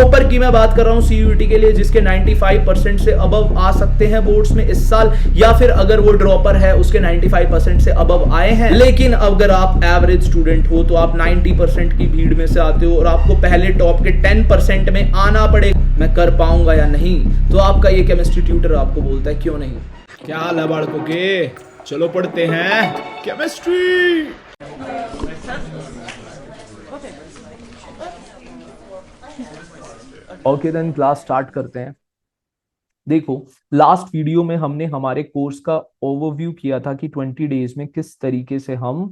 Topper की मैं बात कर रहा हूं सीयूईटी के लिए, जिसके 95% से अबव आ सकते हैं बोर्ड्स में इस साल, या फिर अगर वो ड्रॉपर है उसके 95% से अबव आए हैं। लेकिन अगर आप एवरेज स्टूडेंट हो तो आप 90% की भीड़ में से आते हो और आपको पहले टॉप के 10% में आना पड़ेगा। मैं कर पाऊंगा या नहीं, तो आपका ये केमिस्ट्री ट्यूटर आपको बोलता है क्यों नहीं। क्या हाल है बालकों के, चलो पढ़ते हैं chemistry. Okay then class start करते हैं। देखो, लास्ट वीडियो में हमने हमारे कोर्स का ओवरव्यू किया था कि 20 डेज में किस तरीके से हम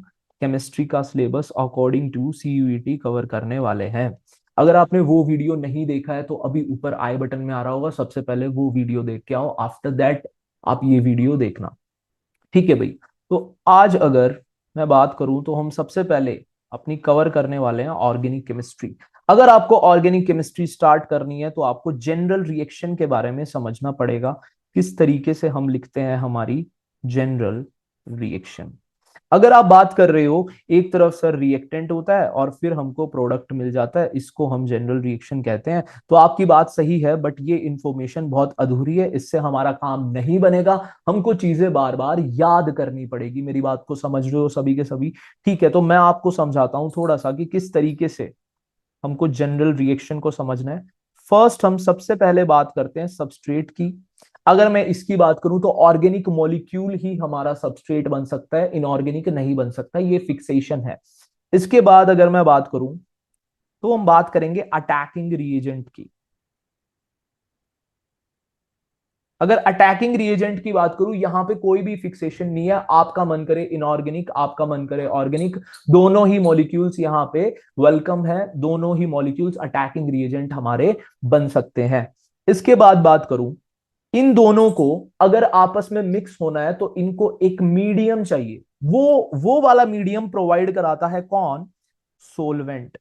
केमिस्ट्री का syllabus according to CUET cover करने वाले हैं। अगर आपने वो वीडियो नहीं देखा है तो अभी ऊपर आई बटन में आ रहा होगा, सबसे पहले वो वीडियो देख के आओ, आफ्टर दैट आप ये वीडियो देखना। ठीक है भाई। तो आज अगर मैं बात करूं तो हम सबसे पहले अपनी कवर करने वाले हैं ऑर्गेनिक केमिस्ट्री। अगर आपको ऑर्गेनिक केमिस्ट्री स्टार्ट करनी है तो आपको जनरल रिएक्शन के बारे में समझना पड़ेगा, किस तरीके से हम लिखते हैं हमारी जनरल रिएक्शन। अगर आप बात कर रहे हो, एक तरफ सर रिएक्टेंट होता है और फिर हमको प्रोडक्ट मिल जाता है, इसको हम जनरल रिएक्शन कहते हैं, तो आपकी बात सही है, बट ये इंफॉर्मेशन बहुत अधूरी है, इससे हमारा काम नहीं बनेगा। हमको चीजें बार बार याद करनी पड़ेगी। मेरी बात को समझ रहे हो सभी के सभी? ठीक है, तो मैं आपको समझाता हूं थोड़ा सा कि किस तरीके से हमको जनरल रिएक्शन को समझना है। फर्स्ट हम सबसे पहले बात करते हैं सबस्ट्रेट की। अगर मैं इसकी बात करूं तो ऑर्गेनिक मॉलिक्यूल ही हमारा सबस्ट्रेट बन सकता है, इनऑर्गेनिक नहीं बन सकता, ये फिक्सेशन है। इसके बाद अगर मैं बात करूं तो हम बात करेंगे अटैकिंग रिएजेंट की। अगर अटैकिंग रिएजेंट की बात करूं, यहां पे कोई भी फिक्सेशन नहीं है, आपका मन करे इनऑर्गेनिक, आपका मन करे ऑर्गेनिक, दोनों ही मॉलिक्यूल्स यहां पे वेलकम है, दोनों ही मॉलिक्यूल्स अटैकिंग रिएजेंट हमारे बन सकते हैं। इसके बाद बात करूं, इन दोनों को अगर आपस में मिक्स होना है तो इनको एक मीडियम चाहिए। वो वाला मीडियम प्रोवाइड कराता है कौन? सोलवेंट।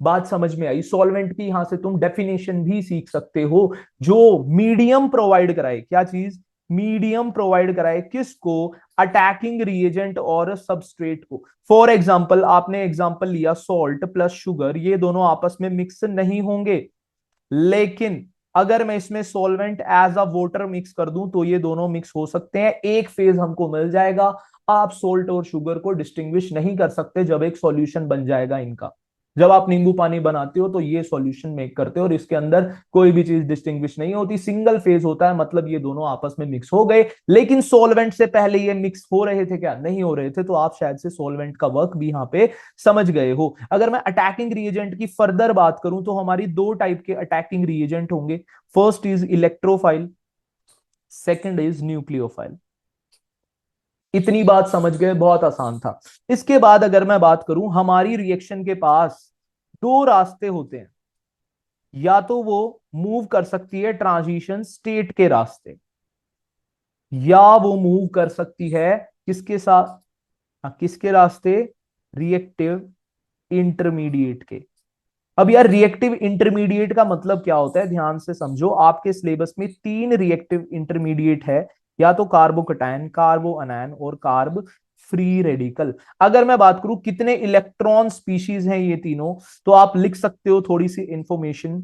बात समझ में आई? सॉल्वेंट की यहां से तुम डेफिनेशन भी सीख सकते हो, जो मीडियम प्रोवाइड कराए। क्या चीज? मीडियम प्रोवाइड कराए किसको? अटैकिंग रिएजेंट और सबस्ट्रेट को। फॉर एग्जांपल, आपने एग्जांपल लिया सॉल्ट प्लस शुगर, ये दोनों आपस में मिक्स नहीं होंगे, लेकिन अगर मैं इसमें solvent as a water mix कर दूं तो ये दोनों मिक्स हो सकते हैं, एक फेज हमको मिल जाएगा। आप सोल्ट और शुगर को डिस्टिंग्विश नहीं कर सकते जब एक सॉल्यूशन बन जाएगा इनका। जब आप नींबू पानी बनाते हो तो ये सॉल्यूशन मेक करते हो और इसके अंदर कोई भी चीज डिस्टिंग्विश नहीं होती, सिंगल फेज होता है, मतलब ये दोनों आपस में मिक्स हो गए। लेकिन सॉल्वेंट से पहले ये मिक्स हो रहे थे क्या? नहीं हो रहे थे, तो आप शायद से सॉल्वेंट का वर्क भी यहां पे समझ गए हो। अगर मैं अटैकिंग रिएजेंट की फर्दर बात करूं तो हमारी दो टाइप के अटैकिंग रिएजेंट होंगे। First is electrophile, second is nucleophile. इतनी बात समझ गए? बहुत आसान था। इसके बाद अगर मैं बात करूं, हमारी रिएक्शन के पास दो रास्ते होते हैं, या तो वो मूव कर सकती है ट्रांजिशन स्टेट के रास्ते, या वो मूव कर सकती है किसके साथ? किसके रास्ते? रिएक्टिव इंटरमीडिएट के। अब यार, रिएक्टिव इंटरमीडिएट का मतलब क्या होता है? ध्यान से समझो, आपके सिलेबस में 3 रिएक्टिव इंटरमीडिएट है, या तो कार्बोकटायन, कार्बो अनायन और कार्ब फ्री रेडिकल। अगर मैं बात करूं कितने इलेक्ट्रॉन स्पीशीज हैं ये तीनों, तो आप लिख सकते हो थोड़ी सी इंफॉर्मेशन।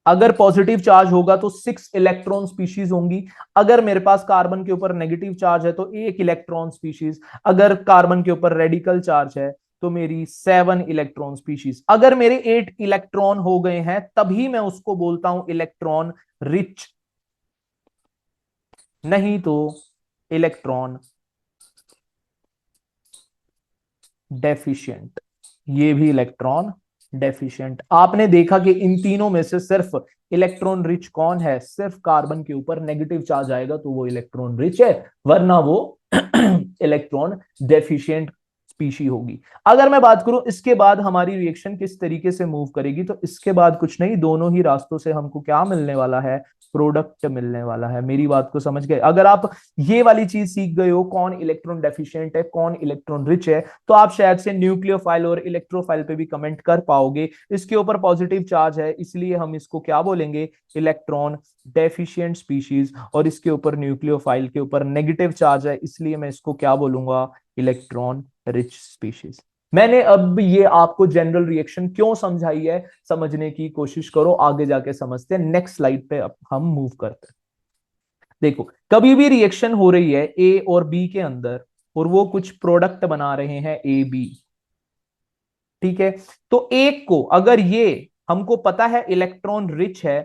अगर पॉजिटिव चार्ज होगा तो 6 इलेक्ट्रॉन स्पीशीज होंगी। अगर मेरे पास कार्बन के ऊपर नेगेटिव चार्ज है तो 1 इलेक्ट्रॉन स्पीशीज। अगर कार्बन के ऊपर रेडिकल चार्ज है तो मेरी 7 इलेक्ट्रॉन स्पीशीज। अगर मेरे 8 इलेक्ट्रॉन हो गए हैं तभी मैं उसको बोलता हूं इलेक्ट्रॉन रिच, नहीं तो इलेक्ट्रॉन डेफिशिएंट। ये भी इलेक्ट्रॉन डेफिशिएंट। आपने देखा कि इन तीनों में से सिर्फ इलेक्ट्रॉन रिच कौन है? सिर्फ कार्बन के ऊपर नेगेटिव चार्ज आएगा तो वो इलेक्ट्रॉन रिच है, वरना वो इलेक्ट्रॉन डेफिशिएंट स्पीशी होगी। अगर मैं बात करूं इसके बाद हमारी रिएक्शन किस तरीके से मूव करेगी, तो इसके बाद कुछ नहीं, दोनों ही रास्तों से हमको क्या मिलने वाला है? प्रोडक्ट मिलने वाला है। मेरी बात को समझ गए? अगर आप ये वाली चीज सीख गए हो, कौन इलेक्ट्रॉन डेफिशिएंट है, कौन इलेक्ट्रॉन रिच है, तो आप शायद से न्यूक्लियोफाइल और इलेक्ट्रोफाइल पे भी कमेंट कर पाओगे। इसके ऊपर पॉजिटिव चार्ज है इसलिए हम इसको क्या बोलेंगे? Electron deficient species. और इसके ऊपर न्यूक्लियोफाइल के ऊपर नेगेटिव चार्ज है इसलिए मैं इसको क्या बोलूंगा? Electron rich species. मैंने अब ये आपको जनरल रिएक्शन क्यों समझाई है, समझने की कोशिश करो, आगे जाके समझते हैं। नेक्स्ट स्लाइड पे अब हम मूव करते हैं। देखो, कभी भी रिएक्शन हो रही है ए और बी के अंदर, और वो कुछ प्रोडक्ट बना रहे हैं ए बी, ठीक है। तो एक को अगर ये हमको पता है इलेक्ट्रॉन रिच है,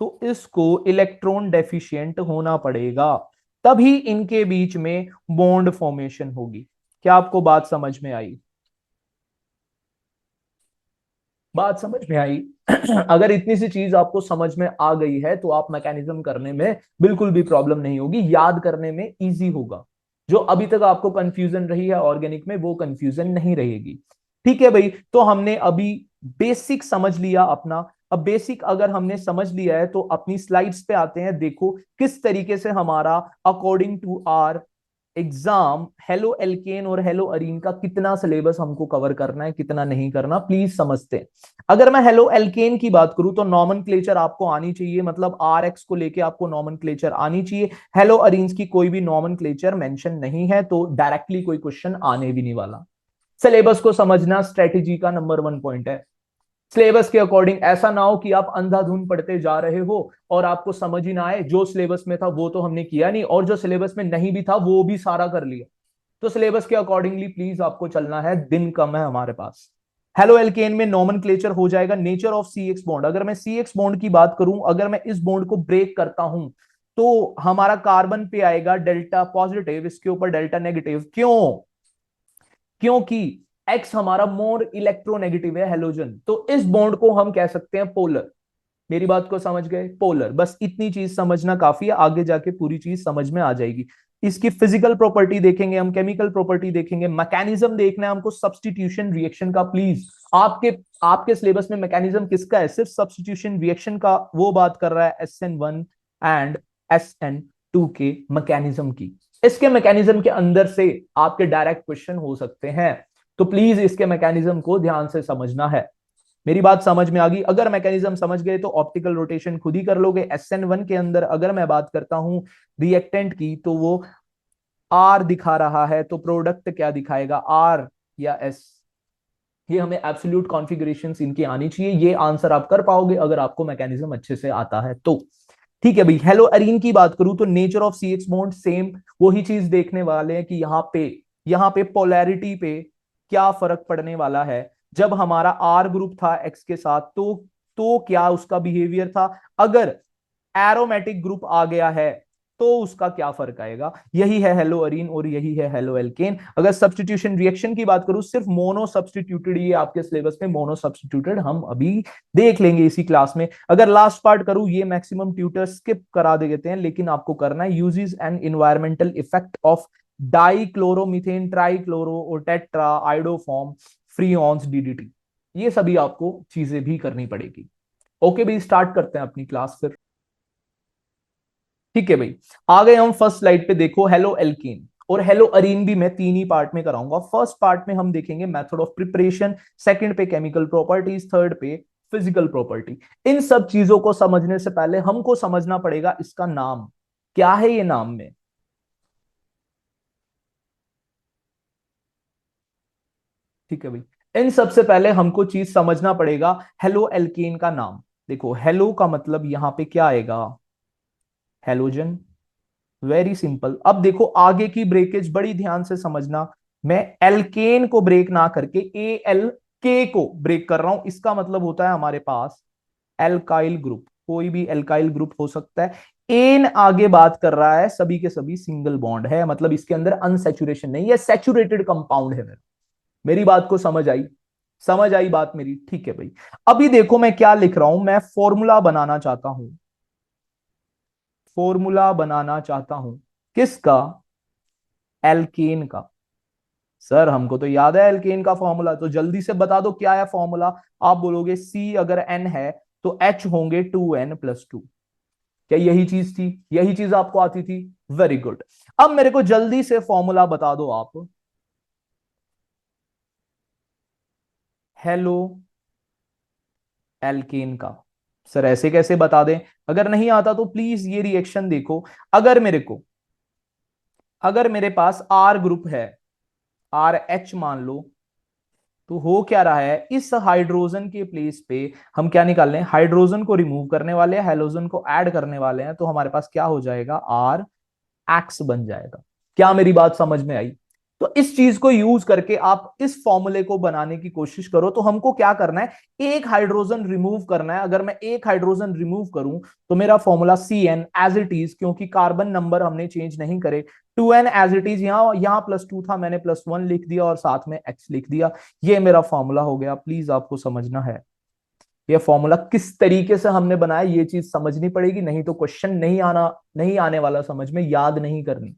तो इसको इलेक्ट्रॉन डेफिशिएंट होना पड़ेगा, तभी इनके बीच में बॉन्ड फॉर्मेशन होगी। क्या आपको बात समझ में आई? बात समझ में आई? अगर इतनी सी चीज आपको समझ में आ गई है तो आप मैकेनिज्म करने में बिल्कुल भी प्रॉब्लम नहीं होगी, याद करने में इजी होगा। जो अभी तक आपको कंफ्यूजन रही है ऑर्गेनिक में, वो कंफ्यूजन नहीं रहेगी। ठीक है भाई, तो हमने अभी बेसिक समझ लिया अपना। अब बेसिक अगर हमने समझ लिया है तो अपनी स्लाइड्स पे आते हैं। देखो किस तरीके से हमारा according to our exam haloalkane और हेलो अरीन का कितना सिलेबस हमको कवर करना है, कितना नहीं करना, प्लीज समझते हैं। अगर मैं हेलो एल्केन की बात करूं तो नॉमेनक्लेचर आपको आनी चाहिए, मतलब आर एक्स को लेके आपको नॉमेनक्लेचर आनी चाहिए। हेलो अरीन्स की कोई भी नॉमेनक्लेचर मेंशन नहीं है, तो डायरेक्टली कोई क्वेश्चन आने भी नहीं वाला। सिलेबस को समझना स्ट्रेटेजी का नंबर 1 पॉइंट है। सिलेबस के अकॉर्डिंग ऐसा ना हो कि आप अंधाधुन पढ़ते जा रहे हो और आपको समझ ही ना आए, जो सिलेबस में था वो तो हमने किया नहीं, और जो सिलेबस में नहीं भी था वो भी सारा कर लिया। तो सिलेबस के अकॉर्डिंगली प्लीज आपको चलना है, दिन कम है हमारे पास। हेलो एल्केन में नॉमेनक्लेचर हो जाएगा nature of C X bond. अगर मैं सी एक्स बॉन्ड की बात करूं, अगर मैं इस बॉन्ड को ब्रेक करता हूं तो हमारा कार्बन पे आएगा डेल्टा पॉजिटिव, इसके ऊपर डेल्टा नेगेटिव। क्यों? क्योंकि एक्स हमारा मोर इलेक्ट्रोनेगेटिव है, हेलोजन, तो इस बॉन्ड को हम कह सकते हैं पोलर। मेरी बात को समझ गए? पोलर। बस इतनी चीज समझना काफी है, आगे जाके पूरी चीज समझ में आ जाएगी। इसकी फिजिकल प्रॉपर्टी देखेंगे हम, केमिकल प्रॉपर्टी देखेंगे, मैकेनिज्म देखना है हमको सब्स्टिट्यूशन रिएक्शन का। प्लीज, आपके आपके सिलेबस में मैकेनिज्म किसका है? सिर्फ सब्स्टिट्यूशन रिएक्शन का। वो बात कर रहा है SN1 एंड SN2 के मैकेनिज्म की। इसके मैकेनिज्म के अंदर से आपके डायरेक्ट क्वेश्चन हो सकते हैं, तो प्लीज इसके मैकेनिज्म को ध्यान से समझना है। मेरी बात समझ में आ गई? अगर मैकेनिज्म समझ गए तो ऑप्टिकल रोटेशन खुद ही कर लोगे। SN1 के अंदर अगर मैं बात करता हूं रिएक्टेंट की, तो वो आर दिखा रहा है, तो प्रोडक्ट क्या दिखाएगा, आर या एस? ये हमें एब्सोल्यूट कॉन्फ़िगरेशंस इनकी आनी चाहिए। ये आंसर आप कर पाओगे अगर आपको मैकेनिज्म अच्छे से आता है तो। ठीक है भाई, हेलो अरीन की बात करूं तो nature of C X bond same, वही चीज देखने वाले हैं कि यहाँ पे पोलैरिटी पे क्या फर्क पड़ने वाला है। जब हमारा आर ग्रुप था एक्स के साथ, तो क्या उसका बिहेवियर था। अगर एरोमेटिक ग्रुप आ गया है तो उसका क्या फर्क आएगा। यही है हेलो अरीन और यही है हेलो एल्केन। अगर सब्स्टिट्यूशन रिएक्शन की बात करूं, सिर्फ मोनो सब्स्टिट्यूटेड, ये आपके सिलेबस में मोनो सब्स्टिट्यूटेड हम अभी देख लेंगे इसी क्लास में। अगर लास्ट पार्ट करूं, ये मैक्सिमम ट्यूटर स्किप करा देते हैं, लेकिन आपको करना है। Uses and environmental effect of dichloromethane, trichloro और टेट्रा आइडोफॉर्म फ्रीऑन्स DDT, ये सभी आपको चीजें भी करनी पड़ेगी। ओके भाई, स्टार्ट करते हैं अपनी क्लास फिर। ठीक है भाई, आ गए हम फर्स्ट स्लाइड पे। देखो, हेलो एल्कीन और हेलो अरीन भी मैं तीन ही पार्ट में कराऊंगा। फर्स्ट पार्ट में हम देखेंगे मेथड ऑफ प्रिपरेशन, सेकंड पे केमिकल प्रॉपर्टीज, थर्ड पे फिजिकल प्रॉपर्टी। इन सब चीजों को समझने से पहले हमको समझना पड़ेगा इसका नाम क्या है। ये नाम में, ठीक है भाई, इन सबसे पहले हमको चीज समझना पड़ेगा हेलो एल्केन का नाम। देखो, हेलो का मतलब यहां पे क्या आएगा, हेलोजन। Very simple. अब देखो आगे की ब्रेकेज बड़ी ध्यान से समझना। मैं एल्केन को ब्रेक ना करके ALK को ब्रेक कर रहा हूं, इसका मतलब होता है हमारे पास एल्काइल ग्रुप। कोई भी एल्काइल ग्रुप हो सकता है। एन आगे बात कर रहा है, सभी के सभी सिंगल बॉन्ड है, मतलब इसके अंदर अनसेचुरेशन नहीं है, सेचुरेटेड कंपाउंड है। मेरी बात को समझ आई? समझ आई बात मेरी? ठीक है भाई। अभी देखो मैं क्या लिख रहा हूं, मैं फॉर्मूला बनाना चाहता हूं। फॉर्मूला बनाना चाहता हूं किसका? एल्केन का। सर हमको तो याद है एल्केन का फॉर्मूला, तो जल्दी से बता दो क्या है फॉर्मूला। आप बोलोगे C अगर N है तो H होंगे 2N+2। क्या यही चीज थी? यही चीज आपको आती थी? Very good. अब मेरे को जल्दी से फॉर्मूला बता दो आप हेलो एल्केन का। सर ऐसे कैसे बता दें? अगर नहीं आता तो प्लीज ये रिएक्शन देखो। अगर मेरे को अगर मेरे पास R ग्रुप है, RH मान लो, तो हो क्या रहा है, इस हाइड्रोजन के प्लेस पे हम क्या निकाल रहे हैं, हाइड्रोजन को रिमूव करने वाले हैं, हेलोजन को ऐड करने वाले हैं, तो हमारे पास क्या हो जाएगा, आर एक्स बन जाएगा। क्या मेरी बात समझ में आई? तो इस चीज को यूज करके आप इस फॉर्मूले को बनाने की कोशिश करो। तो हमको क्या करना है, एक हाइड्रोजन रिमूव करना है। अगर मैं एक हाइड्रोजन रिमूव करूं तो मेरा formula C N as it is, क्योंकि कार्बन नंबर हमने चेंज नहीं करे, 2n एज इट इज, यहां +2 था, मैंने +1 लिख दिया और साथ में x लिख दिया। ये मेरा फॉर्मूला हो गया। प्लीज आपको समझना है ये फॉर्मूला किस तरीके से हमने बनाया, ये चीज समझनी पड़ेगी, नहीं तो क्वेश्चन नहीं आने वाला समझ में, याद नहीं करनी।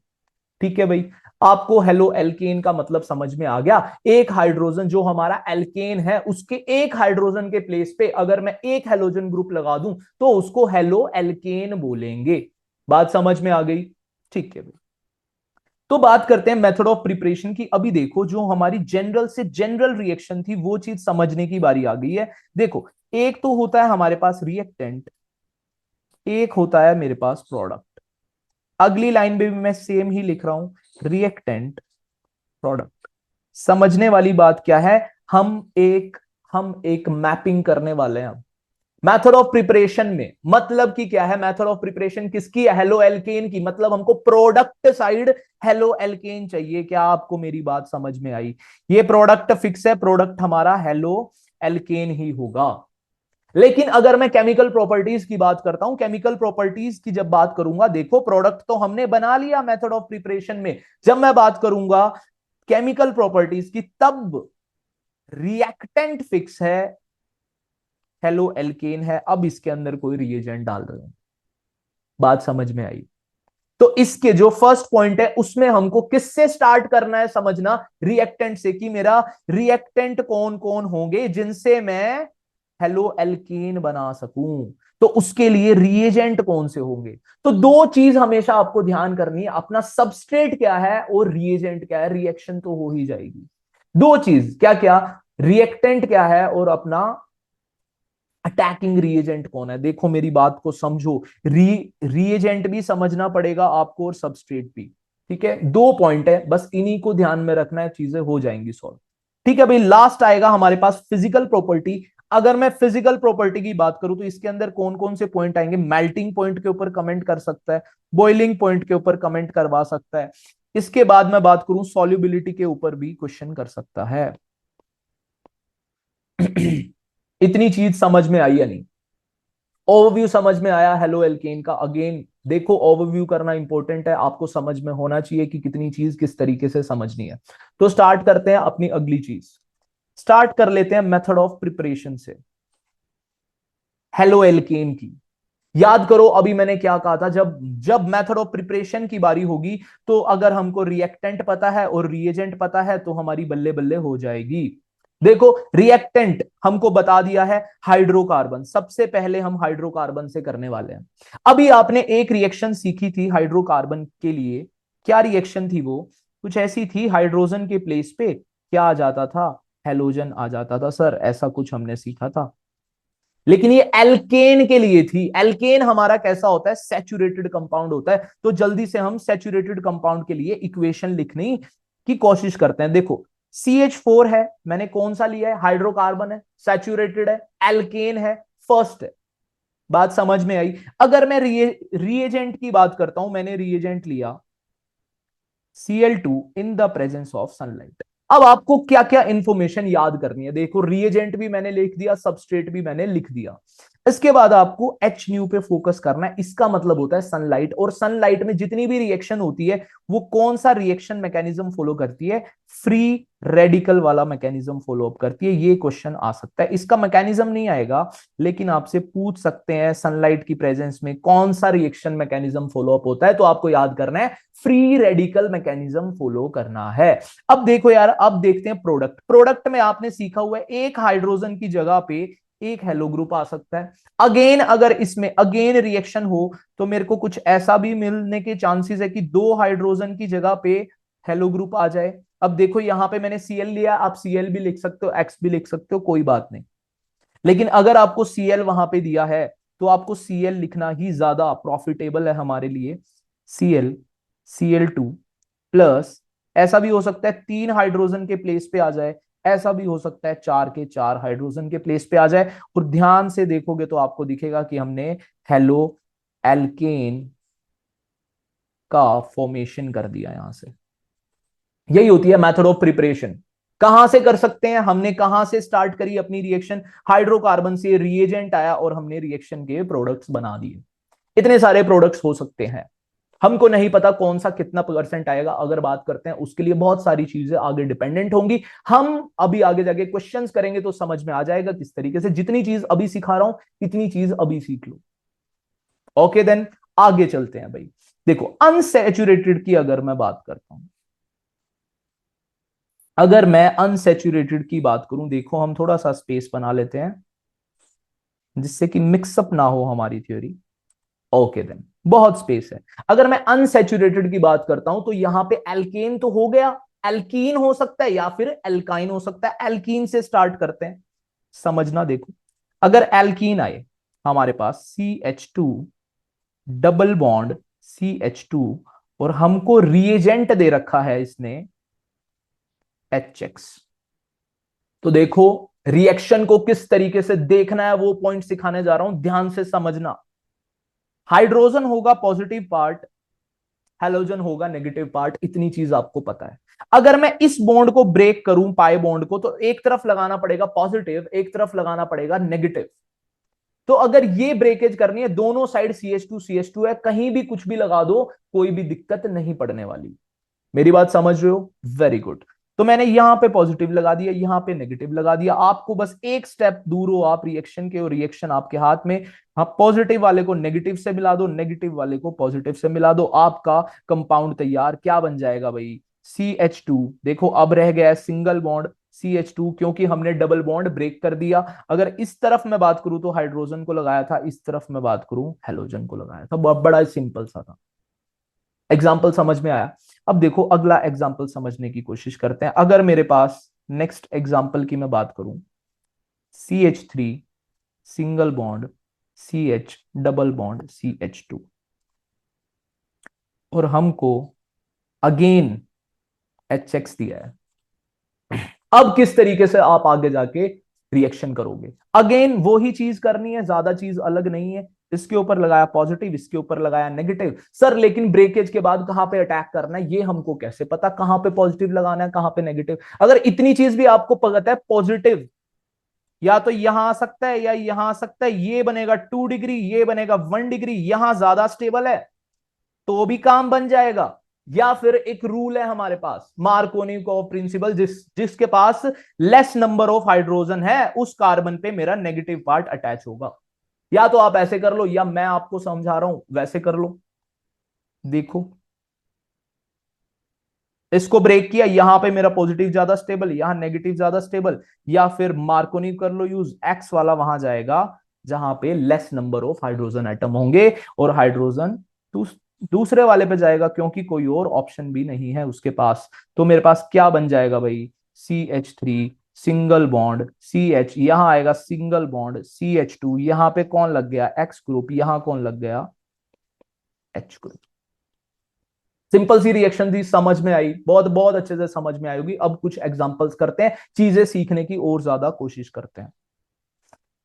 ठीक है भाई, आपको हेलो एल्केन का मतलब समझ में आ गया। एक हाइड्रोजन जो हमारा एल्केन है, उसके एक हाइड्रोजन के प्लेस पे अगर मैं एक हेलोजन ग्रुप लगा दूं तो उसको हेलो एल्केन बोलेंगे। बात समझ में आ गई? ठीक है भाई, तो बात करते हैं मेथड ऑफ प्रिपरेशन की। अभी देखो, जो हमारी जनरल से जनरल रिएक्शन थी वो चीज समझने की बारी आ गई है। देखो, एक तो होता है हमारे पास रिएक्टेंट, एक होता है मेरे पास प्रोडक्ट। अगली लाइन में भी मैं सेम ही लिख रहा हूं, रिएक्टेंट प्रोडक्ट। समझने वाली बात क्या है, हम एक मैपिंग करने वाले हैं। मेथड ऑफ प्रिपरेशन में मतलब की क्या है, मेथड ऑफ प्रिपरेशन किसकी है, हेलो एल्केन की, मतलब हमको प्रोडक्ट साइड हेलो एल्केन चाहिए। क्या आपको मेरी बात समझ में आई? ये प्रोडक्ट फिक्स है, प्रोडक्ट हमारा हेलो एल्केन ही होगा। लेकिन अगर मैं केमिकल प्रॉपर्टीज की बात करता हूं, केमिकल प्रॉपर्टीज की जब बात करूंगा, देखो प्रोडक्ट तो हमने बना लिया मेथड ऑफ प्रिपरेशन में। जब मैं बात करूंगा केमिकल प्रॉपर्टीज की, तब रिएक्टेंट फिक्स है, हेलो एल्केन है। अब इसके अंदर कोई रिएजेंट डाल रहे हो, बात समझ में आई? तो इसके जो फर्स्ट पॉइंट है उसमें हमको किससे स्टार्ट करना है समझना, रिएक्टेंट से, कि मेरा रिएक्टेंट कौन कौन होंगे जिनसे मैं हेलो एल्कीन बना सकूं। तो उसके लिए रिएजेंट कौन से होंगे। तो दो चीज हमेशा आपको ध्यान करनी है, अपना सबस्ट्रेट क्या है और रिएजेंट क्या है, रिएक्शन तो हो ही जाएगी। दो चीज क्या क्या, रिएक्टेंट क्या है और अपना अटैकिंग रिएजेंट कौन है। देखो मेरी बात को समझो, रिएजेंट भी समझना पड़ेगा आपको और सबस्ट्रेट भी। ठीक है, दो पॉइंट है, बस इन्हीं को ध्यान में रखना है, चीजें हो जाएंगी सॉल्व। ठीक है भाई, लास्ट आएगा हमारे पास फिजिकल प्रॉपर्टी। अगर मैं फिजिकल प्रॉपर्टी की बात करूं तो इसके अंदर कौन कौन से पॉइंट आएंगे, मेल्टिंग पॉइंट के ऊपर कमेंट कर सकता है, बॉइलिंग पॉइंट के ऊपर कमेंट करवा सकता है। इसके बाद मैं बात करूं सॉल्युबिलिटी के ऊपर भी क्वेश्चन कर सकता है। इतनी चीज समझ में आई या नहीं? ओवरव्यू समझ में आया हेलो एल्केन का? अगेन देखो, ओवरव्यू करना इंपॉर्टेंट है, आपको समझ में होना चाहिए कि कितनी चीज किस तरीके से समझनी है। तो स्टार्ट करते हैं अपनी अगली चीज, स्टार्ट कर लेते हैं मेथड ऑफ प्रिपरेशन से, हेलो एल्केन की। याद करो अभी मैंने क्या कहा था, जब जब मेथड ऑफ प्रिपरेशन की बारी होगी तो अगर हमको रिएक्टेंट पता है और रिएजेंट पता है तो हमारी बल्ले बल्ले हो जाएगी। देखो, रिएक्टेंट हमको बता दिया है हाइड्रोकार्बन, सबसे पहले हम हाइड्रोकार्बन से करने वाले हैं। अभी आपने एक रिएक्शन सीखी थी हाइड्रोकार्बन के लिए, क्या रिएक्शन थी वो? कुछ ऐसी थी, हाइड्रोजन के प्लेस पे क्या आ जाता था, हेलोजन आ जाता था। सर ऐसा कुछ हमने सीखा था, लेकिन ये एल्केन के लिए थी। एल्केन हमारा कैसा होता है, सैचुरेटेड कंपाउंड होता है। तो जल्दी से हम सैचुरेटेड कंपाउंड के लिए इक्वेशन लिखने की कोशिश करते हैं। देखो, CH4 है, मैंने कौन सा लिया है, हाइड्रोकार्बन है, सैचुरेटेड है, एल्केन है, फर्स्ट है। बात समझ में आई? अगर मैं रिएजेंट की बात करता हूं, मैंने रिएजेंट लिया Cl2 in the presence of sunlight. अब आपको क्या क्या इंफॉर्मेशन याद करनी है, देखो रिएजेंट भी मैंने लिख दिया, सबस्ट्रेट भी मैंने लिख दिया। इसके बाद आपको एच न्यू पे फोकस करना है। इसका मतलब होता है सनलाइट, और सनलाइट में जितनी भी रिएक्शन होती है वो कौन सा रिएक्शन मैकेनिज्म फॉलो करती है, फ्री रेडिकल वाला मैकेनिज्म फॉलो अप करती है। ये क्वेश्चन आ सकता है, इसका मैकेनिज्म नहीं आएगा लेकिन आपसे पूछ सकते हैं सनलाइट की प्रेजेंस में कौन सा रिएक्शन मैकेनिज्म फॉलो अप होता है, तो आपको याद करना है फ्री रेडिकल मैकेनिज्म फॉलो करना है। अब देखो यार, अब देखते हैं प्रोडक्ट। प्रोडक्ट में आपने सीखा हुआ है एक हाइड्रोजन की जगह पे एक हेलो ग्रुप आ सकता है। अगेन अगर इसमें अगेन रिएक्शन हो तो मेरे को कुछ ऐसा भी मिलने के चांसेस है कि दो हाइड्रोजन की जगह पे हेलो ग्रुप आ जाए। अब देखो यहां पे मैंने Cl लिया, आप Cl भी लिख सकते हो, X भी लिख सकते हो, कोई बात नहीं। लेकिन अगर आपको Cl वहां पे दिया है तो आपको Cl लिखना ही ज्यादा प्रॉफिटेबल है हमारे लिए। Cl, Cl2 प्लस, ऐसा भी हो सकता है तीन हाइड्रोजन के प्लेस पे आ जाए ऐसा भी हो सकता है 4 के 4 हाइड्रोजन के प्लेस पे आ जाए। और ध्यान से देखोगे तो आपको दिखेगा कि हमने हेलो एल्केन का फॉर्मेशन कर दिया यहां से। यही होती है मेथड ऑफ प्रिपरेशन। कहां से कर सकते हैं, हमने कहां से स्टार्ट करी अपनी रिएक्शन, हाइड्रोकार्बन से रिएजेंट आया और हमने रिएक्शन के प्रोडक्ट्स बना दिए। इतने सारे प्रोडक्ट्स हो सकते हैं, हमको नहीं पता कौन सा कितना परसेंट आएगा। अगर बात करते हैं उसके लिए बहुत सारी चीजें आगे डिपेंडेंट होंगी। हम अभी आगे जाके क्वेश्चंस करेंगे तो समझ में आ जाएगा किस तरीके से। जितनी चीज अभी सिखा रहा हूं इतनी चीज अभी सीख लो। ओके देन, आगे चलते हैं भाई। देखो अनसैचुरेटेड की अगर मैं बात करता हूं, अगर मैं अनसैचुरेटेड की बात करूं, देखो हम थोड़ा सा स्पेस बना लेते हैं जिससे कि मिक्सअप ना हो हमारी थ्योरी। ओके देन, बहुत स्पेस है। अगर मैं अनसैचुरेटेड की बात करता हूं तो यहां पे एल्केन तो हो गया, एल्कीन हो सकता है या फिर एल्काइन हो सकता है। एल्कीन से स्टार्ट करते हैं, समझना। देखो अगर एल्कीन आए हमारे पास CH2 डबल बॉन्ड CH2 और हमको रिएजेंट दे रखा है इसने HX, तो देखो रिएक्शन को किस तरीके से देखना है वो पॉइंट सिखाने जा रहा हूं, ध्यान से समझना। हाइड्रोजन होगा पॉजिटिव पार्ट, हैलोजन होगा नेगेटिव पार्ट, इतनी चीज आपको पता है। अगर मैं इस बॉन्ड को ब्रेक करूं पाई बॉन्ड को, तो एक तरफ लगाना पड़ेगा पॉजिटिव, एक तरफ लगाना पड़ेगा नेगेटिव। तो अगर ये ब्रेकेज करनी है, दोनों साइड CH2 है, कहीं भी कुछ भी लगा दो कोई भी दिक्कत नहीं पड़ने वाली। मेरी बात समझ रहे हो? Very good. तो मैंने यहां पे पॉजिटिव लगा दिया, यहां पे नेगेटिव लगा दिया। आपको बस एक स्टेप दूर हो आप रिएक्शन के, और रिएक्शन आपके हाथ में। आप पॉजिटिव वाले को नेगेटिव से मिला दो, नेगेटिव वाले को पॉजिटिव से मिला दो, आपका कंपाउंड तैयार। क्या बन जाएगा भाई? CH2। देखो अब रह गया है सिंगल बॉन्ड CH2, क्योंकि हमने डबल बॉन्ड ब्रेक कर दिया। अगर इस तरफ मैं बात करूं तो हाइड्रोजन को लगाया था, इस तरफ मैं बात करूं हेलोजन को लगाया था। बड़ा सिंपल सा था। एग्जाम्पल समझ में आया? अब देखो अगला एग्जाम्पल समझने की कोशिश करते हैं। अगर मेरे पास नेक्स्ट एग्जाम्पल की मैं बात करूं, CH3 single bond CH double bond CH2, और हमको अगेन HX दिया है। अब किस तरीके से आप आगे जाके रिएक्शन करोगे? अगेन वो ही चीज करनी है, ज्यादा चीज अलग नहीं है। इसके ऊपर लगाया पॉजिटिव, इसके ऊपर लगाया नेगेटिव। सर लेकिन ब्रेकेज के बाद कहां पे अटैक करना है ये हमको कैसे पता, कहां पे पॉजिटिव लगाना है कहां पे नेगेटिव? अगर इतनी चीज भी आपको पता है, पॉजिटिव या तो यहां आ सकता है या यहां आ सकता है, ये बनेगा 2 डिग्री, ये बनेगा 1 डिग्री, यहां ज्यादा स्टेबल है तो भी काम बन जाएगा। या फिर एक रूल है हमारे पास मार्कोनिकॉव प्रिंसिपल, जिसके पास लेस नंबर ऑफ हाइड्रोजन है उस कार्बन पे मेरा नेगेटिव पार्ट अटैच होगा। या तो आप ऐसे कर लो या मैं आपको समझा रहा हूं वैसे कर लो। देखो इसको ब्रेक किया, यहां पे मेरा पॉजिटिव ज्यादा स्टेबल, यहां नेगेटिव ज्यादा स्टेबल। या फिर मार्कोनी कर लो यूज, एक्स वाला वहां जाएगा जहां पे less number of hydrogen atom होंगे, और हाइड्रोजन दूसरे वाले पे जाएगा क्योंकि कोई और ऑप्शन भी नहीं है उसके पास। तो मेरे पास क्या बन जाएगा भाई? CH3 सिंगल बॉन्ड CH, यहां आएगा सिंगल बॉन्ड CH2, यहां पे कौन लग गया? X ग्रुप, यहां कौन लग गया? H group. सिंपल सी रिएक्शन थी, समझ में आई? बहुत बहुत अच्छे से समझ में आई होगी। अब कुछ एग्जांपल्स करते हैं, चीजें सीखने की और ज्यादा कोशिश करते हैं।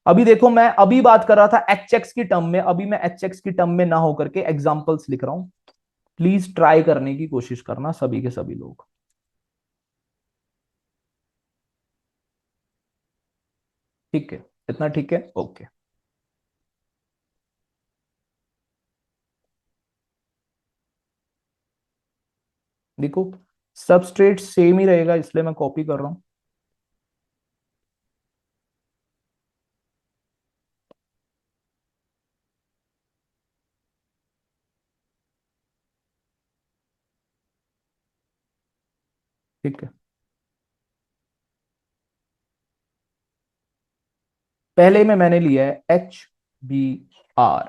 अभी देखो मैं अभी बात कर रहा था HX की टर्म में, अभी मैं HX की टर्म में ना होकर के एग्जांपल्स लिख रहा हूं। प्लीज ट्राई करने की कोशिश करना सभी के सभी लोग। ठीक है, इतना ठीक है? ओके। देखो सबस्ट्रेट सेम ही रहेगा इसलिए मैं कॉपी कर रहा हूं। ठीक है, पहले में मैंने लिया है HBr।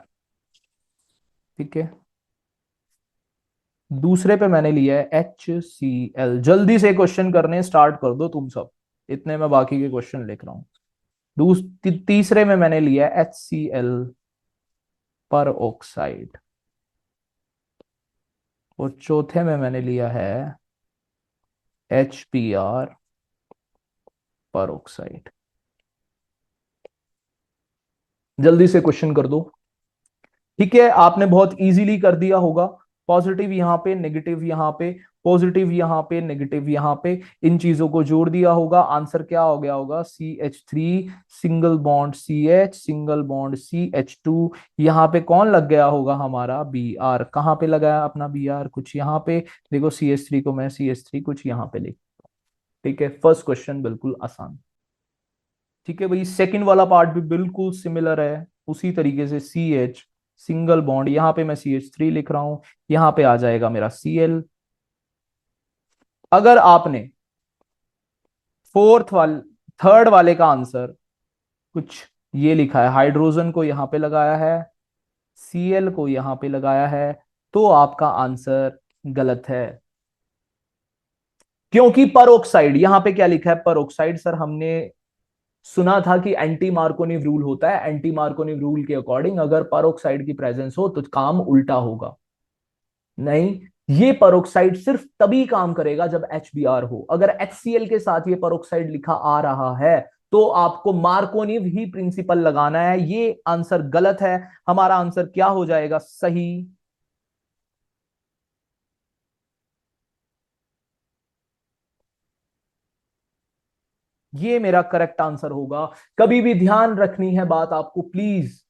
ठीक है, दूसरे पे मैंने लिया है HCl। जल्दी से क्वेश्चन करने स्टार्ट कर दो तुम सब, इतने में बाकी के क्वेश्चन लिख रहा हूं। तीसरे में मैंने लिया है HCl पर ऑक्साइड, और चौथे में मैंने लिया है HBr परोक्साइड। जल्दी से क्वेश्चन कर दो। ठीक है, आपने बहुत इजीली कर दिया होगा। पॉजिटिव यहां पे, नेगेटिव यहां पे, पॉजिटिव यहां पे, नेगेटिव यहां पे, इन चीजों को जोड़ दिया होगा। आंसर क्या हो गया होगा? CH3 single bond CH single bond CH2। यहाँ पे कौन लग गया होगा? हमारा Br। कहाँ पे लगाया अपना Br? कुछ यहाँ पे। देखो CH3 को मैं CH3 कुछ यहाँ पे लिख। ठीक है, फर्स्ट क्वेश्चन बिल्कुल आसान। ठीक है भाई, सेकंड वाला पार्ट भी बिल्कुल सिमिलर है, उसी तरीके से CH सिंगल बॉन्ड, यहां पे मैं CH3 लिख रहा हूं, यहां पे आ जाएगा मेरा Cl। अगर आपने फोर्थ वाले, थर्ड वाले का आंसर कुछ ये लिखा है, हाइड्रोजन को यहां पे लगाया है, Cl को यहां पे लगाया है, तो आपका आंसर गलत है। क्योंकि परोक्साइड, यहां पे क्या लिखा है? परोक्साइड सर हमने सुना था कि एंटी मार्कोनिव रूल होता है, एंटी मार्कोनिव रूल के अकॉर्डिंग अगर परोक्साइड की प्रेजेंस हो तो काम उल्टा होगा। नहीं, ये परोक्साइड सिर्फ तभी काम करेगा जब HBr हो। अगर HCl के साथ ये परोक्साइड लिखा आ रहा है तो आपको मार्कोनिव ही प्रिंसिपल लगाना है। ये आंसर गलत है। हमारा आंसर क्या हो जाएगा? सही। ये मेरा करेक्ट आंसर होगा। कभी भी ध्यान रखनी है बात आपको प्लीज,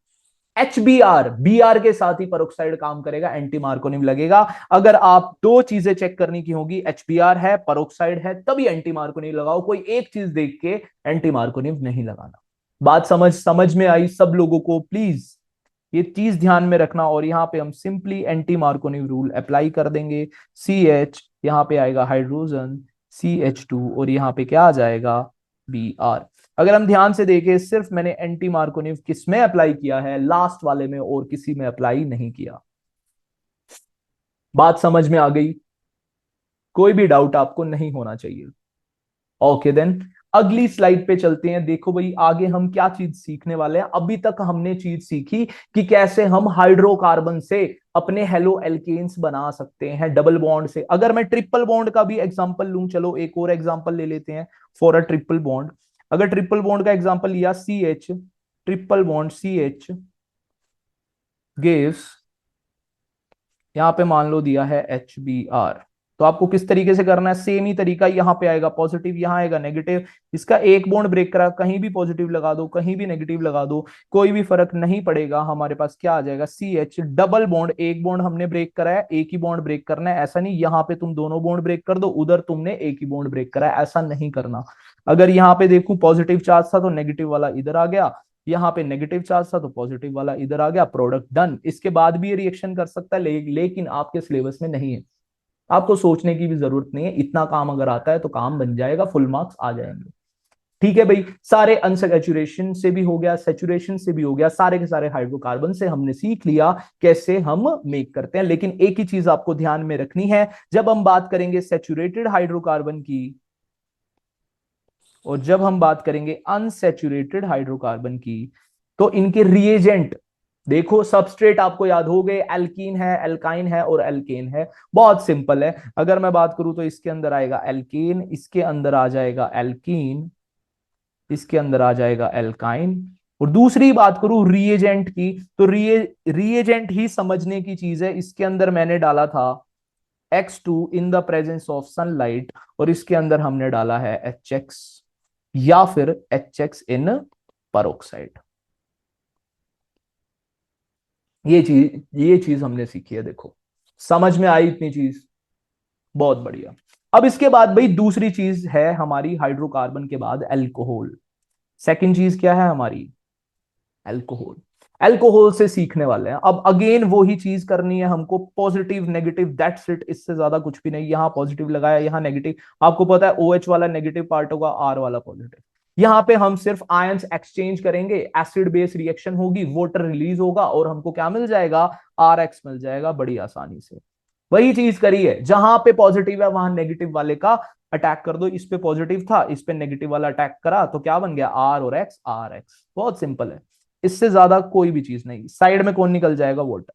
HBr के साथ ही परोक्साइड काम करेगा, एंटी मार्कोनिव लगेगा। अगर आप दो चीजें चेक करने की होगी, HBr है, परोक्साइड है, तभी एंटी मार्कोनिव लगाओ। कोई एक चीज देख के एंटी मार्कोनिव नहीं लगाना। बात समझ समझ में आई सब लोगों को? प्लीज ये चीज ध्यान में रखना। और यहां पे हम सिंपली एंटी मार्कोनिव रूल अप्लाई कर देंगे। CH, यहां पे आएगा हाइड्रोजन, CH2, और यहां पे क्या आ जाएगा? Br। अगर हम ध्यान से देखें, सिर्फ मैंने एंटी मार्कोनिव किस में अप्लाई किया है? लास्ट वाले में, और किसी में अप्लाई नहीं किया। बात समझ में आ गई? कोई भी डाउट आपको नहीं होना चाहिए। ओके देन, अगली स्लाइड पे चलते हैं। देखो भाई, आगे हम क्या चीज सीखने वाले हैं। अभी तक हमने चीज सीखी कि कैसे हम हाइड्रोकार्बन से अपने हेलो एल्केन्स बना सकते हैं डबल बॉन्ड से। अगर मैं ट्रिपल बॉन्ड का भी एग्जांपल लूं, चलो एक और एग्जांपल ले लेते हैं फॉर अ ट्रिपल बॉन्ड। अगर ट्रिपल बॉन्ड का एग्जांपल लिया, CH triple bond CH gives, यहाँ पे मान लो दिया है HBr। तो आपको किस तरीके से करना है? सेम ही तरीका, यहाँ पे आएगा पॉजिटिव, यहाँ आएगा नेगेटिव। इसका एक बॉन्ड ब्रेक करा, कहीं भी पॉजिटिव लगा दो, कहीं भी नेगेटिव लगा दो, कोई भी फर्क नहीं पड़ेगा। हमारे पास क्या आ जाएगा? CH डबल बॉन्ड, एक बॉन्ड हमने ब्रेक करा है, एक ही बॉन्ड ब्रेक करना है। ऐसा नहीं यहाँ पे तुम दोनों बॉन्ड ब्रेक कर दो, उधर तुमने एक ही बॉन्ड ब्रेक करा है, ऐसा नहीं करना। अगर यहाँ पे देखूं पॉजिटिव चार्ज था तो नेगेटिव वाला इधर आ गया, यहाँ पे नेगेटिव चार्ज था तो पॉजिटिव वाला इधर आ गया, प्रोडक्ट डन। इसके बाद भी ये रिएक्शन कर सकता है, लेकिन आपके सिलेबस में नहीं है। आपको सोचने की भी जरूरत नहीं है, इतना काम अगर आता है तो काम बन जाएगा, फुल मार्क्स आ जाएंगे। ठीक है भाई, सारे अनसैचुरेशन से भी हो गया, सैचुरेशन से भी हो गया, सारे के सारे हाइड्रोकार्बन से हमने सीख लिया कैसे हम मेक करते हैं। लेकिन एक ही चीज आपको ध्यान में रखनी है, जब हम बात करेंगे सैचुरेटेड हाइड्रोकार्बन की और जब हम बात करेंगे अनसैचुरेटेड हाइड्रोकार्बन की, तो इनके रिएजेंट देखो। सबस्ट्रेट आपको याद हो गए, एल्कीन है, एल्काइन है और एल्केन है। बहुत सिंपल है। अगर मैं बात करूं तो इसके अंदर आएगा एल्केन, इसके अंदर आ जाएगा एल्कीन, इसके अंदर आ जाएगा एल्काइन। और दूसरी बात करूं रिएजेंट की, तो रिएजेंट ही समझने की चीज है। इसके अंदर मैंने डाला था X2 in the presence of sunlight, और इसके अंदर हमने डाला है HX या फिर HX इन परोक्साइड। ये चीज हमने सीखी है। देखो समझ में आई इतनी चीज? बहुत बढ़िया। अब इसके बाद भाई दूसरी चीज है हमारी, हाइड्रोकार्बन के बाद अल्कोहल। सेकंड चीज क्या है हमारी? अल्कोहल। अल्कोहल से सीखने वाले हैं। अब अगेन वो ही चीज करनी है हमको, पॉजिटिव नेगेटिव दैट्स इट, इससे ज्यादा कुछ भी नहीं। यहां पॉजिटिव लगाया, यहां नेगेटिव। आपको पता है OH वाला नेगेटिव पार्ट होगा, R वाला पॉजिटिव। यहां पे हम सिर्फ आयंस एक्सचेंज करेंगे, एसिड बेस रिएक्शन होगी, वाटर रिलीज होगा और हमको क्या मिल जाएगा? RX मिल जाएगा बड़ी आसानी से। वही चीज करी है, जहां पे पॉजिटिव है वहां नेगेटिव वाले का अटैक कर दो। इस पे पॉजिटिव था, इस पे नेगेटिव वाला अटैक करा, तो क्या बन गया? R और X, RX। बहुत सिंपल है, इससे ज्यादा कोई भी चीज नहीं। साइड में कौन निकल जाएगा? वाटर।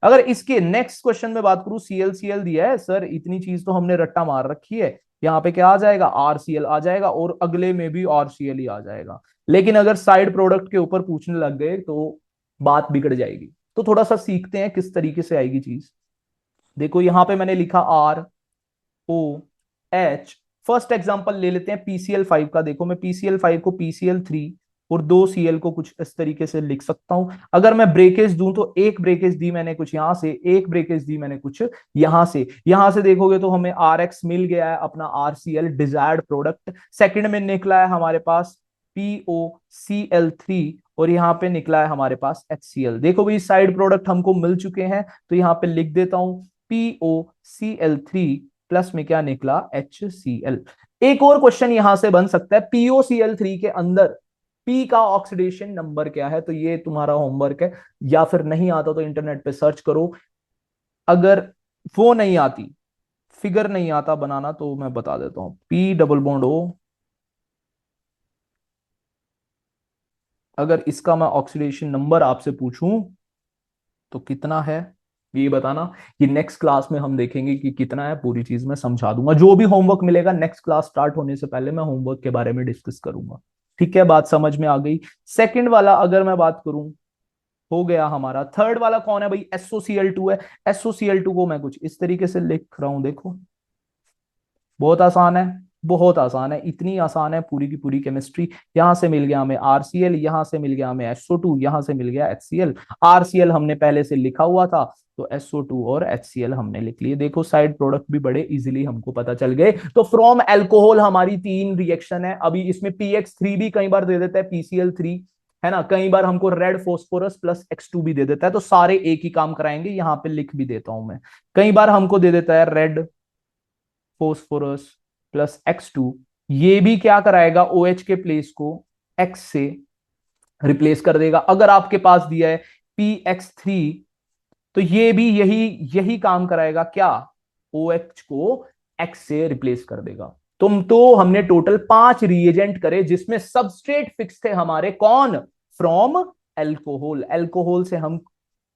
अगर इसके नेक्स्ट क्वेश्चन में बात करूं, ClCl दिया है सर, इतनी चीज तो हमने रट्टा मार रखी है। यहाँ पे क्या आ जाएगा, RCl आ जाएगा, और अगले में भी RCl ही आ जाएगा। लेकिन अगर साइड प्रोडक्ट के ऊपर पूछने लग गए तो बात बिगड़ जाएगी। तो थोड़ा सा सीखते हैं किस तरीके से आएगी चीज। देखो यहाँ पे मैंने लिखा ROH। फर्स्ट एग्जांपल ले लेते हैं PCl5 का। देखो मैं PCl5 को PCl3 और 2Cl को कुछ इस तरीके से लिख सकता हूं। अगर मैं ब्रेकेज दूं तो एक ब्रेकेज दी मैंने कुछ यहां से, एक ब्रेकेज दी मैंने कुछ यहां से देखोगे तो हमें RX मिल गया है अपना RCl डिजायर्ड प्रोडक्ट। सेकंड में निकला है हमारे पास POCl3 और यहाँ पे निकला है हमारे पास HCl। देखो भाई साइड प्रोडक्ट हमको मिल चुके हैं, तो यहाँ पे लिख देता हूं POCl3 प्लस में क्या निकला, HCl। एक और क्वेश्चन यहां से बन सकता है, POCl3 के अंदर P का ऑक्सीडेशन नंबर क्या है, तो ये तुम्हारा होमवर्क है, या फिर नहीं आता तो इंटरनेट पे सर्च करो। अगर वो नहीं आती, फिगर नहीं आता बनाना, तो मैं बता देता हूं, P डबल बॉन्ड O। अगर इसका मैं ऑक्सीडेशन नंबर आपसे पूछूं तो कितना है, ये बताना। कि नेक्स्ट क्लास में हम देखेंगे कि कितना है, पूरी चीज मैं समझा दूंगा। जो भी होमवर्क मिलेगा नेक्स्ट क्लास स्टार्ट होने से पहले मैं होमवर्क के बारे में डिस्कस करूंगा। ठीक है, बात समझ में आ गई। सेकंड वाला अगर मैं बात करूं, हो गया हमारा। थर्ड वाला कौन है भाई, SOCl2 है। SOCl2 को मैं कुछ इस तरीके से लिख रहा हूं, देखो बहुत आसान है, बहुत आसान है, इतनी आसान है पूरी की पूरी केमिस्ट्री। यहां से मिल गया हमें RCl, यहां से मिल गया हमें SO2, यहां से मिल गया HCl। RCl हमने पहले से लिखा हुआ था, तो SO2 और HCl हमने लिख लिए। देखो साइड प्रोडक्ट भी बड़े इजीली हमको पता चल गए। तो फ्रॉम एल्कोहल हमारी तीन रिएक्शन है। अभी इसमें PX3 भी कई बार दे देता है, PCl3 है ना, कई बार हमको रेड फोस्फोरस प्लस X2 भी दे देता है, तो सारे एक ही काम कराएंगे। यहाँ पे लिख भी देता हूं मैं, कई बार हमको दे देता है रेड फोस्फोरस प्लस X2, ये भी क्या कराएगा, OH के प्लेस को X से रिप्लेस कर देगा। अगर आपके पास दिया है PX3, तो ये भी यही यही काम कराएगा, क्या, OH को X से रिप्लेस कर देगा। तो हमने टोटल 5 रिएजेंट करे, जिसमें सबस्ट्रेट फिक्स थे हमारे, कौन, फ्रॉम एल्कोहल। एल्कोहल से हम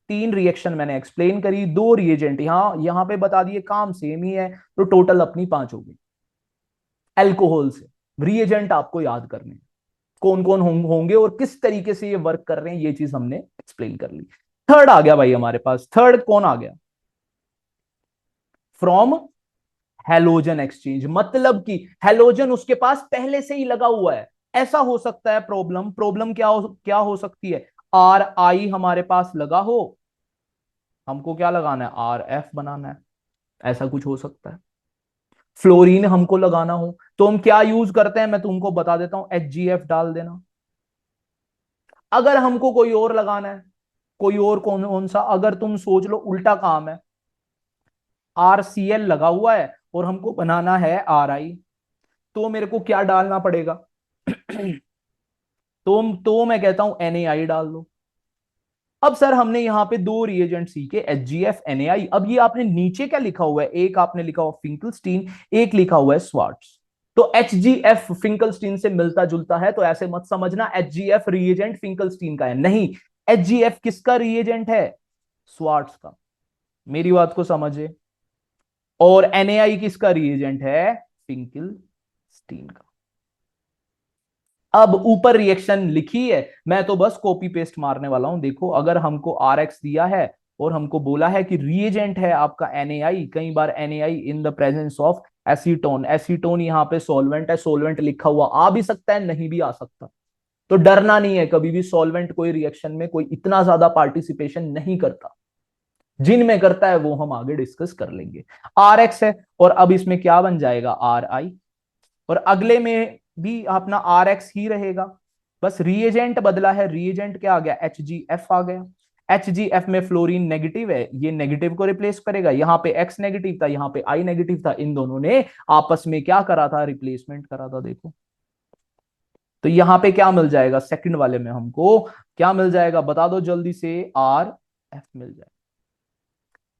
3 रिएक्शन मैंने एक्सप्लेन करी, 2 रिएजेंट यहां पे बता दिए, काम सेम ही है, तो टोटल अपनी 5 होगी एल्कोहल से। रिएजेंट आपको याद करने हैं, कौन कौन होंगे और किस तरीके से ये वर्क कर रहे हैं, ये चीज हमने एक्सप्लेन कर ली। थर्ड आ गया भाई हमारे पास। थर्ड कौन आ गया, फ्रॉम हेलोजन एक्सचेंज। मतलब कि हेलोजन उसके पास पहले से ही लगा हुआ है। ऐसा हो सकता है प्रॉब्लम, प्रॉब्लम क्या हो सकती है, RI हमारे पास लगा हो, हमको क्या लगाना है, RF बनाना है, ऐसा कुछ हो सकता है। फ्लोरीन हमको लगाना हो तो हम क्या यूज करते हैं, मैं तुमको बता देता हूं, HGF डाल देना। अगर हमको कोई और लगाना है, कोई और कौन कौन सा, अगर तुम सोच लो उल्टा काम है, RCl लगा हुआ है और हमको बनाना है RI, तो मेरे को क्या डालना पड़ेगा तो मैं कहता हूं NaI डाल दो। अब सर हमने यहां पे 2 रिएजेंट सीखे, HGF NaI। अब ये आपने नीचे क्या लिखा हुआ है, एक आपने लिखा हुआ फिंकलस्टीन, एक लिखा हुआ है स्वार्ट्स। तो HGF फिंकलस्टीन से मिलता जुलता है, तो ऐसे मत समझना HGF रिएजेंट फिंकलस्टीन का है, नहीं। HGF किसका रिएजेंट है, स्वार्ट्स का। मेरी बात को समझे। और NaI किसका रिएजेंट है, फिंकलस्टीन का। अब ऊपर रिएक्शन लिखी है, मैं तो बस कॉपी पेस्ट मारने वाला हूं। देखो अगर हमको RX दिया है और हमको बोला है कि रिएजेंट है आपका NaI, कई बार NaI in the presence of acetone. Acetone यहाँ पे सॉल्वेंट है, सॉल्वेंट लिखा हुआ आ भी सकता है, नहीं भी आ सकता। तो डरना नहीं है कभी भी, सॉल्वेंट कोई रिएक्शन में कोई इतना ज्यादा पार्टिसिपेशन नहीं करता, जिनमें करता है वो हम आगे डिस्कस कर लेंगे। RX है और अब इसमें क्या बन जाएगा, RI, और अगले में भी अपना RX ही रहेगा, बस रिएजेंट बदला है। रिएजेंट क्या आ गया, HGF आ गया। HGF में फ्लोरीन नेगेटिव है, ये नेगेटिव को रिप्लेस करेगा। यहाँ पे X नेगेटिव था, यहाँ पे I नेगेटिव था, इन दोनों ने आपस में क्या करा था, रिप्लेसमेंट करा था। देखो तो यहाँ पे क्या मिल जाएगा, सेकंड वाले में हमको क्या मिल जाएगा, बता दो जल्दी से, RF मिल जाएगा।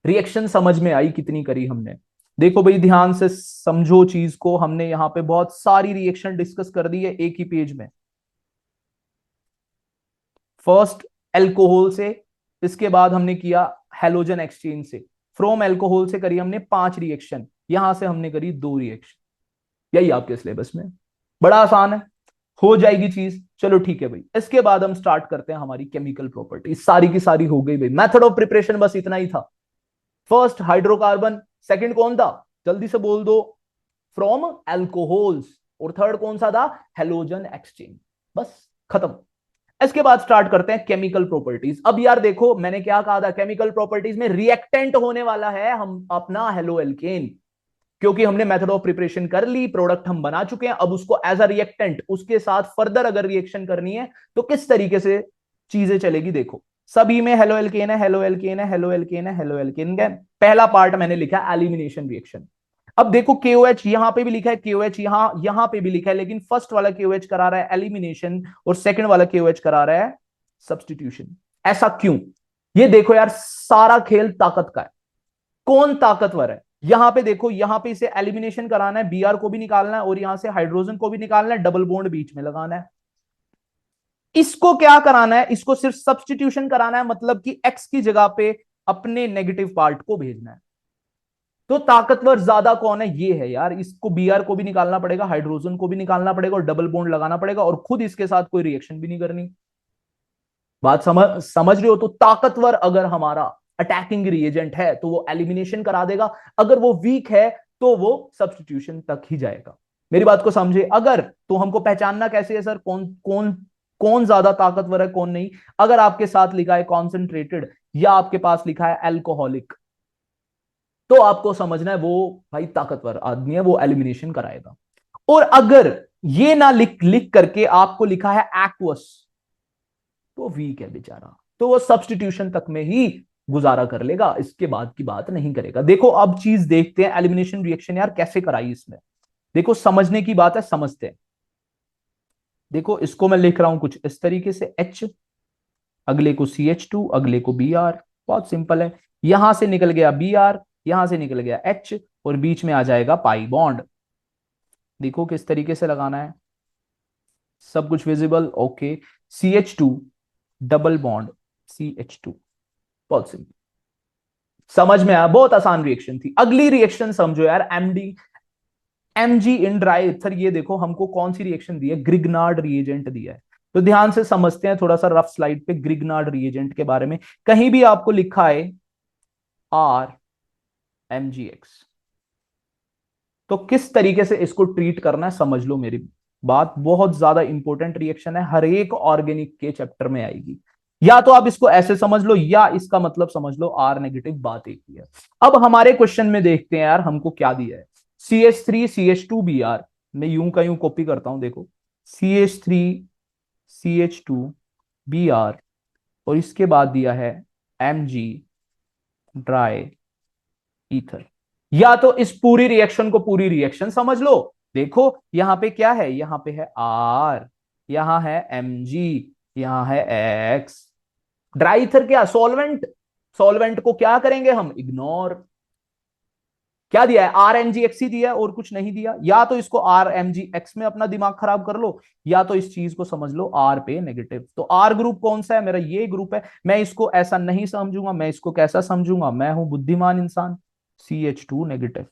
रिएक्शन समझ में आई कितनी करी हमने। देखो भाई ध्यान से समझो चीज को, हमने यहां पे बहुत सारी रिएक्शन डिस्कस कर दी है एक ही पेज में। फर्स्ट एल्कोहल से, इसके बाद हमने किया हेलोजन एक्सचेंज से। फ्रॉम एल्कोहल से करी हमने 5 रिएक्शन, यहां से हमने करी 2 रिएक्शन। यही आपके सिलेबस में, बड़ा आसान है, हो जाएगी चीज। चलो ठीक है भाई, इसके बाद हम स्टार्ट करते हैं हमारी केमिकल प्रॉपर्टीज, सारी की सारी हो गई भाई। मेथड ऑफ प्रिपरेशन बस इतना ही था। फर्स्ट हाइड्रोकार्बन, सेकंड कौन था, जल्दी से बोल दो, फ्रॉम एल्कोहल्स, और थर्ड कौन सा था, हेलोजन एक्सचेंज, बस खत्म। इसके बाद स्टार्ट करते हैं केमिकल प्रॉपर्टीज। अब यार देखो मैंने क्या कहा था, केमिकल प्रॉपर्टीज में रिएक्टेंट होने वाला है हम अपना हेलो एल्केन, क्योंकि हमने मेथड ऑफ प्रिपरेशन कर ली, प्रोडक्ट हम बना चुके हैं, अब उसको एज अ रिएक्टेंट उसके साथ फर्दर अगर रिएक्शन करनी है तो किस तरीके से चीजें चलेगी। देखो सभी में हेलो एल्केन है, हेलो एल्केन है, हेलो एल्केन है, हेलो एल्केन है। पहला पार्ट मैंने लिखा एलिमिनेशन रिएक्शन। अब देखो KOH यहां पे भी लिखा है, KOH यहां पे भी लिखा है, लेकिन फर्स्ट वाला KOH करा रहा है एलिमिनेशन और सेकंड वाला KOH करा रहा है सब्स्टिट्यूशन। ऐसा क्यों, ये देखो यार सारा खेल ताकत का है, कौन ताकतवर है। यहां पे देखो, यहां पे इसे एलिमिनेशन कराना है, Br को भी निकालना है और यहां से हाइड्रोजन को भी निकालना है, डबल बॉन्ड बीच में लगाना है। इसको क्या कराना है, इसको सिर्फ सब्स्टिट्यूशन कराना है, मतलब कि X की जगह पे अपने नेगेटिव पार्ट को भेजना है। तो ताकतवर ज्यादा कौन है, ये है यार, इसको Br को भी निकालना पड़ेगा, हाइड्रोजन को भी निकालना पड़ेगा और डबल बॉन्ड लगाना पड़ेगा, और खुद इसके साथ कोई रिएक्शन भी नहीं करनी। बात समझ रहे हो। तो ताकतवर अगर हमारा अटैकिंग रिएजेंट है तो वो एलिमिनेशन करा देगा, अगर वो वीक है तो वो सब्स्टिट्यूशन तक ही जाएगा। मेरी बात को समझे। अगर तो हमको पहचानना कैसे है सर, कौन कौन कौन ज्यादा ताकतवर है कौन नहीं। अगर आपके साथ लिखा है कॉन्सेंट्रेटेड या आपके पास लिखा है एल्कोहलिक, तो आपको समझना है वो भाई ताकतवर आदमी है, वो एलिमिनेशन कराएगा। और अगर ये ना लिख लिख करके आपको लिखा है एक्वस, तो वीक है बेचारा, तो वो सब्स्टिट्यूशन तक में ही गुजारा कर लेगा, इसके बाद की बात नहीं करेगा। देखो अब चीज देखते हैं एलिमिनेशन रिएक्शन यार कैसे कराई इसमें। देखो समझने की बात है, समझते हैं। देखो इसको मैं लिख रहा हूं कुछ इस तरीके से, H, अगले को CH2, अगले को Br। बहुत सिंपल है, यहां से निकल गया Br, यहां से निकल गया H, और बीच में आ जाएगा पाई बॉन्ड। देखो किस तरीके से लगाना है, सब कुछ visible, okay. CH2 double bond CH2, बहुत सिंपल, समझ में आया, बहुत आसान रिएक्शन थी। अगली रिएक्शन समझो यार, Mg इन ड्राई एथर। ये देखो हमको कौन सी रिएक्शन दी है, ग्रिग्नार्ड रिएजेंट दिया है। तो ध्यान से समझते हैं थोड़ा सा रफ स्लाइड पे ग्रिग्नार्ड रिएजेंट के बारे में। कहीं भी आपको लिखा है RMgX, तो किस तरीके से इसको ट्रीट करना है समझ लो। मेरी बात बहुत ज्यादा इंपॉर्टेंट रिएक्शन है, हर एक ऑर्गेनिक के चैप्टर में आएगी। या तो आप इसको ऐसे समझ लो या इसका मतलब समझ लो R नेगेटिव, बात एक ही है। अब हमारे क्वेश्चन में देखते हैं यार हमको क्या दिया है। CH3CH2Br, मैं यूं का यूं कॉपी करता हूं, देखो CH3CH2Br, और इसके बाद दिया है Mg ड्राई ईथर। या तो इस पूरी रिएक्शन को पूरी रिएक्शन समझ लो। देखो यहां पे क्या है, यहां पे है R, यहां है Mg, यहां है X। ड्राई ईथर क्या, सॉल्वेंट, सॉल्वेंट को क्या करेंगे हम, इग्नोर। क्या दिया है, RMgX ही दिया है और कुछ नहीं दिया। या तो इसको RMgX में अपना दिमाग खराब कर लो, या तो इस चीज को समझ लो R पे नेगेटिव। तो R ग्रुप कौन सा है, मेरा ये ग्रुप है। मैं इसको ऐसा नहीं समझूंगा, मैं इसको कैसा समझूंगा, मैं हूं बुद्धिमान इंसान, CH2 नेगेटिव।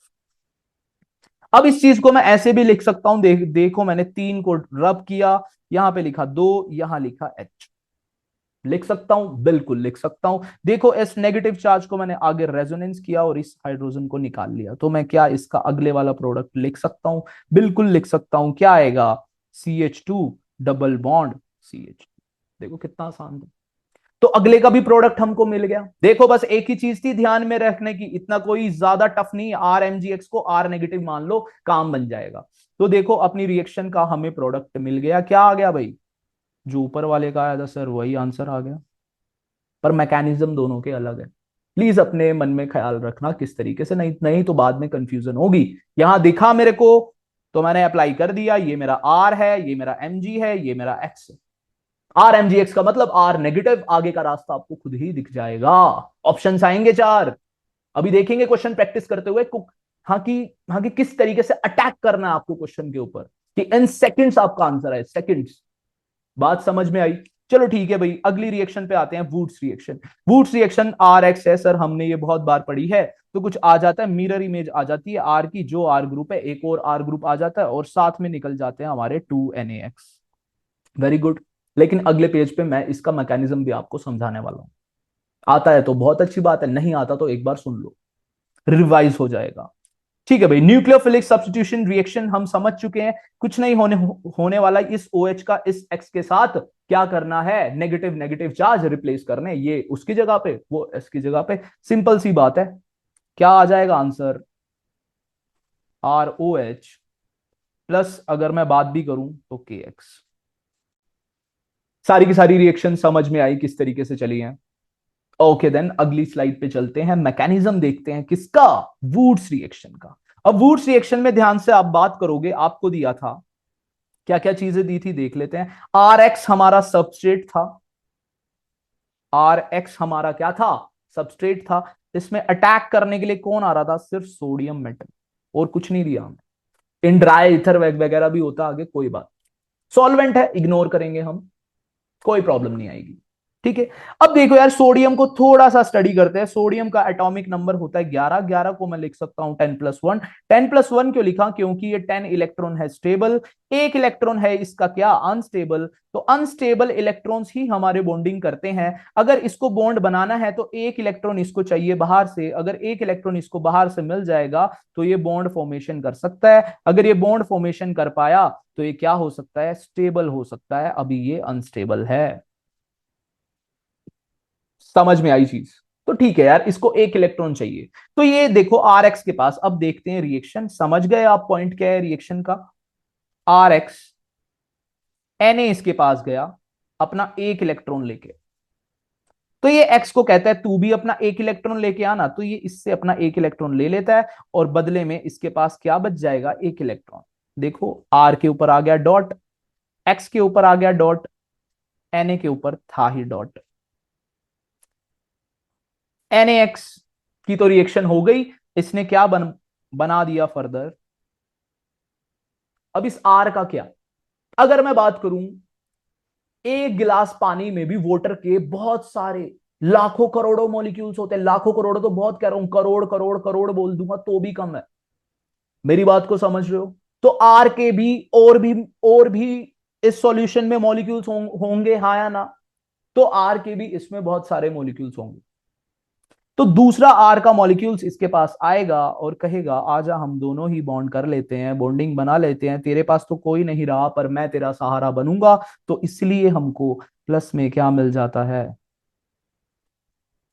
अब इस चीज को मैं ऐसे भी लिख सकता हूं, देखो मैंने 3 को रब किया, यहां पे लिखा 2, यहां लिखा H। लिख सकता हूं, बिल्कुल लिख सकता हूं। देखो इस नेगेटिव चार्ज को मैंने आगे रेजोनेंस किया और इस हाइड्रोजन को निकाल लिया, तो मैं क्या इसका अगले वाला प्रोडक्ट लिख सकता हूं, बिल्कुल लिख सकता हूं। क्या आएगा, CH2 डबल बॉन्ड CH। देखो कितना आसान था। तो अगले का भी प्रोडक्ट हमको मिल गया। देखो बस एक ही चीज थी ध्यान में रखने की, इतना कोई ज्यादा टफ नहीं, RMgX को R नेगेटिव मान लो, काम बन जाएगा। तो देखो अपनी रिएक्शन का हमें प्रोडक्ट मिल गया, क्या आ गया भाई, जो ऊपर वाले का आया था सर वही आंसर आ गया, पर मैकेनिज्म दोनों के अलग है। प्लीज अपने मन में ख्याल रखना किस तरीके से, नहीं नहीं तो बाद में कंफ्यूजन होगी। यहां दिखा मेरे को तो मैंने अप्लाई कर दिया, ये मेरा R है, ये मेरा Mg है, ये मेरा X है। RMgX का मतलब R नेगेटिव, आगे का रास्ता आपको खुद ही दिख जाएगा। ऑप्शंस आएंगे 4, अभी देखेंगे क्वेश्चन प्रैक्टिस करते हुए। हाँ की, हाँ की किस तरीके से अटैक करना है आपको क्वेश्चन के ऊपर, कि इन सेकंड्स आपका आंसर है, सेकंड्स। बात समझ में आई। चलो ठीक है भाई, अगली रिएक्शन पे आते हैं, Wurtz reaction. Wurtz reaction R X है सर, हमने ये बहुत बार पढ़ी है। तो कुछ आ जाता है, मिरर इमेज आ जाती है आर की, जो आर ग्रुप है एक और आर ग्रुप आ जाता है और साथ में निकल जाते हैं हमारे 2NaX। Very good. लेकिन अगले पेज पे मैं इसका मैकेनिज्म भी आपको समझाने वाला हूं। आता है तो बहुत अच्छी बात है, नहीं आता तो एक बार सुन लो, रिवाइज हो जाएगा। ठीक है भाई, न्यूक्लियोफिलिक सब्स्टिट्यूशन रिएक्शन हम समझ चुके हैं। कुछ नहीं होने वाला, इस OH का इस X के साथ क्या करना है, नेगेटिव नेगेटिव चार्ज रिप्लेस करने, ये उसकी जगह पे वो S की जगह पे। सिंपल सी बात है, क्या आ जाएगा आंसर, ROH प्लस अगर मैं बात भी करूं तो KX। सारी की सारी रिएक्शन समझ में आई किस तरीके से चली है। ओके देन, अगली स्लाइड पे चलते हैं, मैकेनिज्म देखते हैं किसका, वुड्स रिएक्शन का। अब वुड्स रिएक्शन में ध्यान से आप बात करोगे, आपको दिया था, क्या क्या चीजें दी थी देख लेते हैं। RX हमारा सबस्ट्रेट था, RX हमारा क्या था, सबस्ट्रेट था। इसमें अटैक करने के लिए कौन आ रहा था, सिर्फ सोडियम मेटल, और कुछ नहीं दिया हमें। इन ड्राई इथर वगैरह भी होता आगे, कोई बात। सॉल्वेंट है, इग्नोर करेंगे हम, कोई प्रॉब्लम नहीं आएगी। ठीक है। अब देखो यार, सोडियम को थोड़ा सा स्टडी करते हैं। सोडियम का एटॉमिक नंबर होता है 11। 11 को मैं लिख सकता हूं 10+1। 10+1 क्यों लिखा, क्योंकि ये 10 इलेक्ट्रॉन है स्टेबल, एक इलेक्ट्रॉन है इसका क्या, अनस्टेबल। तो अनस्टेबल इलेक्ट्रॉन्स ही हमारे बॉन्डिंग करते हैं। अगर इसको बॉन्ड बनाना है तो एक इलेक्ट्रॉन इसको चाहिए बाहर से, अगर एक इलेक्ट्रॉन इसको बाहर से मिल जाएगा तो ये बॉन्ड फॉर्मेशन कर सकता है। अगर ये बॉन्ड फॉर्मेशन कर पाया तो ये क्या हो सकता है, स्टेबल हो सकता है। अभी ये अनस्टेबल है। समझ में आई चीज। तो ठीक है यार, इसको एक इलेक्ट्रॉन चाहिए। तो ये देखो RX के पास, अब देखते हैं रिएक्शन, समझ गए आप पॉइंट क्या है रिएक्शन का। RX, Na इसके पास गया अपना एक इलेक्ट्रॉन लेके, तो ये X को कहता है तू भी अपना एक इलेक्ट्रॉन लेके आना, तो ये इससे अपना एक इलेक्ट्रॉन ले लेता है और बदले में इसके पास क्या बच जाएगा, एक इलेक्ट्रॉन। देखो R के ऊपर आ गया डॉट, X के ऊपर आ गया डॉट, Na के ऊपर था ही डॉट। NaX की तो रिएक्शन हो गई, इसने क्या बना दिया फर्दर। अब इस R का क्या, अगर मैं बात करूं, एक गिलास पानी में भी वाटर के बहुत सारे लाखों करोड़ों मॉलिक्यूल्स होते हैं। लाखों करोड़ों तो बहुत कह रहा हूं, करोड़ करोड़ करोड़ बोल दूंगा तो भी कम है। मेरी बात को समझ रहे हो। तो आर के भी और भी इस सॉल्यूशन में मॉलिक्यूल्स होंगे, हाँ या ना। तो आर के भी इसमें बहुत सारे मॉलिक्यूल्स होंगे। तो दूसरा आर का मॉलिक्यूल्स इसके पास आएगा और कहेगा आजा हम दोनों ही बॉन्ड कर लेते हैं, बॉन्डिंग बना लेते हैं, तेरे पास तो कोई नहीं रहा पर मैं तेरा सहारा बनूंगा। तो इसलिए हमको प्लस में क्या मिल जाता है।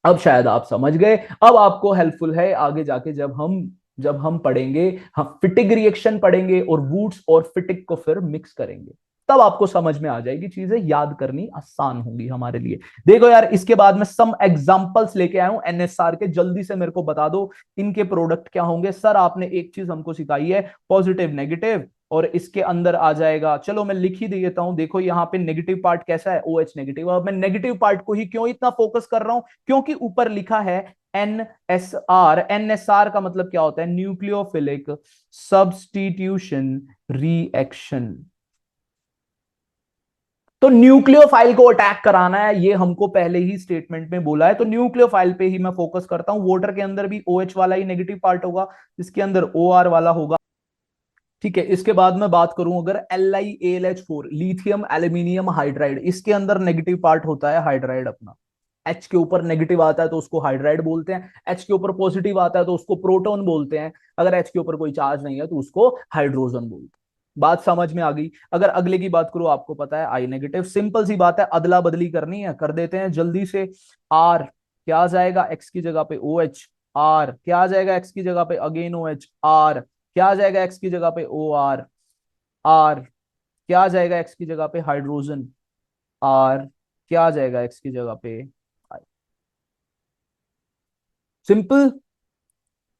अब शायद आप समझ गए। अब आपको हेल्पफुल है आगे जाके, जब हम पढ़ेंगे, हम फिटिक रिएक्शन पढ़ेंगे और वुड्स और फिटिक को फिर मिक्स करेंगे, तब आपको समझ में आ जाएगी, चीजें याद करनी आसान होगी हमारे लिए। देखो यार, इसके बाद में सम एग्जांपल्स लेके आया हूं NSR के, जल्दी से मेरे को बता दो इनके प्रोडक्ट क्या होंगे। सर आपने एक चीज हमको सिखाई है, पॉजिटिव नेगेटिव, और इसके अंदर आ जाएगा, चलो मैं लिख ही देता हूं। देखो यहाँ पे नेगेटिव पार्ट कैसा है, OH नेगेटिव। अब मैं नेगेटिव पार्ट को ही क्यों इतना फोकस कर रहा हूं, क्योंकि ऊपर लिखा है NSR। NSR का मतलब क्या होता है, न्यूक्लियोफिलिक सब्स्टिट्यूशन रिएक्शन। तो न्यूक्लियोफाइल को अटैक कराना है, ये हमको पहले ही स्टेटमेंट में बोला है। तो न्यूक्लियोफाइल पे ही मैं फोकस करता हूं। वाटर के अंदर भी OH वाला ही नेगेटिव पार्ट होगा, इसके अंदर OR वाला होगा। ठीक है। इसके बाद मैं बात करूं, अगर LiAlH4, लिथियम एल्यूमिनियम हाइड्राइड, इसके अंदर नेगेटिव पार्ट होता है हाइड्राइड अपना। H के ऊपर नेगेटिव आता है तो उसको हाइड्राइड बोलते हैं, H के ऊपर पॉजिटिव आता है तो उसको प्रोटॉन बोलते हैं, अगर H के ऊपर कोई चार्ज नहीं है तो उसको हाइड्रोजन बोलते हैं। बात समझ में आ गई। अगर अगले की बात करूं, आपको पता है I नेगेटिव, सिंपल सी बात है, अदला बदली करनी है, कर देते हैं जल्दी से। R क्या आ जाएगा, X की जगह पे OH, R क्या आ जाएगा X की जगह पे अगेन OH, R क्या आ जाएगा X की जगह पे OR, R क्या आ जाएगा X की जगह पे हाइड्रोजन, R क्या आ जाएगा X की जगह पे। सिंपल,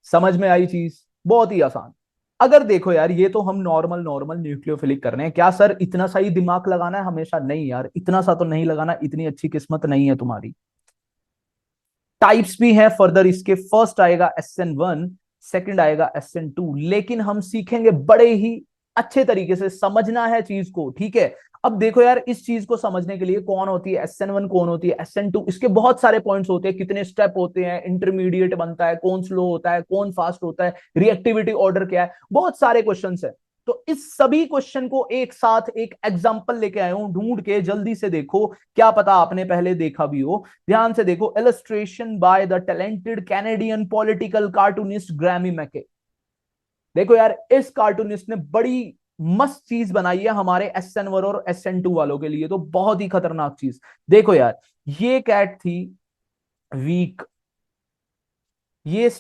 समझ में आई चीज, बहुत ही आसान। अगर देखो यार, ये तो हम नॉर्मल नॉर्मल न्यूक्लियोफिलिक कर रहे हैं, क्या सर इतना सा ही दिमाग लगाना है हमेशा, नहीं यार, इतना सा तो नहीं लगाना, इतनी अच्छी किस्मत नहीं है तुम्हारी। टाइप्स भी हैं फर्दर इसके, फर्स्ट आएगा SN1, सेकंड आएगा SN2, लेकिन हम सीखेंगे बड़े ही अच्छे तरीके से, समझना है चीज को, ठीक है। अब देखो यार, इस चीज को समझने के लिए कौन होती है SN1, कौन होती है SN2, इसके बहुत सारे पॉइंट्स होते हैं, कितने स्टेप होते हैं, इंटरमीडिएट बनता है, कौन स्लो होता है, कौन फास्ट होता है, रिएक्टिविटी ऑर्डर क्या है, बहुत सारे क्वेश्चंस है। तो इस सभी क्वेश्चन को एक साथ एक एग्जांपल लेके आया हूं ढूंढ के, जल्दी से देखो, क्या पता आपने पहले देखा भी हो। ध्यान से देखो, illustration by the talented Canadian political cartoonist Grammy मैके। देखो यार, इस कार्टूनिस्ट ने बड़ी मस्त चीज बनाई है हमारे SN1 और SN2 वालों के लिए, तो बहुत ही खतरनाक चीज। देखो यार, ये कैट थी वीक, ये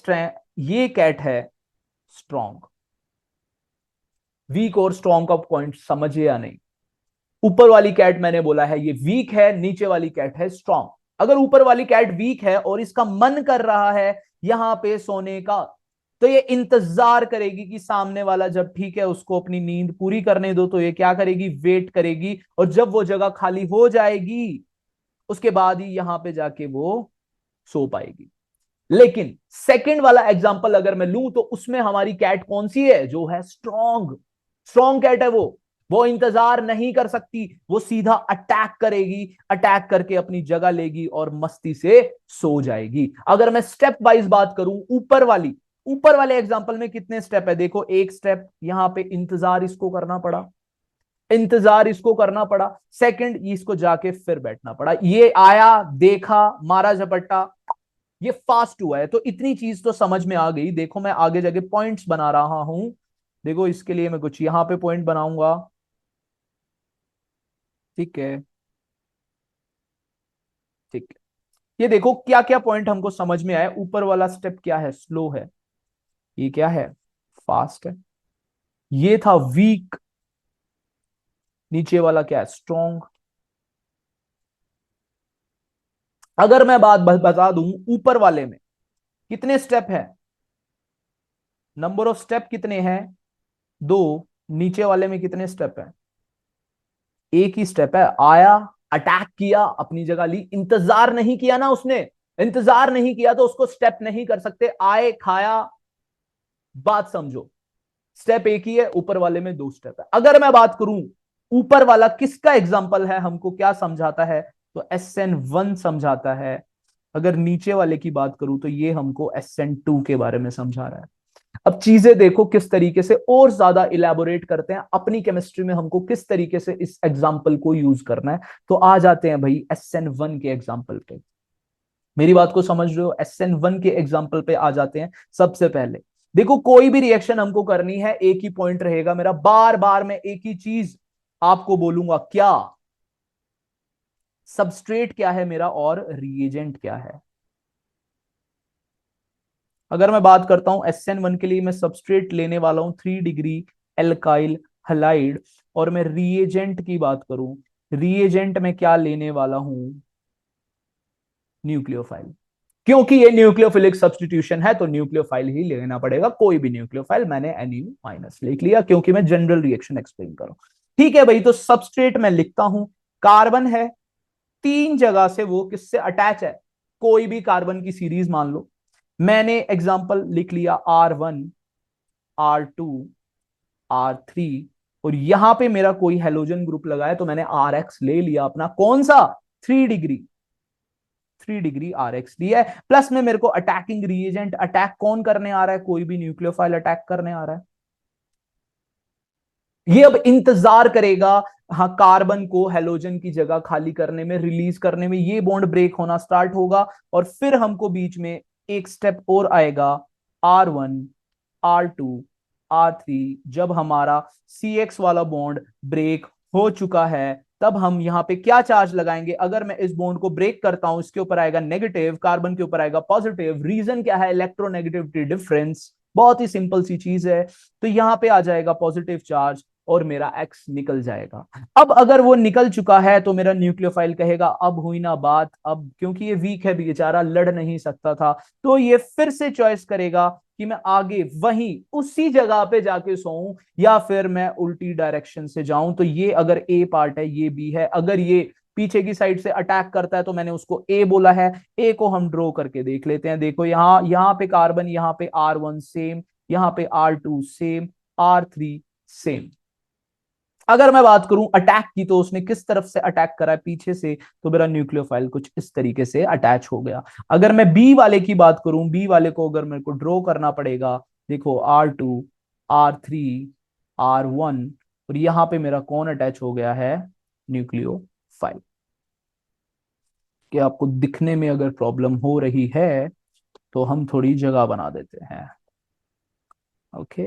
ये कैट है स्ट्रॉन्ग। वीक और स्ट्रॉन्ग का पॉइंट समझे या नहीं? ऊपर वाली कैट मैंने बोला है ये वीक है, नीचे वाली कैट है स्ट्रॉन्ग। अगर ऊपर वाली कैट वीक है और इसका मन कर रहा है यहां पे सोने का, तो ये इंतजार करेगी कि सामने वाला जब ठीक है उसको अपनी नींद पूरी करने दो, तो ये क्या करेगी, वेट करेगी, और जब वो जगह खाली हो जाएगी उसके बाद ही यहां पे जाके वो सो पाएगी। लेकिन सेकंड वाला एग्जांपल अगर मैं लूं, तो उसमें हमारी कैट कौन सी है, जो है स्ट्रॉन्ग। स्ट्रॉन्ग कैट है वो इंतजार नहीं कर सकती, वो सीधा अटैक करेगी, अटैक करके अपनी जगह लेगी और मस्ती से सो जाएगी। अगर मैं स्टेप वाइज बात करूं, ऊपर वाले एग्जांपल में कितने स्टेप है, देखो एक स्टेप यहां पे इंतजार इसको करना पड़ा, इंतजार इसको करना पड़ा, सेकंड इसको जाके फिर बैठना पड़ा, ये आया, देखा, मारा झपट्टा, ये फास्ट हुआ है। तो इतनी चीज तो समझ में आ गई। देखो मैं आगे जाके पॉइंट्स बना रहा हूं, देखो इसके लिए मैं कुछ यहां पे पॉइंट बनाऊंगा, ठीक है, ठीक है। ये देखो क्या क्या पॉइंट हमको समझ में आया। ऊपर वाला स्टेप क्या है, स्लो है, ये क्या है, फास्ट है, ये था वीक, नीचे वाला क्या है, स्ट्रॉन्ग। अगर मैं बात बता दूं, ऊपर वाले में कितने स्टेप है, नंबर ऑफ स्टेप कितने हैं, दो। नीचे वाले में कितने स्टेप है, एक ही स्टेप है, आया, अटैक किया, अपनी जगह ली, इंतजार नहीं किया ना उसने, इंतजार नहीं किया तो उसको स्टेप नहीं कर सकते, आए, खाया, बात समझो। स्टेप एक ही है, ऊपर वाले में दो स्टेप है। अगर मैं बात करूं ऊपर वाला किसका एग्जाम्पल है, हमको क्या समझाता है, तो SN1 समझाता है। अगर नीचे वाले की बात करूं तो ये हमको SN2 के बारे में समझा रहा है। अब चीजें देखो किस तरीके से और ज्यादा इलेबोरेट करते हैं अपनी केमिस्ट्री में, हमको किस तरीके से इस एग्जाम्पल को यूज करना है। तो आ जाते हैं भाई SN1 के एग्जाम्पल पे, मेरी बात को समझ रहे हो, SN1 के एग्जाम्पल पे आ जाते हैं। सबसे पहले देखो, कोई भी रिएक्शन हमको करनी है, एक ही पॉइंट रहेगा मेरा, बार बार मैं एक ही चीज आपको बोलूंगा, क्या, सबस्ट्रेट क्या है मेरा और रिएजेंट क्या है। अगर मैं बात करता हूं SN1 के लिए, मैं सबस्ट्रेट लेने वाला हूं 3 डिग्री एल्काइल हलाइड, और मैं रिएजेंट की बात करूं, रिएजेंट में क्या लेने वाला हूं, न्यूक्लियोफाइल। क्योंकि ये न्यूक्लियोफिलिक सब्स्टिट्यूशन है तो न्यूक्लियोफाइल ही लेना पड़ेगा, कोई भी न्यूक्लियोफाइल, मैंने NU माइनस लिख लिया क्योंकि मैं जनरल रिएक्शन एक्सप्लेन करूं। ठीक है भाई, तो सबस्ट्रेट में लिखता हूं, कार्बन है, तीन जगह से वो किससे अटैच है, कोई भी कार्बन की सीरीज मान लो। मैंने एग्जांपल लिख लिया R1, R2, R3, और यहां पे मेरा कोई हेलोजन ग्रुप लगा है तो मैंने RX ले लिया अपना, कौन सा, 3 डिग्री, 3 डिग्री RX लिया है। प्लस में मेरे को अटैकिंग रिएजेंट, अटैक कौन करने आ रहा है, कोई भी न्यूक्लियोफाइल अटैक करने आ रहा है। ये अब इंतजार करेगा, हाँ, कार्बन को हेलोजन की जगह खाली करने में, रिलीज करने में, ये बॉन्ड ब्रेक होना स्टार्ट होगा, और फिर हमको बीच में एक स्टेप और आएगा, R1, R2, R3। जब हमारा CX वाला बॉन्ड ब्रेक हो चुका है, तब हम यहां पे क्या चार्ज लगाएंगे, अगर मैं इस बॉन्ड को ब्रेक करता हूं, इसके ऊपर आएगा नेगेटिव, कार्बन के ऊपर आएगा पॉजिटिव। रीजन क्या है, इलेक्ट्रोनेगेटिविटी डिफरेंस, बहुत ही सिंपल सी चीज है। तो यहां पे आ जाएगा पॉजिटिव चार्ज और मेरा X निकल जाएगा। अब अगर वो निकल चुका है तो मेरा न्यूक्लियोफाइल कहेगा अब हुई ना बात, अब क्योंकि ये वीक है बेचारा, लड़ नहीं सकता था, तो ये फिर से चॉइस करेगा कि मैं आगे वहीं उसी जगह पे जाके सोऊं या फिर मैं उल्टी डायरेक्शन से जाऊं। तो ये अगर A पार्ट है, ये B है। अगर ये पीछे की साइड से अटैक करता है तो मैंने उसको A बोला है। A को हम ड्रॉ करके देख लेते हैं। देखो यहाँ पे कार्बन, यहाँ पे R1 सेम, यहाँ पे R2 सेम, R3 सेम। अगर मैं बात करूं अटैक की, तो उसने किस तरफ से अटैक करा है, पीछे से, तो मेरा न्यूक्लियोफाइल कुछ इस तरीके से अटैच हो गया। अगर मैं बी वाले की बात करूं, बी वाले को अगर मेरे को ड्रॉ करना पड़ेगा, देखो R2, R3, R1, और यहां पे मेरा कौन अटैच हो गया है, न्यूक्लियोफाइल। कि आपको दिखने में अगर प्रॉब्लम हो रही है तो हम थोड़ी जगह बना देते हैं। Okay,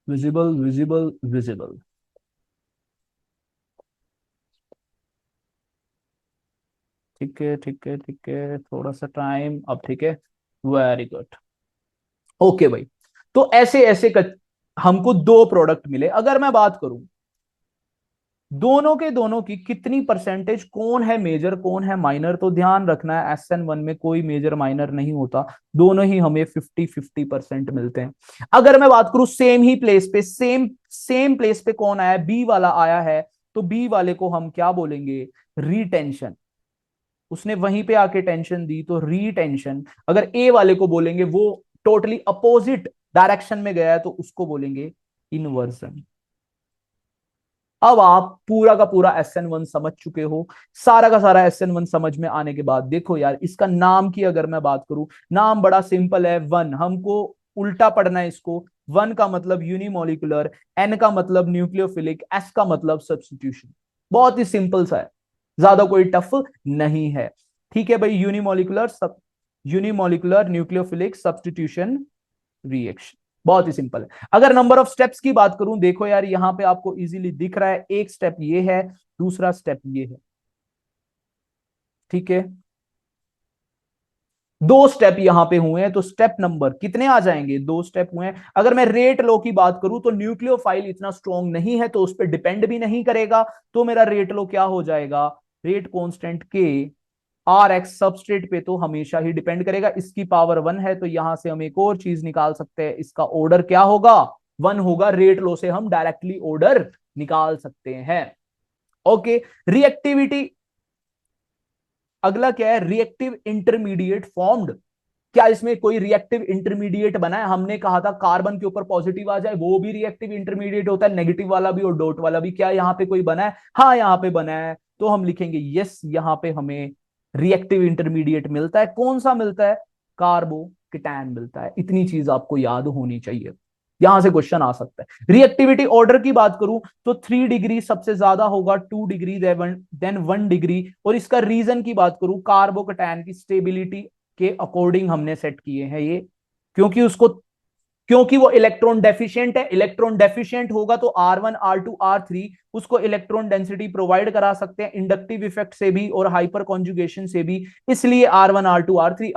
visible visible visible. ठीक है ठीक है ठीक है, थोड़ा सा टाइम, अब ठीक है, वेरी गुड। ओके भाई, तो ऐसे ऐसे हमको दो प्रोडक्ट मिले। अगर मैं बात करूं दोनों के दोनों की कितनी परसेंटेज, कौन है मेजर कौन है माइनर, तो ध्यान रखना है SN1 में कोई मेजर माइनर नहीं होता, दोनों ही हमें 50-50% मिलते हैं। अगर मैं बात करूं सेम ही प्लेस पे, सेम सेम प्लेस पे कौन आया, बी वाला आया है, तो बी वाले को हम क्या बोलेंगे, रिटेंशन। उसने वहीं पे आके टेंशन दी तो रीटेंशन। अगर ए वाले को बोलेंगे वो टोटली अपोजिट डायरेक्शन में गया है, तो उसको बोलेंगे इनवर्जन। अब आप पूरा का पूरा SN1 समझ चुके हो। सारा का सारा SN1 समझ में आने के बाद देखो यार, इसका नाम की अगर मैं बात करूं, नाम बड़ा सिंपल है, वन। हमको उल्टा पढ़ना है इसको। वन का मतलब यूनिमोलिकुलर, एन का मतलब न्यूक्लियोफिलिक, एस का मतलब सब्स्टिट्यूशन। बहुत ही सिंपल सा है, ज्यादा कोई टफ नहीं है। ठीक है भाई, यूनिमोलिकुलर सब, यूनिमोलिकुलर न्यूक्लियोफिलिक सब्स्टिट्यूशन रिएक्शन, बहुत ही सिंपल है। अगर नंबर ऑफ स्टेप्स की बात करूं, देखो यार यहां पे आपको इजीली दिख रहा है, एक स्टेप ये है, दूसरा स्टेप ये है। ठीक है, दो स्टेप यहां पे हुए हैं, तो स्टेप नंबर कितने आ जाएंगे, दो स्टेप हुए हैं। अगर मैं रेट लो की बात करूं, तो न्यूक्लियोफाइल इतना स्ट्रॉन्ग नहीं है, तो उस पर डिपेंड भी नहीं करेगा, तो मेरा रेट लो क्या हो जाएगा, रेट कांस्टेंट के RX सबस्ट्रेट पे तो हमेशा ही डिपेंड करेगा। इसकी पावर 1 है, तो यहां से हम एक और चीज निकाल सकते हैं, इसका ऑर्डर क्या होगा, 1 होगा। रेट लो से हम डायरेक्टली ऑर्डर निकाल सकते हैं। ओके, रिएक्टिविटी, अगला क्या है, रिएक्टिव इंटरमीडिएट फॉर्म्ड। क्या इसमें कोई रिएक्टिव इंटरमीडिएट बना है, हमने कहा था कार्बन के ऊपर पॉजिटिव आ जाए वो भी रिएक्टिव इंटरमीडिएट होता है, नेगेटिव वाला भी और डॉट वाला भी। क्या यहाँ पे कोई बना है, हाँ यहाँ पे बना है, तो हम लिखेंगे यस, यहाँ पे हमें रिएक्टिव इंटरमीडिएट मिलता है। कौन सा मिलता है, कार्बोकेटायन मिलता है। इतनी चीज आपको याद होनी चाहिए, यहां से क्वेश्चन आ सकता है। रिएक्टिविटी ऑर्डर की बात करूं, तो 3 डिग्री सबसे ज्यादा होगा, 2 डिग्री, देन 1 डिग्री। और इसका रीजन की बात करूं, कार्बोकेटायन की स्टेबिलिटी के अकॉर्डिंग हमने सेट किए हैं ये, क्योंकि उसको, क्योंकि वो इलेक्ट्रॉन डेफिशिएंट है। इलेक्ट्रॉन डेफिशिएंट होगा तो R1, R2, R3 उसको इलेक्ट्रॉन डेंसिटी प्रोवाइड करा सकते हैं, इंडक्टिव इफेक्ट से भी और हाइपर कॉन्जुगेशन से भी। इसलिए R1, R2, R3।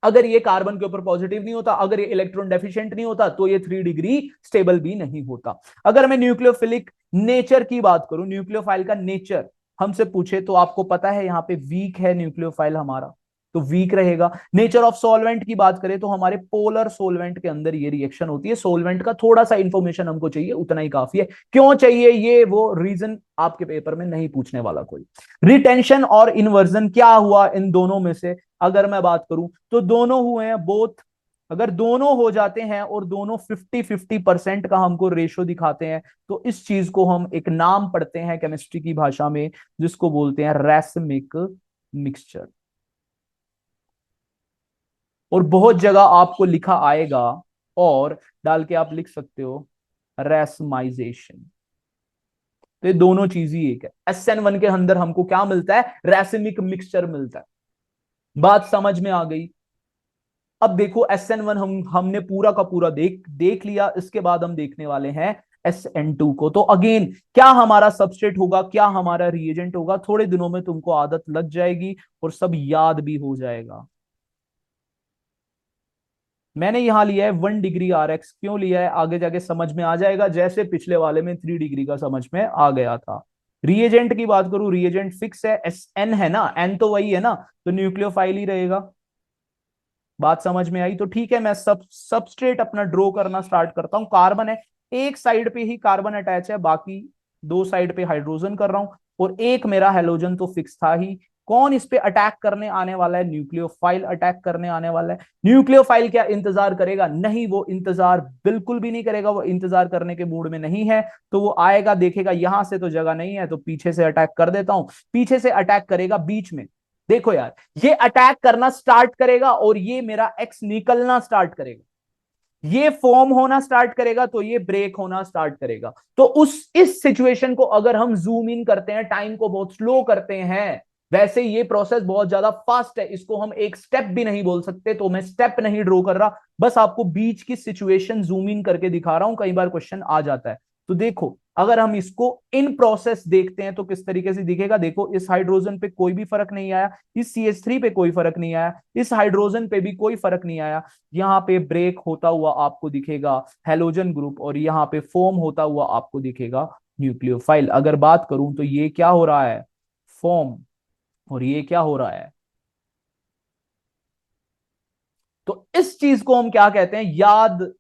अगर ये कार्बन के ऊपर पॉजिटिव नहीं होता, अगर ये इलेक्ट्रॉन डेफिशिएंट नहीं होता, तो ये 3 डिग्री स्टेबल भी नहीं होता। अगर मैं न्यूक्लियोफिलिक नेचर की बात करूं, न्यूक्लियोफाइल का नेचर हमसे पूछे, तो आपको पता है यहाँ पे वीक है न्यूक्लियोफाइल हमारा, तो वीक रहेगा। नेचर ऑफ सॉल्वेंट की बात करें, तो हमारे पोलर सॉल्वेंट के अंदर ये रिएक्शन होती है। सॉल्वेंट का थोड़ा सा इंफॉर्मेशन हमको चाहिए, उतना ही काफी है। क्यों चाहिए ये, वो रीजन आपके पेपर में नहीं पूछने वाला कोई। रिटेंशन और इन्वर्जन क्या हुआ इन दोनों में से, अगर मैं बात करूं तो दोनों हुए हैं बोथ। अगर दोनों हो जाते हैं और दोनों 50-50% का हमको रेशो दिखाते हैं, तो इस चीज को हम एक नाम पढ़ते हैं केमिस्ट्री की भाषा में, जिसको बोलते हैं रैसमिक मिक्सचर। और बहुत जगह आपको लिखा आएगा, और डाल के आप लिख सकते हो रैसमाइजेशन। तो ये दोनों चीज ही एक है। SN1 के अंदर हमको क्या मिलता है, रैसमिक मिक्सचर मिलता है। बात समझ में आ गई। अब देखो SN1 हमने पूरा का पूरा देख देख लिया। इसके बाद हम देखने वाले हैं SN2 को। तो अगेन, क्या हमारा सबस्ट्रेट होगा, क्या हमारा रिएजेंट होगा, थोड़े दिनों में तुमको आदत लग जाएगी और सब याद भी हो जाएगा। मैंने यहां लिया है 1 डिग्री RX, क्यों लिया है आगे जाके समझ में आ जाएगा, जैसे पिछले वाले में 3 डिग्री का समझ में आ गया था। रिएजेंट की बात करूं, रिएजेंट फिक्स है, SN है ना, N तो वही है ना, तो न्यूक्लियोफाइल ही रहेगा। बात समझ में आई, तो ठीक है, मैं सबस्ट्रेट अपना ड्रॉ करना स्टार्ट करता हूं। कार्बन है, एक साइड पे ही कार्बन अटैच है, बाकी दो साइड पे हाइड्रोजन कर रहा हूं, और एक मेरा हेलोजन तो फिक्स था ही, कौन इस पे अटैक करने आने वाला है? न्यूक्लियोफाइल अटैक करने आने वाला है। न्यूक्लियोफाइल क्या इंतजार करेगा? नहीं, वो इंतजार बिल्कुल भी नहीं करेगा, वो इंतजार करने के मूड में नहीं है। तो वो आएगा, देखेगा यहां से तो जगह नहीं है, तो पीछे से अटैक कर देता हूं। पीछे से अटैक करेगा बीच में। देखो यार, ये अटैक करना स्टार्ट करेगा और ये मेरा एक्स निकलना स्टार्ट करेगा, ये फॉर्म होना स्टार्ट करेगा, तो ये ब्रेक होना स्टार्ट करेगा। तो उस इस सिचुएशन को अगर हम जूम इन करते हैं, टाइम को बहुत स्लो करते हैं, वैसे ये प्रोसेस बहुत ज्यादा फास्ट है, इसको हम एक स्टेप भी नहीं बोल सकते, तो मैं स्टेप नहीं ड्रॉ कर रहा, बस आपको बीच की सिचुएशन जूम इन करके दिखा रहा हूं। कई बार क्वेश्चन आ जाता है। तो देखो, अगर हम इसको इन प्रोसेस देखते हैं तो किस तरीके से दिखेगा। देखो, इस हाइड्रोजन पे कोई भी फर्क नहीं आया, इस CH3 पे कोई फर्क नहीं आया, इस हाइड्रोजन पे भी कोई फर्क नहीं आया। यहाँ पे ब्रेक होता हुआ आपको दिखेगा हेलोजन ग्रुप, और यहाँ पे फॉर्म होता हुआ आपको दिखेगा न्यूक्लियोफाइल। अगर बात करूं तो ये क्या हो रहा है? फॉर्म। और ये क्या हो रहा है? तो इस चीज को हम क्या कहते हैं? याद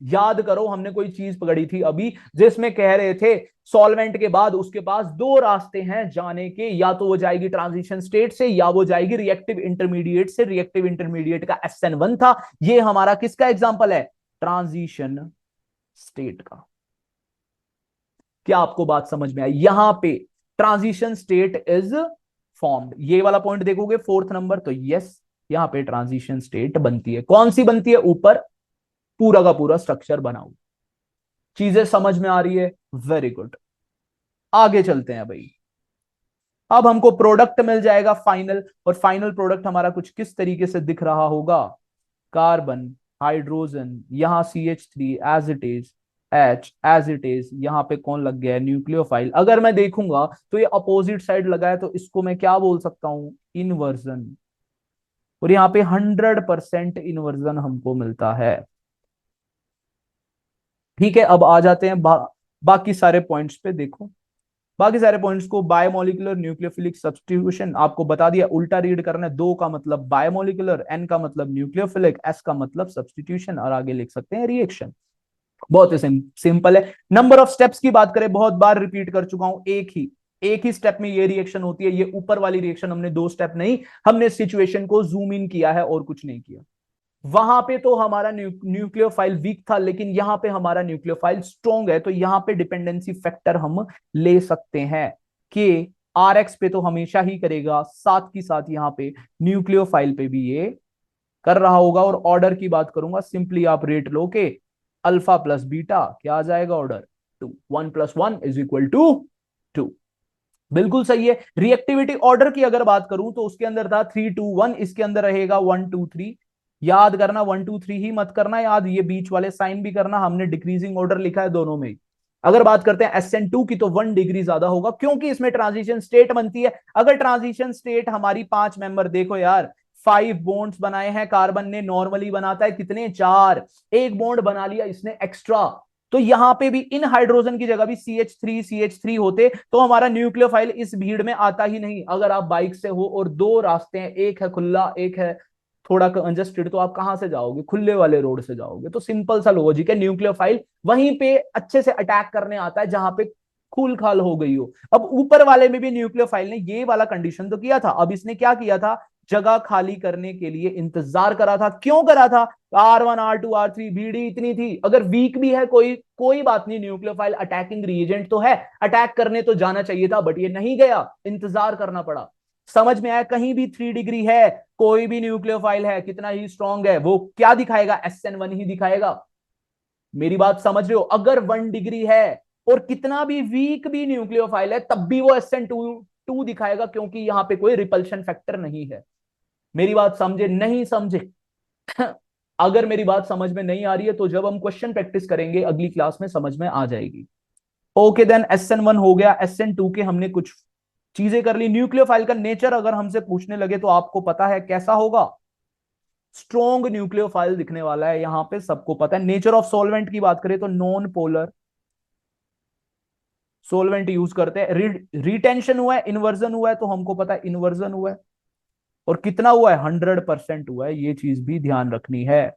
याद करो, हमने कोई चीज पकड़ी थी अभी जिसमें कह रहे थे सॉल्वेंट के बाद उसके पास दो रास्ते हैं जाने के, या तो वो जाएगी ट्रांजिशन स्टेट से या वो जाएगी रिएक्टिव इंटरमीडिएट से। रिएक्टिव इंटरमीडिएट का SN1 था। ये हमारा किसका एग्जांपल है? ट्रांजिशन स्टेट का। क्या आपको बात समझ में आई? यहां पे ट्रांजिशन स्टेट इज फॉर्म्ड। ये वाला पॉइंट देखोगे फोर्थ नंबर, तो यस, यहां पे ट्रांजिशन स्टेट बनती है। कौन सी बनती है? ऊपर पूरा का पूरा स्ट्रक्चर बना हुआ। चीजें समझ में आ रही है? Very good. आगे चलते हैं भाई। अब हमको प्रोडक्ट मिल जाएगा फाइनल, और फाइनल प्रोडक्ट हमारा कुछ किस तरीके से दिख रहा होगा? कार्बन, हाइड्रोजन, यहां CH3 as it is, H as it is, यहां पे कौन लग गया है? न्यूक्लियोफाइल। अगर मैं देखूंगा तो ये अपोजिट साइड लगा है, तो इसको मैं क्या बोल सकता हूं? इनवर्जन। और यहाँ पे 100% इनवर्जन हमको मिलता है। ठीक है, अब आ जाते हैं बाकी सारे पॉइंट्स पे। देखो, बाकी सारे पॉइंट्स को, बायोमोलिकुलर न्यूक्लियोफिलिक सब्स्टिट्यूशन आपको बता दिया, उल्टा रीड करना है। दो का मतलब बायोमोलिकुलर, N का मतलब न्यूक्लियोफिलिक, S का मतलब सब्स्टिट्यूशन, और आगे लिख सकते हैं रिएक्शन। बहुत ही सिंपल है। नंबर ऑफ स्टेप्स की बात करें, बहुत बार रिपीट कर चुका हूं, एक ही स्टेप में ये रिएक्शन होती है। ये ऊपर वाली रिएक्शन हमने दो स्टेप नहीं, हमने सिचुएशन को जूम इन किया है और कुछ नहीं किया। वहां पे तो हमारा न्यूक्लियोफाइल वीक था, लेकिन यहां पे हमारा न्यूक्लियोफाइल स्ट्रॉन्ग है, तो यहां पे डिपेंडेंसी फैक्टर हम ले सकते हैं कि RX पे तो हमेशा ही करेगा, साथ ही साथ यहाँ पे न्यूक्लियोफाइल पे भी ये कर रहा होगा। और ऑर्डर की बात करूंगा, सिंपली आप रेट लो के अल्फा प्लस बीटा क्या आ जाएगा? ऑर्डर 2, 1 + 1 = 2। बिल्कुल सही है। रिएक्टिविटी ऑर्डर की अगर बात करूं तो उसके अंदर था 3, 2, 1, इसके अंदर रहेगा 1, 2, 3। याद करना, 1, 2, 3 ही मत करना याद, ये बीच वाले साइन भी करना, हमने डिक्रीजिंग ऑर्डर लिखा है दोनों में। अगर बात करते हैं SN2 की, तो 1 डिग्री ज्यादा होगा, क्योंकि इसमें ट्रांजिशन स्टेट बनती है। अगर ट्रांजिशन स्टेट हमारी 5 मेंबर, देखो यार, 5 बॉन्ड्स बनाए हैं कार्बन ने, नॉर्मली बनाता है कितने? 4। एक बॉन्ड बना लिया इसने एक्स्ट्रा, तो यहां पे भी इन हाइड्रोजन की जगह भी CH3 होते, तो हमारा न्यूक्लियोफाइल इस भीड़ में आता ही नहीं। अगर आप बाइक से हो और दो रास्ते हैं, एक है खुला, एक है थोड़ा कंजस्टेड, तो आप कहां से जाओगे? खुले वाले रोड से जाओगे। तो सिंपल सा लॉजिक है, न्यूक्लियोफाइल वहीं पे अच्छे से अटैक करने आता है जहां पे खूल खाल हो गई हो। अब ऊपर वाले में भी न्यूक्लियोफाइल ने ये वाला कंडीशन तो किया था, अब इसने क्या किया था? जगह खाली करने के लिए इंतजार करा था। क्यों करा था? R1, R2, R3 भीड़ी इतनी थी, अगर वीक भी है कोई कोई बात नहीं, न्यूक्लियोफाइल अटैकिंग रिएजेंट तो है, अटैक करने तो जाना चाहिए था, बट ये नहीं गया, इंतजार करना पड़ा। समझ में आया? कहीं भी 3 डिग्री है, कोई भी न्यूक्लियोफाइल है, कितना ही स्ट्रांग है, वो क्या दिखाएगा? SN1 ही दिखाएगा। मेरी बात समझ रहे हो? अगर 1 डिग्री है और कितना भी वीक भी न्यूक्लियोफाइल है, तब भी वो SN2 दिखाएगा, क्योंकि यहां पे कोई रिपल्शन फैक्टर नहीं है। मेरी बात समझे? नहीं समझे? अगर मेरी बात समझ में नहीं आ रही है तो जब हम क्वेश्चन प्रैक्टिस करेंगे अगली क्लास में समझ में आ जाएगी। ओके देन, SN1 हो गया। SN2 के हमने कुछ चीजें कर ली। न्यूक्लियोफाइल का नेचर अगर हमसे पूछने लगे तो आपको पता है कैसा होगा? स्ट्रॉन्ग न्यूक्लियोफाइल दिखने वाला है, यहां पे सबको पता है। नेचर ऑफ सॉल्वेंट की बात करें तो नॉन पोलर सॉल्वेंट यूज करते हैं। रिटेंशन हुआ है, इन्वर्जन हुआ है, तो हमको पता है इन्वर्जन हुआ है। और कितना हुआ है? 100% हुआ है, ये चीज भी ध्यान रखनी है।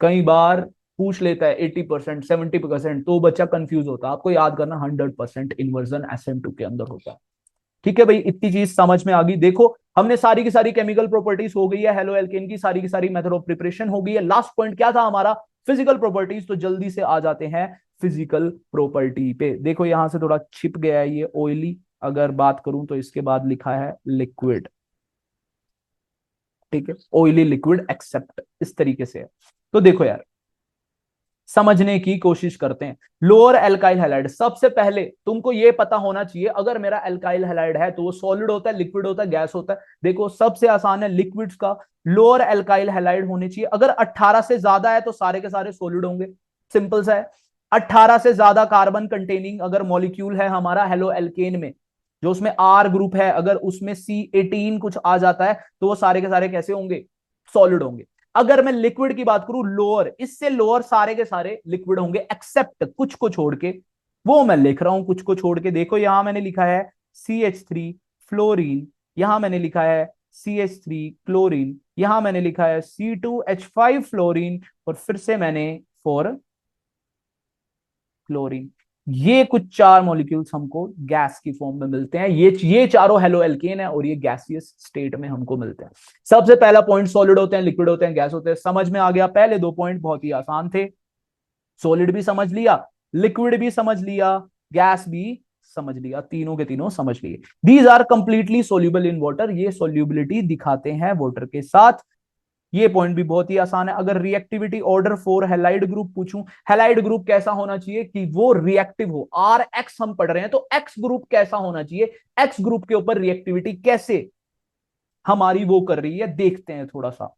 कई बार पूछ लेता है 80%, 70%, तो बच्चा कंफ्यूज होता है। आपको याद करना 100% इन्वर्जन SN2 के अंदर होता है। ठीक है भाई, इतनी चीज समझ में आ गई। देखो हमने सारी की सारी केमिकल प्रॉपर्टीज हो गई है हेलो एल्केन की, सारी की सारी मेथड ऑफ प्रिपरेशन हो गई है। लास्ट पॉइंट क्या था हमारा? Physical properties. तो जल्दी से आ जाते हैं फिजिकल प्रॉपर्टी पे। देखो यहां से थोड़ा छिप गया है ये ऑयली, अगर बात करूं तो इसके बाद लिखा है लिक्विड। ठीक है, ऑयली लिक्विड एक्सेप्ट, इस तरीके से है। तो देखो यार, समझने की कोशिश करते हैं। लोअर एल्काइल हैलाइड, सबसे पहले तुमको ये पता होना चाहिए अगर मेरा एल्काइल हैलाइड है तो वो सॉलिड होता है, लिक्विड होता है, गैस होता है। देखो सबसे आसान है लिक्विड्स का, लोअर एल्काइल हैलाइड होने चाहिए। अगर 18 से ज्यादा है तो सारे के सारे सॉलिड होंगे, सिंपल सा है। 18 से ज्यादा कार्बन कंटेनिंग अगर मॉलिक्यूल है हमारा हेलो एल्केन में, जो उसमें आर ग्रुप है, अगर उसमें C18 कुछ आ जाता है तो वो सारे के सारे कैसे होंगे? सॉलिड होंगे। अगर मैं लिक्विड की बात करूं, लोअर, इससे लोअर सारे के सारे लिक्विड होंगे एक्सेप्ट कुछ को छोड़ के। वो मैं लिख रहा हूं कुछ को छोड़ के। देखो यहां मैंने लिखा है CH3 फ्लोरीन, यहां मैंने लिखा है CH3 क्लोरीन, यहां मैंने लिखा है C2H5 फ्लोरीन, और फिर से मैंने फोर क्लोरीन। ये कुछ चार मॉलिक्यूल्स हमको गैस की फॉर्म में मिलते हैं। ये चारों हेलो एल्केन है और ये गैसियस स्टेट में हमको मिलते हैं। सबसे पहला पॉइंट, सॉलिड होते हैं, लिक्विड होते हैं, गैस होते हैं, समझ में आ गया। पहले दो पॉइंट बहुत ही आसान थे, सॉलिड भी समझ लिया, लिक्विड भी समझ लिया, गैस भी समझ लिया, तीनों के तीनों समझ लिए। These are completely soluble in water, ये सोल्यूबिलिटी दिखाते हैं वाटर के साथ। ये पॉइंट भी बहुत ही आसान है। अगर reactivity order for halide group पूछूं, हैलाइड ग्रुप कैसा होना चाहिए कि वो रिएक्टिव हो। आर एक्स हम पढ़ रहे हैं तो एक्स ग्रुप कैसा होना चाहिए, एक्स ग्रुप के ऊपर रिएक्टिविटी कैसे हमारी वो कर रही है, देखते हैं थोड़ा सा।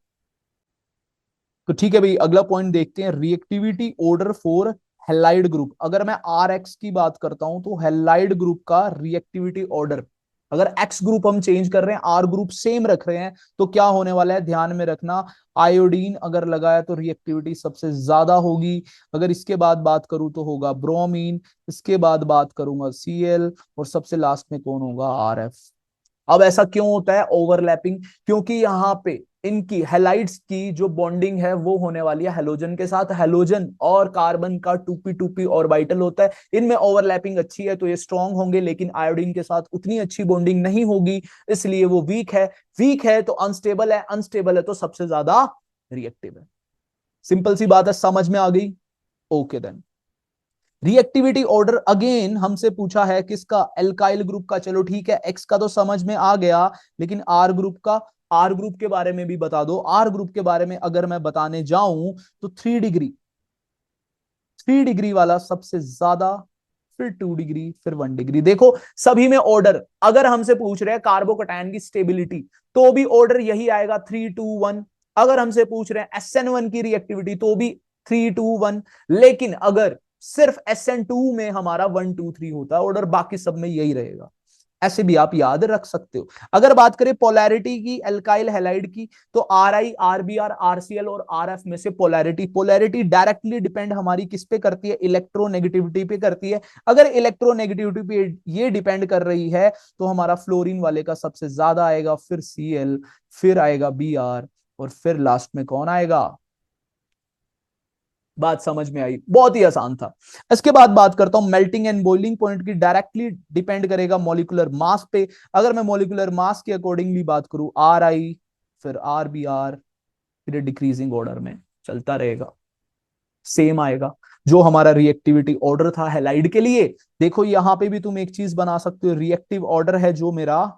तो ठीक है भाई, अगला पॉइंट देखते हैं, reactivity order for halide group. अगर मैं आर एक्स की बात करता हूं तो हैलाइड ग्रुप का रिएक्टिविटी ऑर्डर, अगर एक्स ग्रुप हम चेंज कर रहे हैं, आर ग्रुप सेम रख रहे हैं, तो क्या होने वाला है ध्यान में रखना। आयोडीन अगर लगाया तो रिएक्टिविटी सबसे ज्यादा होगी। अगर इसके बाद बात करूं तो होगा ब्रोमीन, इसके बाद बात करूंगा Cl, और सबसे लास्ट में कौन होगा? RF। अब ऐसा क्यों होता है ओवरलैपिंग? क्योंकि यहाँ पे इनकी हैलाइड्स की जो बॉन्डिंग है वो होने वाली है हेलोजन के साथ। हेलोजन और कार्बन का 2p2p ऑर्बिटल होता है, इनमें ओवरलैपिंग अच्छी है तो ये स्ट्रांग होंगे, लेकिन आयोडीन के साथ उतनी अच्छी बॉन्डिंग नहीं होगी, इसलिए वो वीक है। वीक है तो अनस्टेबल है, अनस्टेबल है तो सबसे ज्यादा रिएक्टिव है। सिंपल सी बात है, समझ में आ गई? Okay then, reactivity order again हमसे पूछा है किसका? एल्काइल ग्रुप का। चलो ठीक है, एक्स का तो समझ में आ गया, लेकिन आर ग्रुप का, आर ग्रुप के बारे में भी बता दो। आर ग्रुप के बारे में अगर मैं बताने जाऊं तो 3 डिग्री, 3 डिग्री वाला सबसे ज्यादा, फिर 2 डिग्री, फिर 1 डिग्री। देखो सभी में ऑर्डर, अगर हमसे पूछ रहे हैं कार्बोकैटायन की स्टेबिलिटी तो भी ऑर्डर यही आएगा 3 2 1। अगर हमसे पूछ रहे हैं SN1 की रिएक्टिविटी तो भी 3 2 1। लेकिन अगर सिर्फ SN2 में हमारा 1 2 3 होता है ऑर्डर, बाकी सब में यही रहेगा। ऐसे भी आप याद रख सकते हो। अगर बात करें पोलैरिटी की एल्काइल हैलाइड की, तो RI RBr RCl और RF में से पोलैरिटी, पोलैरिटी डायरेक्टली डिपेंड हमारी किस पे करती है? इलेक्ट्रोनेगेटिविटी पे करती है। अगर इलेक्ट्रोनेगेटिविटी पे ये डिपेंड कर रही है तो हमारा फ्लोरीन वाले का सबसे ज्यादा आएगा, फिर Cl, फिर आएगा Br, और फिर लास्ट में कौन आएगा? बात समझ में आई? बहुत ही आसान था। इसके बाद बात करता हूं मेल्टिंग एंड बॉइलिंग पॉइंट की, डायरेक्टली डिपेंड करेगा मॉलिक्यूलर मास पे। अगर मैं मॉलिक्यूलर मास के अकॉर्डिंगली बात करूं, RI, फिर RBr, फिर डिक्रीजिंग ऑर्डर में चलता रहेगा, सेम आएगा जो हमारा रिएक्टिविटी ऑर्डर था हैलाइड के लिए। देखो यहां पे भी तुम एक चीज बना सकते हो, रिएक्टिव ऑर्डर है जो मेरा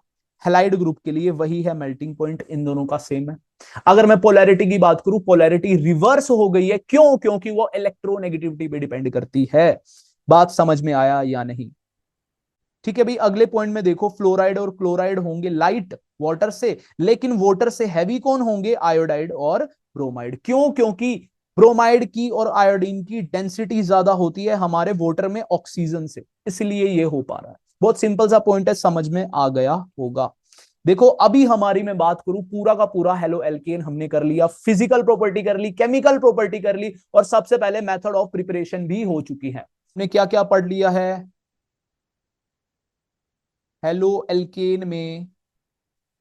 हैलाइड ग्रुप के लिए, वही है मेल्टिंग पॉइंट, इन दोनों का सेम है। अगर मैं पोलैरिटी की बात करूं, पोलैरिटी रिवर्स हो गई है, क्यों? क्योंकि वो इलेक्ट्रोनेगेटिविटी पे डिपेंड करती है। बात समझ में आया या नहीं? ठीक है भाई, अगले पॉइंट में देखो, फ्लोराइड और क्लोराइड होंगे लाइट वाटर से, लेकिन वाटर से हैवी कौन होंगे? आयोडाइड और ब्रोमाइड। क्यों? क्योंकि ब्रोमाइड की और आयोडीन की डेंसिटी ज्यादा होती है हमारे वाटर में ऑक्सीजन से, इसलिए ये हो पा रहा है। बहुत सिंपल सा पॉइंट है, समझ में आ गया होगा। देखो अभी हमारी मैं बात करूं, पूरा का पूरा हेलो एल्केन हमने कर लिया, फिजिकल प्रॉपर्टी कर ली, केमिकल प्रॉपर्टी कर ली, और सबसे पहले मेथड ऑफ प्रिपरेशन भी हो चुकी है। हमने क्या क्या पढ़ लिया है हेलो एल्केन में?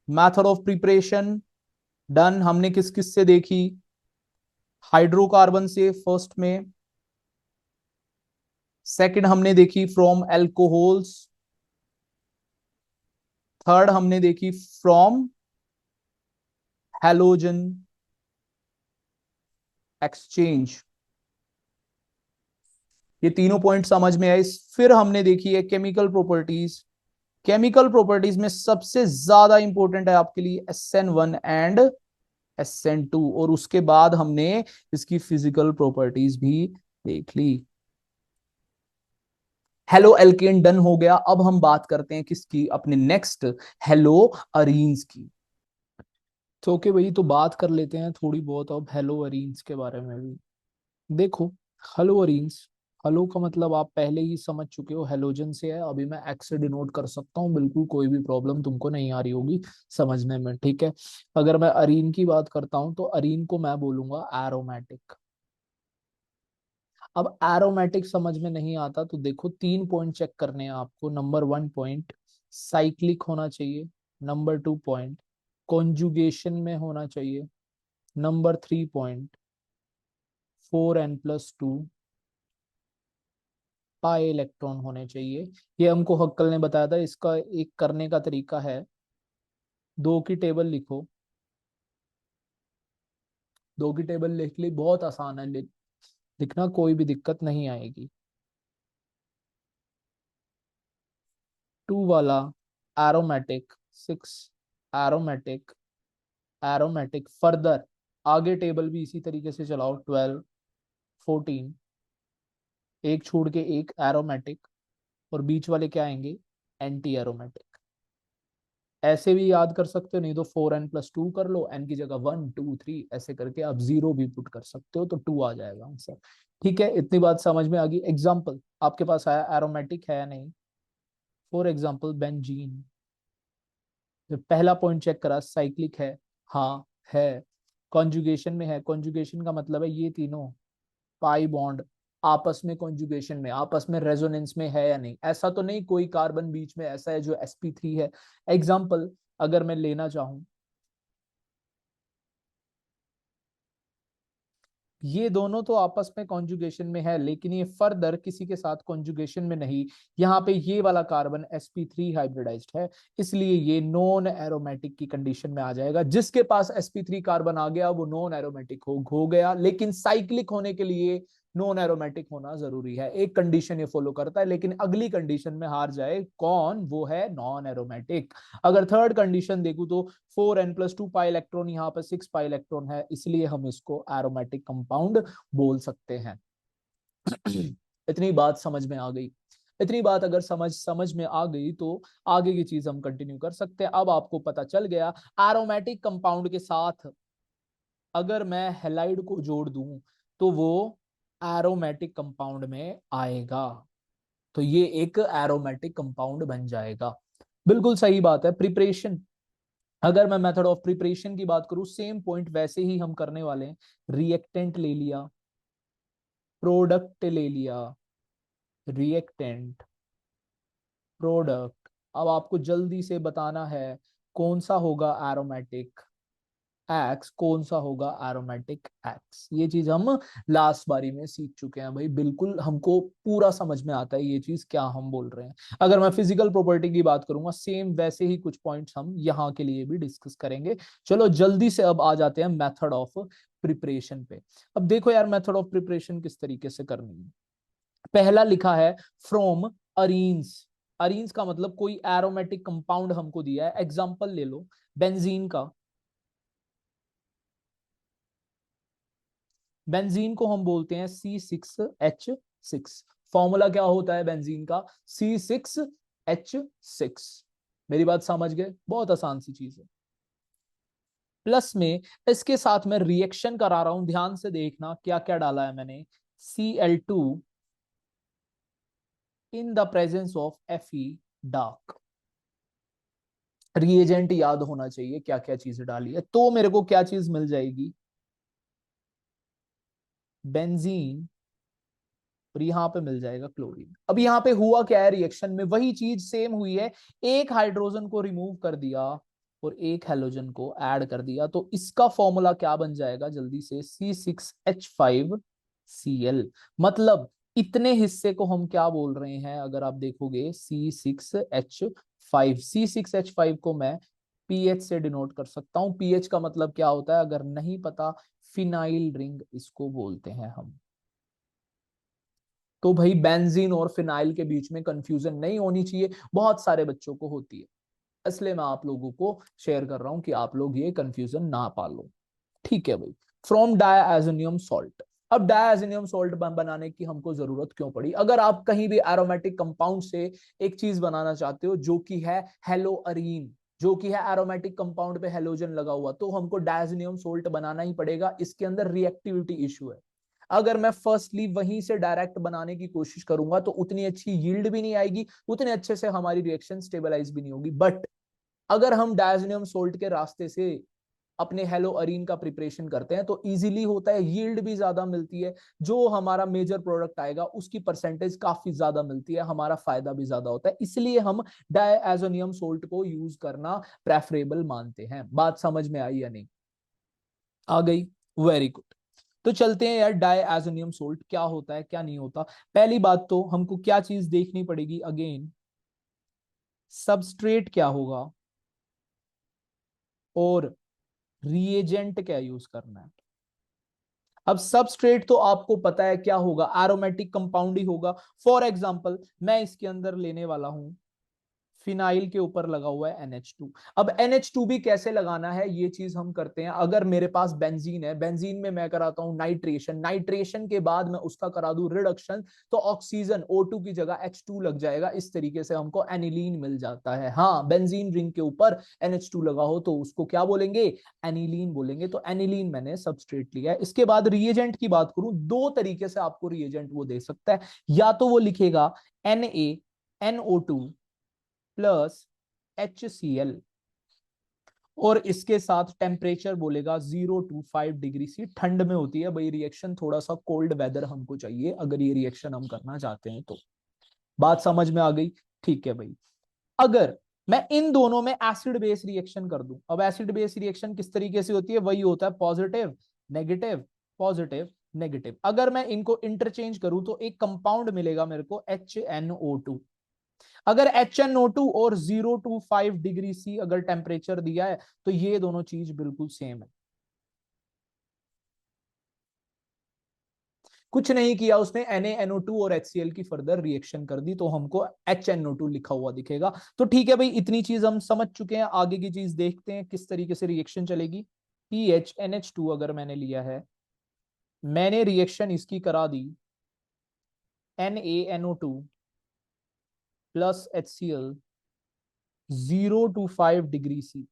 मेथड ऑफ प्रिपरेशन डन, हमने किस किस से देखी? हाइड्रोकार्बन से फर्स्ट में, सेकंड हमने देखी फ्रॉम एल्कोहल्स, थर्ड हमने देखी फ्रॉम हैलोजन एक्सचेंज। ये तीनों पॉइंट समझ में आए। फिर हमने देखी है केमिकल प्रॉपर्टीज। केमिकल प्रॉपर्टीज में सबसे ज्यादा इंपॉर्टेंट है आपके लिए SN1 एंड SN2, और उसके बाद हमने इसकी फिजिकल प्रॉपर्टीज भी देख ली। हेलो एल्केन डन हो गया। अब हम बात करते हैं किसकी, अपने नेक्स्ट हेलो अरीन्स की। तो ओके भाई, तो बात कर लेते हैं थोड़ी बहुत अब हेलो अरीन्स के बारे में भी। देखो, हेलो अरीन्स, हेलो का मतलब आप पहले ही समझ चुके हो, हेलोजन से है। अभी मैं एक्स से डिनोट कर सकता हूँ, बिल्कुल कोई भी प्रॉब्लम तुमको नहीं आ रही होगी समझने में, ठीक है। अगर मैं अरीन की बात करता हूँ तो अरीन को मैं बोलूंगा एरोमेटिक। अब एरोमेटिक समझ में नहीं आता तो देखो, 3 पॉइंट चेक करने हैं आपको। नंबर 1 पॉइंट, साइक्लिक होना चाहिए। नंबर 2 पॉइंट, कॉन्जुगेशन में होना चाहिए। Number 3 point, 4n+2 pi electron होने चाहिए। ये हमको हक्कल ने बताया था। इसका एक करने का तरीका है, दो की टेबल लिखो। दो की टेबल लिख ली, बहुत आसान है, लिखना कोई भी दिक्कत नहीं आएगी। 2 वाला एरोमेटिक, 6 एरोमेटिक, एरोमेटिक फर्दर आगे टेबल भी इसी तरीके से चलाओ, 12, 14, एक छोड़ के एक एरोमेटिक, और बीच वाले क्या आएंगे, एंटी एरोमेटिक। ऐसे भी याद कर सकते हो, नहीं तो 4n+2 कर लो, n की जगह 1 2 3 ऐसे करके आप जीरो भी पुट कर सकते हो, तो 2 आ जाएगा आंसर। ठीक है, इतनी बात समझ में आ गई। एग्जाम्पल आपके पास आया, एरोमेटिक है या नहीं। For example benzene. पहला पॉइंट चेक करा, साइक्लिक है, हाँ है। कॉन्जुगेशन में है, कॉन्जुगेशन का मतलब है ये तीनों पाई बॉन्ड आपस में कॉन्जुगेशन में, आपस में रेजोनेंस में है या नहीं। ऐसा तो नहीं कोई कार्बन बीच में ऐसा है जो sp3 है। एग्जाम्पल अगर मैं लेना चाहूं, ये दोनों तो आपस में कॉन्जुगेशन में है, लेकिन ये फर्दर किसी के साथ कॉन्जुगेशन में नहीं। यहाँ पे ये वाला कार्बन sp3 हाइब्रिडाइज्ड है, इसलिए ये नॉन एरोमेटिक की कंडीशन में आ जाएगा। जिसके पास sp3 कार्बन आ गया वो नॉन एरोमेटिक हो गया, लेकिन साइक्लिक होने के लिए नॉन एरोमेटिक होना जरूरी है। एक कंडीशन ये फॉलो करता है, लेकिन अगली कंडीशन में हार जाए कौन, वो है नॉन एरोमेटिक। अगर थर्ड कंडीशन देखूं तो 4n+2 पाई इलेक्ट्रॉन, यहाँ पर 6 पाई इलेक्ट्रॉन है, इसलिए हम इसको एरोमेटिक कंपाउंड बोल सकते हैं। इतनी बात समझ में आ गई। इतनी बात अगर समझ समझ में आ गई तो आगे की चीज हम कंटिन्यू कर सकते हैं। अब आपको पता चल गया, एरोमेटिक कंपाउंड के साथ अगर मैं हेलाइड को जोड़ दूं तो वो एरोमेटिक कंपाउंड में आएगा, तो ये एक एरोमेटिक कंपाउंड बन जाएगा। बिल्कुल सही बात है। प्रिपरेशन, अगर मैं मेथड ऑफ प्रिपरेशन की बात करूं, सेम पॉइंट वैसे ही हम करने वाले हैं। रिएक्टेंट ले लिया, प्रोडक्ट ले लिया, रिएक्टेंट, प्रोडक्ट। अब आपको जल्दी से बताना है कौन सा होगा एरोमेटिक एक्स, कौन सा होगा एरोमेटिक एक्स। ये चीज हम लास्ट बारी में सीख चुके हैं भाई, बिल्कुल हमको पूरा समझ में आता है ये चीज क्या हम बोल रहे हैं। अगर मैं फिजिकल प्रॉपर्टी की बात करूंगा, सेम वैसे ही कुछ पॉइंट्स हम यहाँ के लिए भी डिस्कस करेंगे। चलो जल्दी से अब आ जाते हैं मेथड ऑफ प्रिपरेशन पे। अब देखो यार, मेथड ऑफ प्रिपरेशन किस तरीके से करनी है। पहला लिखा है फ्रॉम अरीन्स। अरीन्स का मतलब कोई एरोमेटिक कंपाउंड हमको दिया है। एग्जांपल ले लो बेंजीन का। बेंजीन को हम बोलते हैं C6H6। फॉर्मूला क्या होता है बेंजीन का, C6H6। मेरी बात समझ गए, बहुत आसान सी चीज है। प्लस में इसके साथ मैं रिएक्शन करा रहा हूं, ध्यान से देखना क्या क्या डाला है मैंने। Cl2 in the presence of Fe dark. Reagent याद होना चाहिए क्या क्या चीजें डाली है, तो मेरे को क्या चीज मिल जाएगी, बेंजीन, और यहाँ पे मिल जाएगा क्लोरीन। अब यहाँ पे हुआ क्या है, रिएक्शन में वही चीज सेम हुई है। एक हाइड्रोजन को रिमूव कर दिया और एक हेलोजन को ऐड कर दिया, तो इसका फॉर्मूला क्या बन जाएगा, जल्दी से, C6H5Cl। मतलब इतने हिस्से को हम क्या बोल रहे हैं, अगर आप देखोगे C6H5 C6H5 को मैं पीएच से डिनोट कर सकता हूं। पीएच का मतलब क्या होता है अगर नहीं पता, फिनाइल रिंग इसको बोलते हैं हम। तो भाई बेंजीन और फिनाइल के बीच में कंफ्यूजन नहीं होनी चाहिए, बहुत सारे बच्चों को होती है, इसलिए मैं आप लोगों को शेयर कर रहा हूं कि आप लोग ये कंफ्यूजन ना पालो। ठीक है भाई। From diazonium salt. अब डायazonium सॉल्ट बनाने की हमको जरूरत क्यों पड़ी? अगर आप कहीं भी एरोमेटिक कंपाउंड से एक चीज बनाना चाहते हो जो कि है हेलोअरीन, जो कि है एरोमेटिक कंपाउंड पे हेलोजन लगा हुआ, तो हमको डायazonium सॉल्ट बनाना ही पड़ेगा। इसके अंदर रिएक्टिविटी इशू है। अगर मैं फर्स्टली वहीं से डायरेक्ट बनाने की कोशिश करूंगा तो उतनी अच्छी यील्ड भी नहीं आएगी, उतने अच्छे से हमारी रिएक्शन स्टेबलाइज भी नहीं होगी। बट अगर हम डायazonium सोल्ट के रास्ते से अपने हेलो अरीन का प्रिपरेशन करते हैं तो इजीली होता है, यील्ड भी ज्यादा मिलती है, जो हमारा मेजर प्रोडक्ट आएगा उसकी परसेंटेज काफी ज्यादा मिलती है, हमारा फायदा भी ज्यादा होता है, इसलिए हम डायazonium सोल्ट को यूज करना प्रेफरेबल मानते हैं। बात समझ में आई या नहीं? आ गई? Very good. तो चलते हैं यार, डायazonium सोल्ट क्या होता है क्या नहीं होता। पहली बात तो हमको क्या चीज देखनी पड़ेगी, अगेन सबस्ट्रेट क्या होगा और रिएजेंट क्या यूज करना है। अब सबस्ट्रेट तो आपको पता है क्या होगा, एरोमेटिक कंपाउंड ही होगा। फॉर एग्जांपल मैं इसके अंदर लेने वाला हूं, फिनाइल के ऊपर लगा हुआ है NH2। अब NH2 भी कैसे लगाना है ये चीज हम करते हैं। अगर मेरे पास बेंजीन है, बेंजीन में मैं कराता हूं नाइट्रेशन, नाइट्रेशन के बाद मैं उसका करा दूं रिडक्शन, तो ऑक्सीजन O2 की जगह H2 लग जाएगा। इस तरीके से हमको एनिलीन मिल जाता है। हाँ, बेंजीन रिंग के ऊपर NH2 लगा हो तो उसको क्या बोलेंगे, एनिलीन बोलेंगे। तो एनिलीन मैंने सबस्ट्रेट लिया है। इसके बाद रिएजेंट की बात करूं, दो तरीके से आपको रिएजेंट वो दे सकता है। या तो वो लिखेगा NaNO2 प्लस HCl और इसके साथ टेम्परेचर बोलेगा 0 to 5 डिग्री सी। ठंड में होती है भाई रिएक्शन, थोड़ा सा कोल्ड वेदर हमको चाहिए अगर ये रिएक्शन हम करना चाहते हैं तो। बात समझ में आ गई? ठीक है भाई। अगर मैं इन दोनों में एसिड बेस रिएक्शन कर दूं, अब एसिड बेस रिएक्शन किस तरीके से होती है, वही होता है पॉजिटिव नेगेटिव, पॉजिटिव नेगेटिव। अगर मैं इनको इंटरचेंज करूं तो एक कंपाउंड मिलेगा मेरे को HNO2। अगर HNO2 और 0 to 5 डिग्री सी अगर टेम्परेचर दिया है तो ये दोनों चीज बिल्कुल सेम है। कुछ नहीं किया उसने, NaNO2 और HCl की फर्दर रिएक्शन कर दी तो हमको HNO2 लिखा हुआ दिखेगा। तो ठीक है भाई, इतनी चीज हम समझ चुके हैं। आगे की चीज देखते हैं किस तरीके से रिएक्शन चलेगी। PHNH2 अगर मैंने लिया है, मैंने रिएक्शन इसकी करा दी NaNO2 plus HCl 0 to 5 degree C,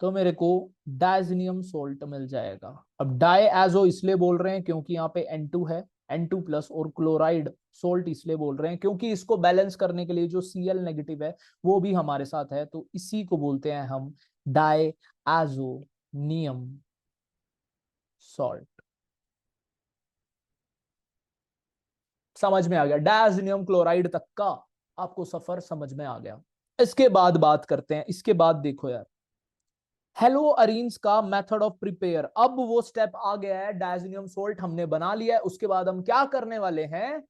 तो मेरे को डायज़ोनियम सोल्ट मिल जाएगा। अब डायएजो इसलिए बोल रहे हैं क्योंकि यहाँ पे N2 है, N2 प्लस, और क्लोराइड सोल्ट इसलिए बोल रहे हैं क्योंकि इसको बैलेंस करने के लिए जो Cl नेगेटिव है वो भी हमारे साथ है, तो इसी को बोलते हैं हम डायएजोनियम सॉल्ट। समझ में आ गया? डायज़ोनियम क्लोराइड तक का आपको सफर समझ में आ गया। इसके बाद बात करते हैं, इसके बाद देखो यार, हेलो अरीन्स का मेथड ऑफ प्रिपेयर। अब वो स्टेप आ गया है, डायज़ोनियम सोल्ट हमने बना लिया है, उसके बाद हम क्या करने वाले हैं,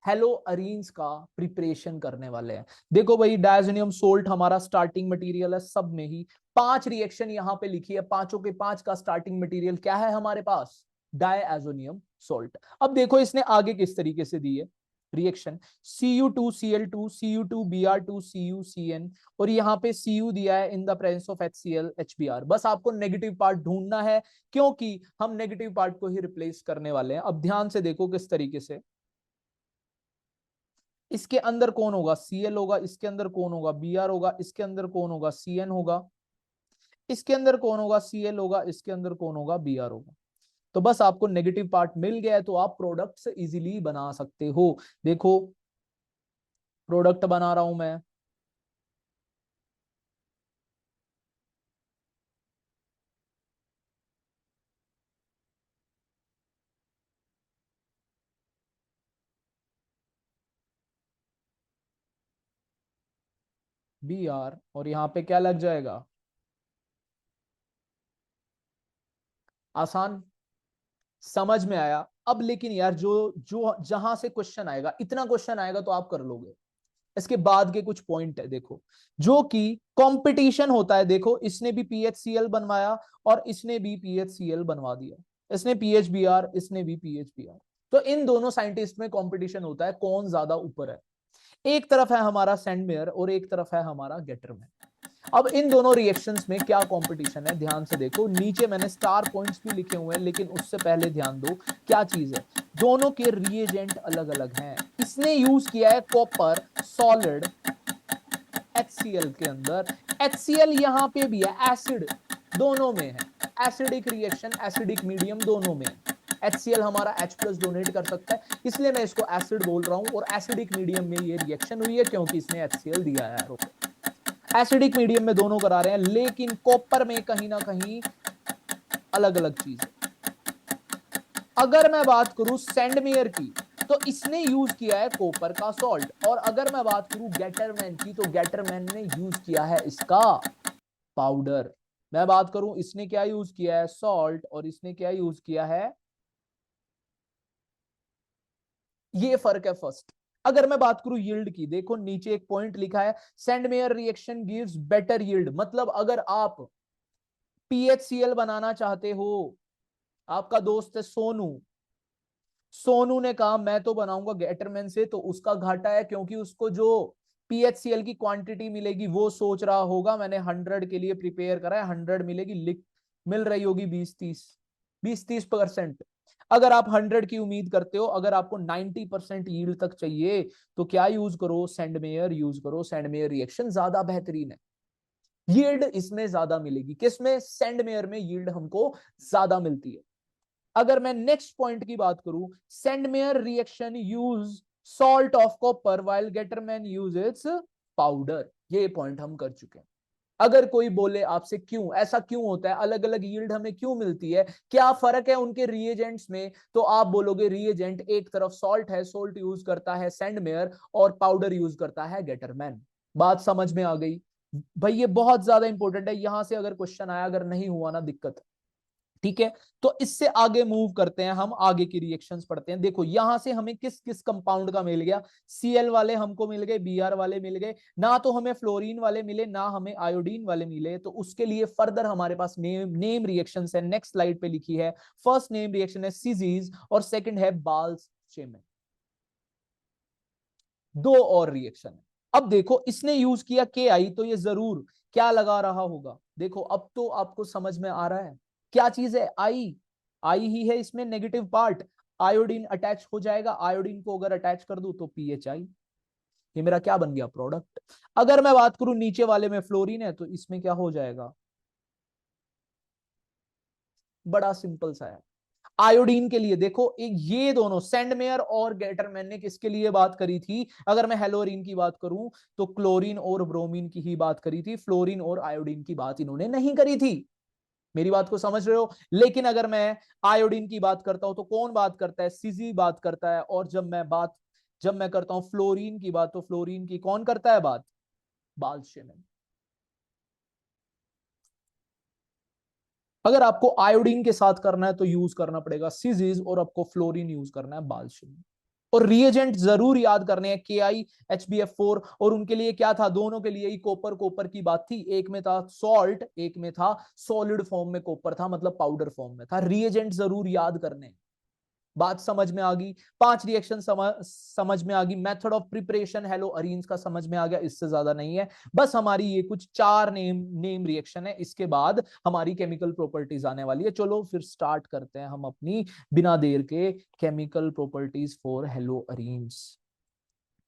हेलो अरीन्स का प्रिपरेशन करने वाले हैं। देखो भाई, डायज़ोनियम सोल्ट हमारा स्टार्टिंग मटेरियल है, सब में ही 5 रिएक्शन यहां पे लिखी है, पांचों के पांच का स्टार्टिंग मटेरियल क्या है हमारे पास, डायज़ोनियम सोल्ट। अब देखो इसने आगे किस तरीके से दी है रिएक्शन, Cu2Cl2 Cu2Br2 CuCN, और यहाँ पे Cu दिया है in the presence of HCl HBr। बस आपको नेगेटिव पार्ट ढूंढना है क्योंकि हम नेगेटिव पार्ट को ही रिप्लेस करने वाले हैं। अब ध्यान से देखो किस तरीके से, इसके अंदर कौन होगा, Cl होगा, इसके अंदर कौन होगा, Br होगा, इसके अंदर कौन होगा, Cn होगा, इसके अंदर कौन होगा, Cl होगा, इसके अंदर कौन होगा, Br होगा। तो बस आपको नेगेटिव पार्ट मिल गया है तो आप प्रोडक्ट से इजीली बना सकते हो। देखो प्रोडक्ट बना रहा हूं मैं, Br, और यहाँ पे क्या लग जाएगा, आसान। समझ में आया? अब लेकिन यार जो जो जहां से क्वेश्चन आएगा, इतना क्वेश्चन आएगा तो आप कर लोगे। इसके बाद के कुछ पॉइंट है देखो, जो कि कंपटीशन होता है। देखो इसने भी पीएचसीएल बनवाया और इसने भी पीएचसीएल बनवा दिया, इसने पीएचबीआर, इसने भी पीएचबीआर। तो इन दोनों साइंटिस्ट में कंपटीशन होता है कौन ज्यादा ऊपर है। एक तरफ है हमारा सेंडमेयर और एक तरफ है हमारा गेटरमैन। अब इन दोनों रिएक्शंस में क्या कंपटीशन है, ध्यान से देखो। नीचे मैंने स्टार पॉइंट्स भी लिखे हुए हैं, लेकिन उससे पहले ध्यान दो क्या चीज है, दोनों के रिएजेंट अलग अलग हैं। इसने यूज किया है कॉपर सॉलिड HCl के अंदर, HCl यहां पे भी है, एसिड दोनों में है, एसिडिक रिएक्शन एसिडिक मीडियम दोनों में है। HCl हमारा H+ डोनेट कर सकता है, इसलिए मैं इसको एसिड बोल रहा हूं। और एसिडिक मीडियम में ये रिएक्शन हुई है क्योंकि इसने HCl दिया है। एसिडिक मीडियम में दोनों करा रहे हैं, लेकिन कॉपर में कहीं ना कहीं अलग अलग चीज है। अगर मैं बात करूं सेंडमेयर की, तो इसने यूज किया है कॉपर का सॉल्ट। और अगर मैं बात करूं गेटरमैन की, तो गेटरमैन ने यूज किया है इसका पाउडर। मैं बात करूं इसने क्या यूज किया है, सॉल्ट, और इसने क्या यूज किया है, ये फर्क है फर्स्ट। अगर मैं बात करूं यील्ड की, देखो नीचे एक पॉइंट लिखा है, Sandmeyer reaction gives better yield. मतलब अगर आप पीएचसीएल बनाना चाहते हो, आपका दोस्त है सोनू, सोनू ने कहा मैं तो बनाऊंगा गेटरमैन से, तो उसका घाटा है क्योंकि उसको जो पीएचसीएल की क्वांटिटी मिलेगी वो सोच रहा होगा मैंने 100 के लिए प्रिपेयर करा है, 100 मिलेगी, मिल रही होगी 20-30%। अगर आप 100 की उम्मीद करते हो, अगर आपको 90% यील्ड तक चाहिए, तो क्या यूज करो, सेंडमेयर यूज करो। सेंडमेयर रिएक्शन ज्यादा बेहतरीन है, यील्ड इसमें ज्यादा मिलेगी। किसमें, सेंडमेयर में यील्ड हमको ज्यादा मिलती है। अगर मैं नेक्स्ट पॉइंट की बात करूं, Sandmeyer reaction use salt of copper while Gattermann uses powder. ये पॉइंट हम कर चुके हैं। अगर कोई बोले आपसे क्यों ऐसा क्यों होता है, अलग अलग यील्ड हमें क्यों मिलती है, क्या फर्क है उनके रिएजेंट्स में, तो आप बोलोगे रिएजेंट एक तरफ सॉल्ट है, सॉल्ट यूज करता है सेंडमेयर, और पाउडर यूज करता है गेटरमैन। बात समझ में आ गई भाई, ये बहुत ज्यादा इंपॉर्टेंट है। यहां से अगर क्वेश्चन आया, अगर नहीं हुआ ना दिक्कत है। ठीक है, तो इससे आगे मूव करते हैं, हम आगे की रिएक्शंस पढ़ते हैं। देखो यहां से हमें किस किस कंपाउंड का मिल गया, Cl वाले हमको मिल गए, Br वाले मिल गए, ना तो हमें फ्लोरीन वाले मिले, ना हमें आयोडीन वाले मिले। तो उसके लिए फर्दर हमारे पास नेम रिएक्शंस है, नेक्स्ट स्लाइड पे लिखी है। फर्स्ट नेम रिएक्शन है सिजीज और सेकंड है बाल्स-शेमन। दो और रिएक्शन है। अब देखो इसने यूज किया KI, तो ये जरूर क्या लगा रहा होगा, देखो अब तो आपको समझ में आ रहा है क्या चीज है, आई, आई ही है इसमें नेगेटिव पार्ट। आयोडीन अटैच हो जाएगा, आयोडीन को अगर अटैच कर दूं तो PHI, ये मेरा क्या बन गया, प्रोडक्ट। अगर मैं बात करूं नीचे वाले में फ्लोरीन है, तो इसमें क्या हो जाएगा, बड़ा सिंपल सा है। आयोडीन के लिए देखो, एक ये दोनों सेंडमेयर और गेटरमैन ने किसके लिए बात करी थी, अगर मैं हेलोरीन की बात करूं तो क्लोरीन और ब्रोमीन की ही बात करी थी, फ्लोरीन और आयोडीन की बात इन्होंने नहीं करी थी। मेरी बात को समझ रहे हो। लेकिन अगर मैं आयोडीन की बात करता हूं तो कौन बात करता है, सीजी बात करता है। और जब मैं करता हूं फ्लोरीन की बात, तो फ्लोरीन की कौन करता है बात, बाल्शेमन। अगर आपको आयोडीन के साथ करना है तो यूज करना पड़ेगा सीजीज, और आपको फ्लोरीन यूज करना है बाल्शेमन। और रिएजेंट जरूर याद करने हैं, KI HbF4, और उनके लिए क्या था, दोनों के लिए ही कॉपर कॉपर की बात थी। एक में था सॉल्ट, एक में था सॉलिड फॉर्म में कॉपर था, मतलब पाउडर फॉर्म में था। रिएजेंट जरूर याद करने हैं। बात समझ में आ गई, 5 रिएक्शन समझ में आ गई। Method of preparation hello arenes का समझ में आ गया, इससे ज्यादा नहीं है। बस हमारी ये कुछ 4 नेम रिएक्शन है, इसके बाद हमारी केमिकल प्रॉपर्टीज आने वाली है। चलो फिर स्टार्ट करते हैं हम अपनी, बिना देर के, chemical properties for hello arenes.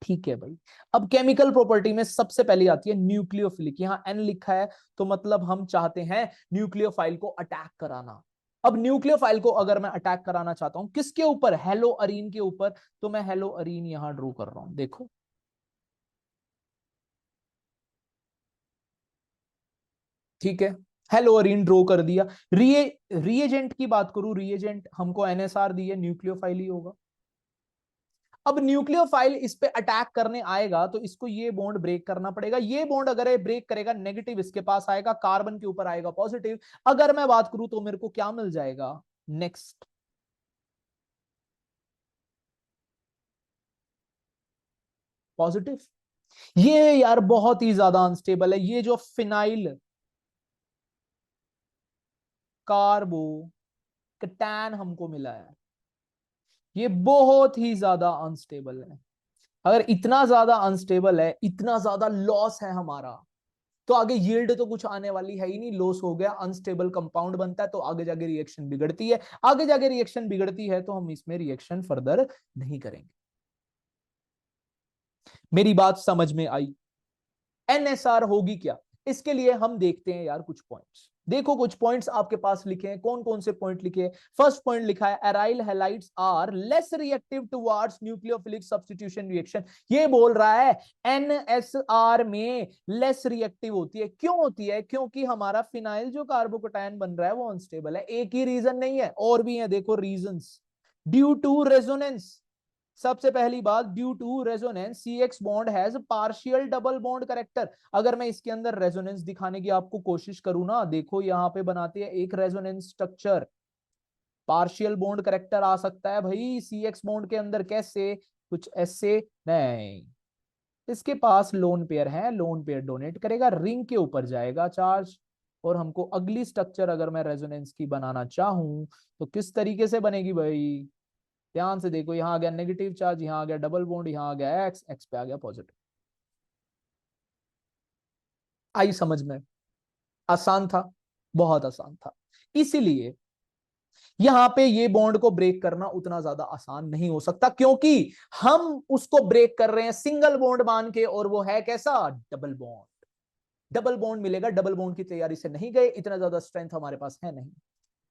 ठीक है भाई। अब केमिकल प्रॉपर्टी में सबसे पहले आती है न्यूक्लियोफिलिक, यहां N लिखा है, तो मतलब हम चाहते हैं न्यूक्लियोफाइल को अटैक कराना। अब न्यूक्लियोफाइल को अगर मैं अटैक कराना चाहता हूं किसके ऊपर, हेलो अरीन के ऊपर, तो मैं हेलो अरीन यहां ड्रॉ कर रहा हूं, देखो। ठीक है, हेलो अरीन ड्रॉ कर दिया। रिएजेंट की बात करूं, रिएजेंट हमको NSR दी है, न्यूक्लियोफाइल ही होगा। अब न्यूक्लियोफाइल इस पे अटैक करने आएगा, तो इसको ये बॉन्ड ब्रेक करना पड़ेगा। ये बॉन्ड अगर ये ब्रेक करेगा, नेगेटिव इसके पास आएगा, कार्बन के ऊपर आएगा पॉजिटिव। अगर मैं बात करूं तो मेरे को क्या मिल जाएगा, नेक्स्ट पॉजिटिव। ये यार बहुत ही ज्यादा अनस्टेबल है, ये जो फिनाइल कार्बो कटैन हमको मिला है, ये बहुत ही ज्यादा अनस्टेबल है। अगर इतना ज्यादा अनस्टेबल है, इतना ज्यादा लॉस है हमारा, तो आगे यील्ड तो कुछ आने वाली है ही नहीं। लॉस हो गया, अनस्टेबल कंपाउंड बनता है, तो आगे जाके रिएक्शन बिगड़ती है। आगे जाके रिएक्शन बिगड़ती है तो हम इसमें रिएक्शन फर्दर नहीं करेंगे। मेरी बात समझ में आई? एनएसआर होगी क्या, इसके लिए हम देखते हैं यार कुछ पॉइंट्स। देखो कुछ पॉइंट्स आपके पास लिखे हैं, कौन कौन से पॉइंट लिखे हैं। फर्स्ट पॉइंट लिखा है aryl halides are less reactive towards nucleophilic substitution reaction. ये बोल रहा है एनएसआर में लेस रिएक्टिव होती है। क्यों होती है? क्योंकि हमारा फिनाइल जो कार्बोकैटायन बन रहा है वो अनस्टेबल है। एक ही रीजन नहीं है, और भी है, देखो रीजंस। ड्यू टू रेजोनेंस, सबसे पहली बात, due to resonance C X bond has partial double bond character. अगर मैं इसके अंदर रेजोनेंस दिखाने की आपको कोशिश करूं ना, देखो यहां पे बनाते हैं एक resonance structure, partial bond character आ सकता है भाई सी एक्स बॉन्ड के अंदर। कैसे? कुछ ऐसे नहीं, इसके पास लोन पेयर है, लोन पेयर डोनेट करेगा, रिंग के ऊपर जाएगा चार्ज। और हमको अगली स्ट्रक्चर अगर मैं रेजोनेंस की बनाना चाहूं तो किस तरीके से बनेगी भाई? ध्यान से देखो, यहां आ गया नेगेटिव चार्ज, यहां आ गया डबल बॉन्ड, यहां आ गया एक्स, एक्स पे आ गया पॉजिटिव। आई समझ में? आसान था, बहुत आसान था। इसीलिए यहां पे ये बॉन्ड को ब्रेक करना उतना ज्यादा आसान नहीं हो सकता, क्योंकि हम उसको ब्रेक कर रहे हैं सिंगल बॉन्ड मान के, और वो है कैसा? Double bond. डबल बॉन्ड मिलेगा, डबल बॉन्ड की तैयारी से नहीं गए, इतना ज्यादा स्ट्रेंथ हमारे पास है नहीं।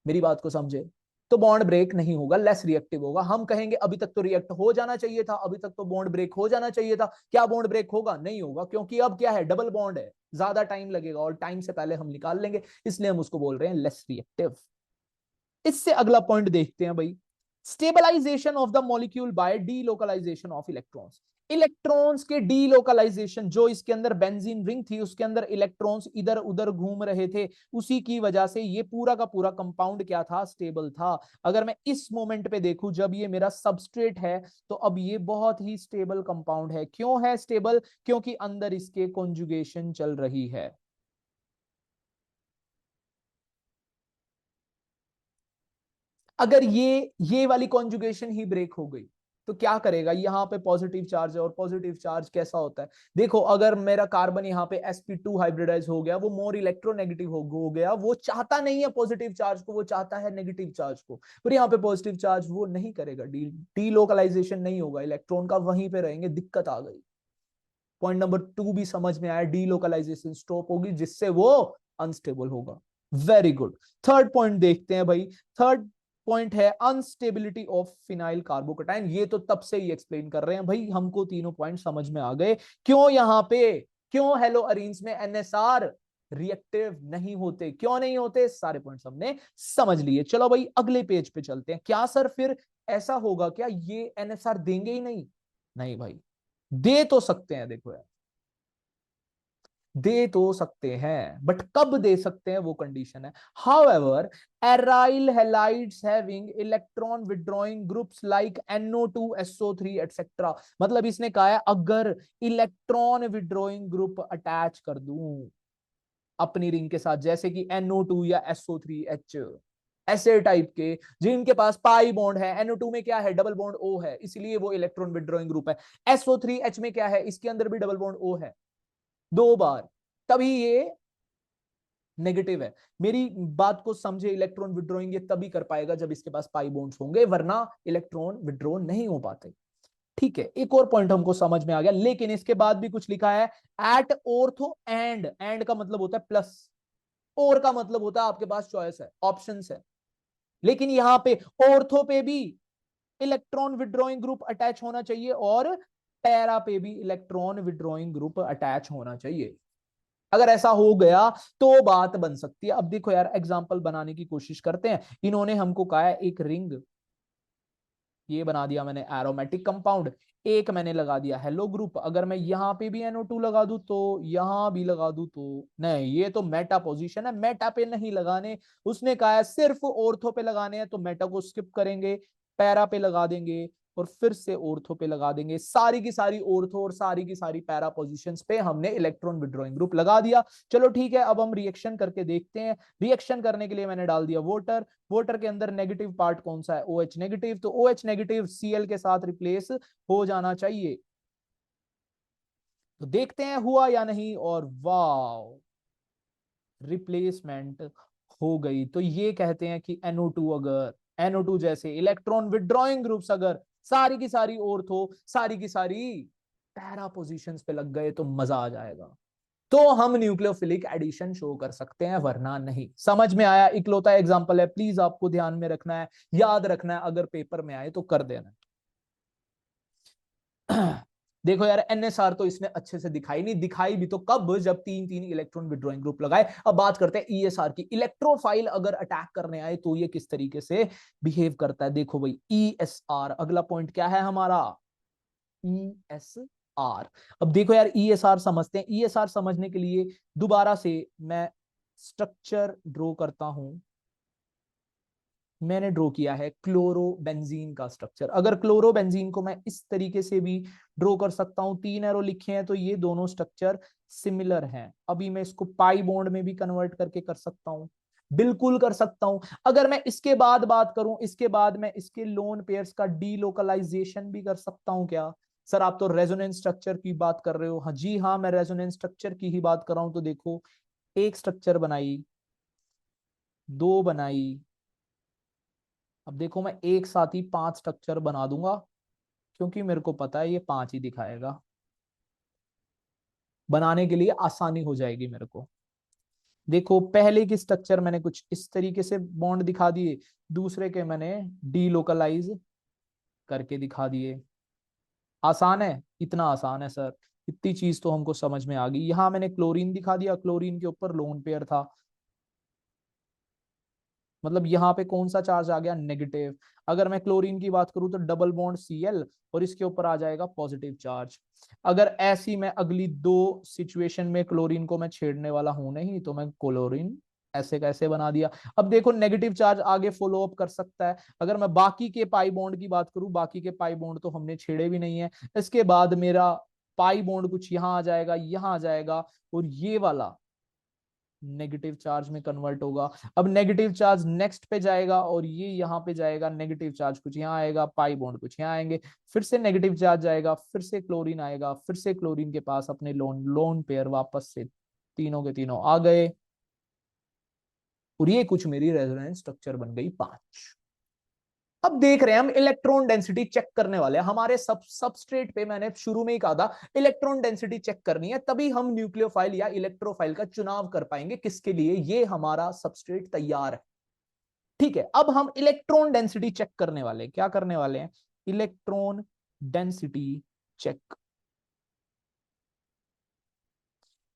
मेरी बात को समझे? तो बॉन्ड ब्रेक नहीं होगा, लेस रिएक्टिव होगा। हम कहेंगे अभी तक तो रिएक्ट हो जाना चाहिए था, अभी तक तो बॉन्ड ब्रेक हो जाना चाहिए था। क्या बॉन्ड ब्रेक होगा? नहीं होगा, क्योंकि अब क्या है? डबल बॉन्ड है, ज्यादा टाइम लगेगा, और टाइम से पहले हम निकाल लेंगे, इसलिए हम उसको बोल रहे हैं लेस रिएक्टिव। इससे अगला पॉइंट देखते हैं भाई, stabilization of the molecule by delocalization of electrons. Electrons के डीलोकलाइजेशन, जो इसके अंदर बेंजीन रिंग थी उसके अंदर इलेक्ट्रॉन्स इधर उधर घूम रहे थे, उसी की वजह से ये पूरा का पूरा कंपाउंड क्या था? स्टेबल था। अगर मैं इस मोमेंट पे देखूं, जब ये मेरा सबस्ट्रेट है, तो अब ये बहुत ही स्टेबल कंपाउंड है। क्यों है स्टेबल? क्योंकि अंदर इसके कॉन्जुगेशन चल रही है। अगर ये वाली कॉन्जुगेशन ही ब्रेक हो गई तो क्या करेगा? यहां पे पॉजिटिव चार्ज है, और पॉजिटिव चार्ज कैसा होता है? देखो, अगर मेरा कार्बन यहाँ पे sp2 हाइब्रिडाइज हो गया, वो मोर इलेक्ट्रोनेगेटिव हो गया, वो चाहता नहीं है पॉजिटिव चार्ज को, वो चाहता है नेगेटिव चार्ज को। पर यहाँ पे पॉजिटिव चार्ज वो नहीं करेगा, डीलोकलाइजेशन नहीं होगा, इलेक्ट्रॉन का वहीं पे रहेंगे। दिक्कत आ गई। पॉइंट नंबर 2 भी समझ में आया, डीलोकलाइजेशन स्टॉप होगी, जिससे वो अनस्टेबल होगा। Very good. थर्ड पॉइंट देखते हैं भाई। थर्ड पॉइंट है अनस्टेबिलिटी ऑफ फिनाइल कार्बोकटाइन। ये तो तब से ही एक्सप्लेन कर रहे हैं भाई, हमको तीनों पॉइंट समझ में आ गए। क्यों यहां पे, क्यों हेलो अरेंज में एनएसआर रिएक्टिव नहीं होते, क्यों नहीं होते, सारे पॉइंट्स हमने समझ लिए। चलो भाई अगले पेज पे चलते हैं। क्या सर फिर ऐसा होगा क्या ये एनएसआर देंगे ही नहीं? नहीं भाई, दे तो सकते हैं, देखो यार, दे तो सकते हैं, बट कब दे सकते हैं वो कंडीशन है। However, aryl halides having electron withdrawing groups like NO2 SO3 etcetera. मतलब इसने कहा है अगर इलेक्ट्रॉन विड्रॉइंग ग्रुप अटैच कर दूं अपनी रिंग के साथ, जैसे कि NO2 या SO3H, ऐसे टाइप के जिनके पास पाई बॉन्ड है। NO2 में क्या है? डबल बॉन्ड O है, इसलिए वो इलेक्ट्रॉन विड्रॉइंग ग्रुप है। SO3H में क्या है? इसके अंदर भी डबल बॉन्ड O है, दो बार, तभी ये नेगेटिव है। मेरी बात को समझे, इलेक्ट्रॉन विड्रॉइंग ये तभी कर पाएगा जब इसके पास पाई बॉन्ड्स होंगे, वरना इलेक्ट्रॉन विड्रॉ नहीं हो पाते। ठीक है, एक और पॉइंट हमको समझ में आ गया, लेकिन इसके बाद भी कुछ लिखा है। एट ऑर्थो एंड का मतलब होता है प्लस, और का मतलब होता है आपके पास चॉइस है, ऑप्शंस है। लेकिन यहां पे ऑर्थो पे भी इलेक्ट्रॉन विड्रॉइंग ग्रुप अटैच होना चाहिए, और पैरा पे भी इलेक्ट्रॉन विड्रॉइंग ग्रुप अटैच होना चाहिए। अगर ऐसा हो गया तो बात बन सकती है। अब देखो यार, एग्जांपल बनाने की कोशिश करते हैं। इन्होंने हमको कहा है एक रिंग, ये बना दिया मैंने एरोमेटिक कंपाउंड, एक मैंने लगा दिया हेलो ग्रुप। अगर मैं यहां पे भी NO2 लगा दूं, तो यहां भी लगा दूं, तो नहीं, ये तो मेटा पोजीशन है, मेटा पे नहीं लगाने। उसने कहा है सिर्फ ऑर्थो पे लगाने हैं, तो मेटा को स्किप करेंगे, पैरा पे लगा देंगे। और फिर से ऑर्थो पे लगा देंगे। सारी की सारी ऑर्थो और सारी की सारी पैरा पोजीशंस पे हमने इलेक्ट्रॉन विड्रॉइंग ग्रुप लगा दिया। चलो ठीक है, अब हम रिएक्शन करके देखते हैं। रिएक्शन करने के लिए मैंने डाल दिया वाटर। वाटर के अंदर नेगेटिव पार्ट कौन सा है? OH negative. तो OH नेगेटिव Cl के साथ रिप्लेस हो जाना चाहिए। तो देखते हैं हुआ या नहीं, और वाव, रिप्लेसमेंट हो गई। तो ये कहते हैं कि NO2, अगर NO2 जैसे इलेक्ट्रॉन विड्रॉइंग ग्रुप्स अगर सारी की सारी ऑर्थो सारी की सारी पैरा पोजीशंस पे लग गए तो मजा आ जाएगा। तो हम न्यूक्लियोफिलिक एडिशन शो कर सकते हैं, वरना नहीं। समझ में आया? इकलौता एग्जांपल है, प्लीज आपको ध्यान में रखना है, याद रखना है, अगर पेपर में आए तो कर देना। देखो यार, NSR तो इसने अच्छे से दिखाई नहीं, दिखाई भी तो कब, जब तीन तीन इलेक्ट्रॉन विड्रॉइंग ग्रुप लगाए। अब बात करते हैं ESR की। इलेक्ट्रोफाइल अगर अटैक करने आए तो ये किस तरीके से बिहेव करता है। देखो भाई, ESR, अगला पॉइंट क्या है हमारा? ESR। अब देखो यार, ESR समझते हैं। ESR समझने के लिए दोबारा से मैं स्ट्रक्चर ड्रॉ करता हूं। मैंने ड्रॉ किया है क्लोरोबेंजीन का स्ट्रक्चर। अगर क्लोरोबेंजीन को मैं इस तरीके से भी ड्रॉ कर सकता हूं, 3 एरो लिखे हैं, तो ये दोनों स्ट्रक्चर सिमिलर हैं। अभी मैं इसको पाई बॉन्ड में भी कन्वर्ट करके कर सकता हूं, बिल्कुल कर सकता हूं। अगर मैं इसके बाद बात करूं, इसके बाद मैं इसके लोन पेयर्स का डीलोकलाइजेशन भी कर सकता हूं क्या? सर आप तो रेजोनेंस स्ट्रक्चर की बात कर रहे हो। हाँ जी हाँ, मैं रेजोनेंस स्ट्रक्चर की ही बात कर रहा हूं। तो देखो, एक स्ट्रक्चर बनाई, दो बनाई, अब देखो मैं एक साथ ही 5 स्ट्रक्चर बना दूंगा, क्योंकि मेरे को पता है ये 5 ही दिखाएगा। बनाने के लिए आसानी हो जाएगी मेरे को। देखो, पहले की स्ट्रक्चर मैंने कुछ इस तरीके से बॉन्ड दिखा दिए, दूसरे के मैंने डीलोकलाइज करके दिखा दिए। आसान है? इतना आसान है सर, इतनी चीज तो हमको समझ में आ गई। यहां मैंने क्लोरीन दिखा दिया, क्लोरीन के ऊपर लोन पेयर था, मतलब यहाँ पे कौन सा चार्ज आ गया? नेगेटिव। अगर मैं क्लोरीन की बात करूं तो डबल बॉन्ड Cl, और इसके ऊपर आ जाएगा पॉजिटिव चार्ज। अगर ऐसी मैं अगली दो सिचुएशन में क्लोरीन को मैं छेड़ने वाला हूं नहीं, तो मैं क्लोरीन ऐसे कैसे बना दिया। अब देखो, नेगेटिव चार्ज आगे फॉलो अप कर सकता है। अगर मैं बाकी के पाई बॉन्ड की बात करूं, बाकी के पाई बॉन्ड तो हमने छेड़े भी नहीं है। इसके बाद मेरा पाई बॉन्ड कुछ यहां आ जाएगा, यहां आ जाएगा, और ये वाला नेगेटिव चार्ज में कन्वर्ट होगा। अब नेगेटिव चार्ज नेक्स्ट पे जाएगा, और ये यहाँ पे जाएगा। नेगेटिव चार्ज कुछ यहाँ आएगा, पाई बॉन्ड कुछ यहाँ आएंगे, फिर से नेगेटिव चार्ज जाएगा, फिर से क्लोरीन आएगा, फिर से क्लोरीन के पास अपने लोन लोन पेयर वापस से तीनों के तीनों आ गए, और ये कुछ मेरी रेजोनेंस स्ट्रक्चर बन गई 5। अब देख रहे हैं हम इलेक्ट्रॉन डेंसिटी चेक करने वाले हैं। हमारे सबस्ट्रेट पे मैंने शुरू में ही कहा था इलेक्ट्रॉन डेंसिटी चेक करनी है, तभी हम न्यूक्लियोफाइल या इलेक्ट्रोफाइल का चुनाव कर पाएंगे। किसके लिए? ये हमारा सबस्ट्रेट तैयार है, ठीक है। अब हम इलेक्ट्रॉन डेंसिटी चेक करने वाले हैं। क्या करने वाले हैं? Electron density check.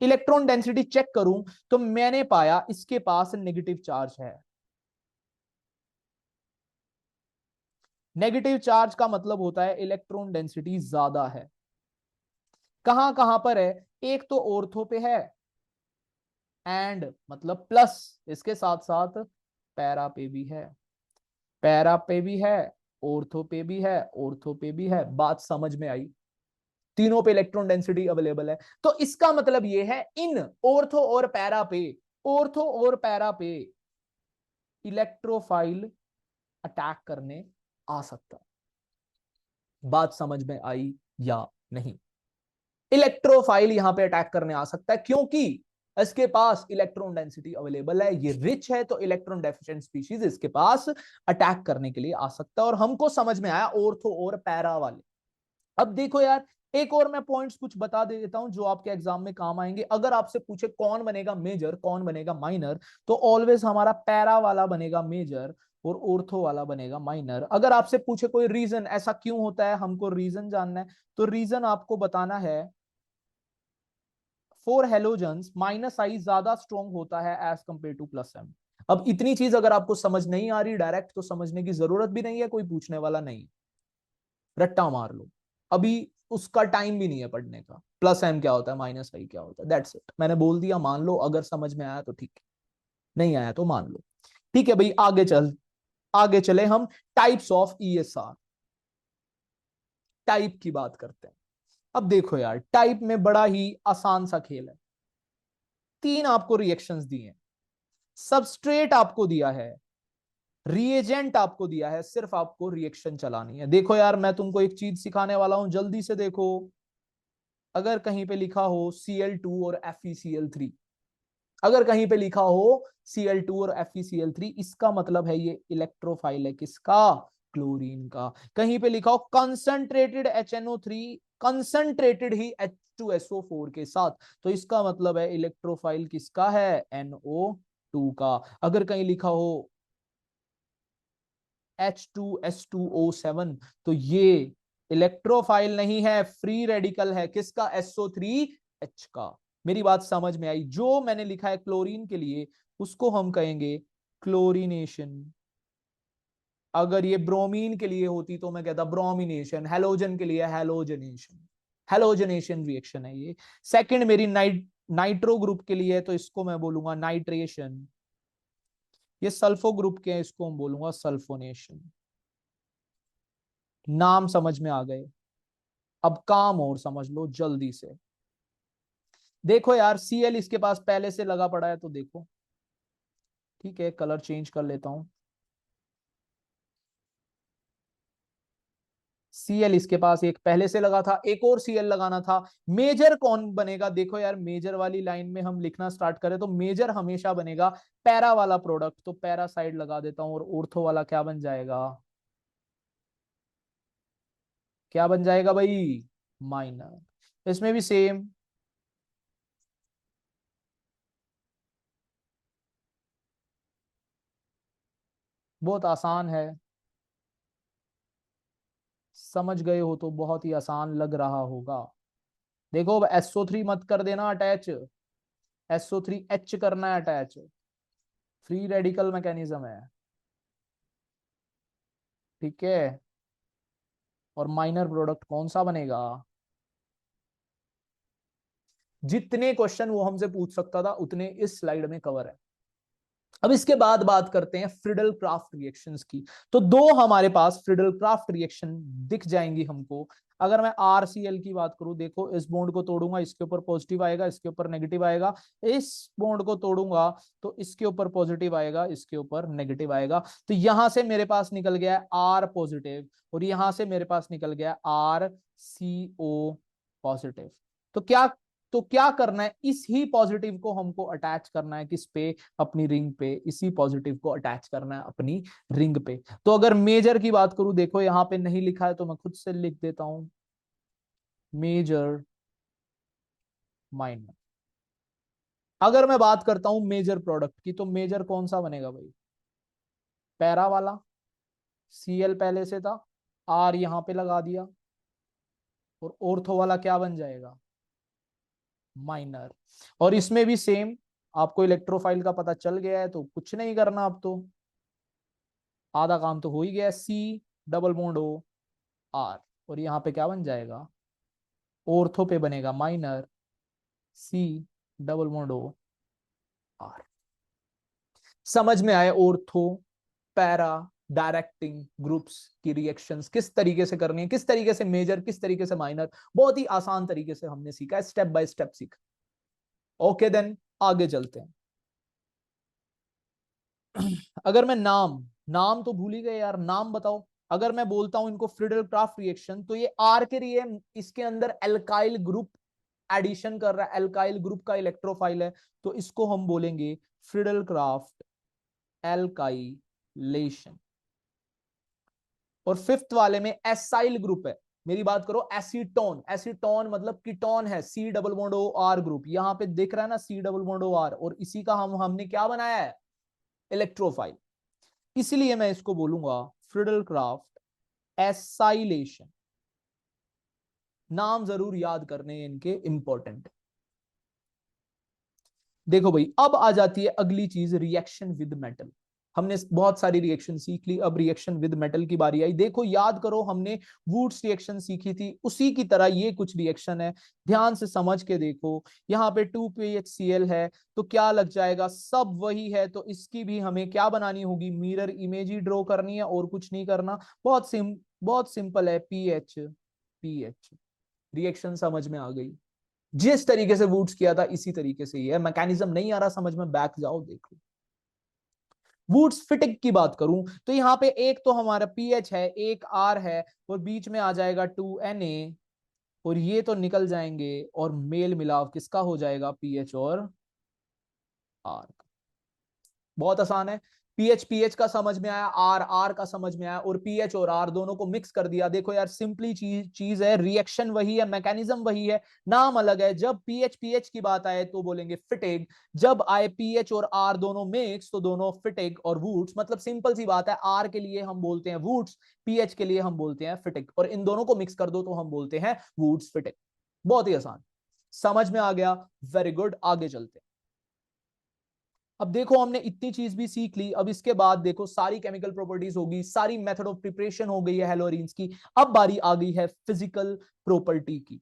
Electron density check करूं तो मैंने पाया इसके पास नेगेटिव चार्ज है। नेगेटिव चार्ज का मतलब होता है इलेक्ट्रॉन डेंसिटी ज्यादा है। कहां कहां पर है? एक तो ऑर्थो पे है, एंड मतलब प्लस, इसके साथ साथ पैरा पे भी है। पैरा पे भी है, ऑर्थो पे भी है, ऑर्थो पे भी है। बात समझ में आई? तीनों पे इलेक्ट्रॉन डेंसिटी अवेलेबल है। तो इसका मतलब यह है, इन ऑर्थो और पैरा पे, ऑर्थो और पैरा पे इलेक्ट्रोफाइल अटैक करने आ सकता है। बात समझ में आई या नहीं? इलेक्ट्रोफाइल यहां पे अटैक करने आ सकता है, क्योंकि इसके पास इलेक्ट्रॉन डेंसिटी अवेलेबल है, ये रिच है, तो इलेक्ट्रॉन डेफिशिएंट स्पीशीज इसके पास अटैक करने के लिए आ सकता है। और हमको समझ में आया ऑर्थो और पैरा वाले। अब देखो यार, एक और मैं पॉइंट्स कुछ बता दे देता हूं जो आपके एग्जाम में काम आएंगे। अगर आपसे पूछे कौन बनेगा मेजर, कौन बनेगा माइनर, तो ऑलवेज हमारा पैरा वाला बनेगा मेजर और ऑर्थो वाला बनेगा माइनर। अगर आपसे पूछे कोई रीजन, ऐसा क्यों होता है, हमको रीजन जानना है, तो रीजन आपको बताना है, फॉर हेलोजन्स माइनस आई ज्यादा स्ट्रॉन्ग होता है as compare to plus M. अब इतनी चीज अगर आपको समझ नहीं आ रही डायरेक्ट, तो समझने की जरूरत भी नहीं है, कोई पूछने वाला नहीं, रट्टा मार लो। अभी उसका टाइम भी नहीं है पढ़ने का। प्लस एम क्या होता है, माइनस आई क्या होता है, दैट्स इट। मैंने बोल दिया, मान लो। अगर समझ में आया तो ठीक है, नहीं आया तो मान लो। ठीक है भाई, आगे चले हम। Types of ESR। टाइप की बात करते हैं। अब देखो यार, टाइप में बड़ा ही आसान सा खेल है। तीन आपको रिएक्शंस दिए हैं, सबस्ट्रेट आपको दिया है, रिएजेंट आपको दिया है, सिर्फ आपको रिएक्शन चलानी है। देखो यार, मैं तुमको एक चीज सिखाने वाला हूं, जल्दी से देखो। अगर कहीं पे लिखा हो Cl2 और FeCl3, अगर कहीं पे लिखा हो Cl2 और FeCl3, इसका मतलब है ये इलेक्ट्रोफाइल है किसका? क्लोरीन का। कहीं पे लिखा हो कंसंट्रेटेड HNO3, कंसंट्रेटेड ही H2SO4 के साथ, तो इसका मतलब है इलेक्ट्रोफाइल किसका है? NO2 का। अगर कहीं लिखा हो H2S2O7, तो ये इलेक्ट्रोफाइल नहीं है, फ्री रेडिकल है किसका? SO3H का। मेरी बात समझ में आई? जो मैंने लिखा है क्लोरीन के लिए, उसको हम कहेंगे क्लोरीनेशन। अगर ये ब्रोमीन के लिए होती तो मैं कहता ब्रोमिनेशन, हेलोजन के लिए हेलोजनेशन, हेलोजनेशन रिएक्शन है ये। सेकंड मेरी नाइट्रो ग्रुप के लिए है, तो इसको मैं बोलूंगा नाइट्रेशन। ये सल्फो ग्रुप के हैं, इसको हम बोलूंगा सल्फोनेशन। नाम समझ में आ गए? अब काम और समझ लो जल्दी से। देखो यार, Cl इसके पास पहले से लगा पड़ा है, तो देखो ठीक है, कलर चेंज कर लेता हूं। Cl इसके पास एक पहले से लगा था, एक और Cl लगाना था। मेजर कौन बनेगा? देखो यार, मेजर वाली लाइन में हम लिखना स्टार्ट करें तो मेजर हमेशा बनेगा पैरा वाला प्रोडक्ट, तो पैरा साइड लगा देता हूं। और ऑर्थो वाला क्या बन जाएगा? क्या बन जाएगा भाई? माइनर। इसमें भी सेम। बहुत आसान है, समझ गए हो तो बहुत ही आसान लग रहा होगा। देखो, अब SO3 मत कर देना अटैच, SO3H करना है अटैच। फ्री रेडिकल मैकेनिज्म है, ठीक है। और माइनर प्रोडक्ट कौन सा बनेगा? जितने क्वेश्चन वो हमसे पूछ सकता था उतने इस स्लाइड में कवर है। अब इसके बाद बात करते हैं फ्रिडल क्राफ्ट रिएक्शंस की। तो दो हमारे पास फ्रिडल क्राफ्ट रिएक्शन दिख जाएंगी हमको। अगर मैं RCl की बात करूं, देखो इस बॉन्ड को तोड़ूंगा, इसके ऊपर पॉजिटिव आएगा, इसके ऊपर नेगेटिव आएगा। इस बॉन्ड को तोड़ूंगा तो इसके ऊपर पॉजिटिव आएगा, इसके ऊपर नेगेटिव आएगा। तो यहां से मेरे पास निकल गया है R पॉजिटिव, और यहां से मेरे पास निकल गया RCO पॉजिटिव। तो क्या करना है? इस ही पॉजिटिव को हमको अटैच करना है किस पे? अपनी रिंग पे। इसी पॉजिटिव को अटैच करना है अपनी रिंग पे। तो अगर मेजर की बात करूं, देखो यहां पे नहीं लिखा है तो मैं खुद से लिख देता हूं, मेजर माइनर। अगर मैं बात करता हूं मेजर प्रोडक्ट की, तो मेजर कौन सा बनेगा भाई? पैरा वाला। Cl पहले से था, R यहां पे लगा दिया, और ऑर्थो वाला क्या बन जाएगा? माइनर। और इसमें भी सेम, आपको इलेक्ट्रोफाइल का पता चल गया है तो कुछ नहीं करना अब तो, आधा काम तो हो ही गया। C double bond O R, और यहां पे क्या बन जाएगा? ऑर्थो पे बनेगा minor, C double bond O R। समझ में आए? ऑर्थो, पैरा, डायरेक्टिंग ग्रुप्स की रिएक्शंस किस तरीके से करनी है, किस तरीके से मेजर, किस तरीके से माइनर, बहुत ही आसान तरीके से हमने सीखा है, स्टेप बाय स्टेप सीखा। ओके देन, आगे चलते हैं। अगर मैं नाम नाम तो भूल ही गए यार, नाम बताओ। अगर मैं बोलता हूं इनको फ्रिडल क्राफ्ट रिएक्शन, तो ये आर के लिए इसके अंदर एल्काइल ग्रुप एडिशन कर रहा है, एल्काइल ग्रुप का इलेक्ट्रोफाइल है, तो इसको हम बोलेंगे फ्रिडल क्राफ्ट एल्काइलेशन। और फिफ्थ वाले में एसाइल ग्रुप है। मेरी बात करो, एसीटोन, एसीटोन मतलब कीटोन है, C double bond O R group, यहां पे दिख रहा है ना C double bond O R, और इसी का हमने क्या बनाया है? इलेक्ट्रोफाइल। इसलिए मैं इसको बोलूंगा फ्रिडल क्राफ्ट एसाइलेशन। नाम जरूर याद करने इनके इंपॉर्टेंट। देखो भाई, अब आ जाती है अगली चीज, रिएक्शन विद मेटल। हमने बहुत सारी रिएक्शन सीख ली, अब रिएक्शन विद मेटल की बारी आई। देखो याद करो, हमने वुड्स रिएक्शन सीखी थी, उसी की तरह ये कुछ रिएक्शन है। ध्यान से समझ के देखो, यहाँ पे 2PHCl है, तो क्या लग जाएगा? सब वही है, तो इसकी भी हमें क्या बनानी होगी? मिरर इमेज ही ड्रॉ करनी है, और कुछ नहीं करना। बहुत सिंपल है। PH pH. रिएक्शन समझ में आ गई? जिस तरीके से वुड्स किया था इसी तरीके से ही है। मैकेनिज्म नहीं आ रहा समझ में, बैक जाओ देख लो। वुड्स फिटिंग की बात करूं तो यहां पे एक तो हमारा पीएच है, एक आर है, और बीच में आ जाएगा 2Na, और ये तो निकल जाएंगे और मेल मिलाप किसका हो जाएगा, पीएच और आर। बहुत आसान है। पीएच पीएच का समझ में आया, आर आर का समझ में आया, और पीएच और आर दोनों को मिक्स कर दिया। देखो यार सिंपली चीज चीज है, रिएक्शन वही है, मैकेनिज्म वही है, नाम अलग है। जब पीएच पीएच की बात आए तो बोलेंगे फिटेग, जब आए पीएच और आर दोनों मिक्स तो दोनों फिटेग और वुड्स। मतलब सिंपल सी बात है, आर के लिए हम बोलते हैं वुड्स, पीएच के लिए हम बोलते हैं फिटेग, और इन दोनों को मिक्स कर दो तो हम बोलते हैं वुड्स फिटेग। बहुत ही आसान, समझ में आ गया? वेरी गुड, आगे चलते हैं। अब देखो हमने इतनी चीज भी सीख ली, अब इसके बाद देखो सारी केमिकल प्रॉपर्टीज होगी, सारी मेथड ऑफ प्रिपरेशन हो गई है हेलोरीन्स की। अब बारी आ गई है फिजिकल प्रॉपर्टी की।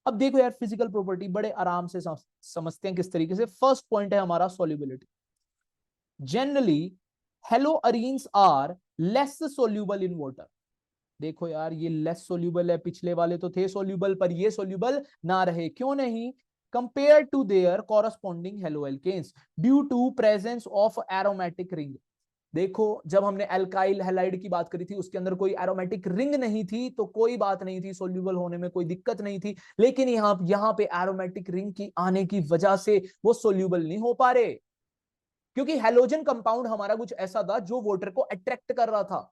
अब देखो यार फिजिकल प्रॉपर्टी बड़े आराम से समझते हैं किस तरीके से। फर्स्ट पॉइंट है हमारा solubility. Generally haloarenes are less soluble in water. देखो यार ये लेस सोल्यूबल है, पिछले वाले तो थे सोल्यूबल पर ये सोल्यूबल ना रहे, क्यों नहीं? Compare to their corresponding haloalkanes due to presence of aromatic ring. देखो जब हमने एल्काइल हैलाइड की बात करी थी उसके अंदर कोई एरोमेटिक रिंग नहीं थी तो कोई बात नहीं थी, सोल्यूबल होने में कोई दिक्कत नहीं थी। लेकिन यहां पे एरोमेटिक रिंग की आने की वजह से वो सोल्यूबल नहीं हो पा रहे, क्योंकि हेलोजन कंपाउंड हमारा कुछ ऐसा था जो वाटर को अट्रैक्ट कर रहा था,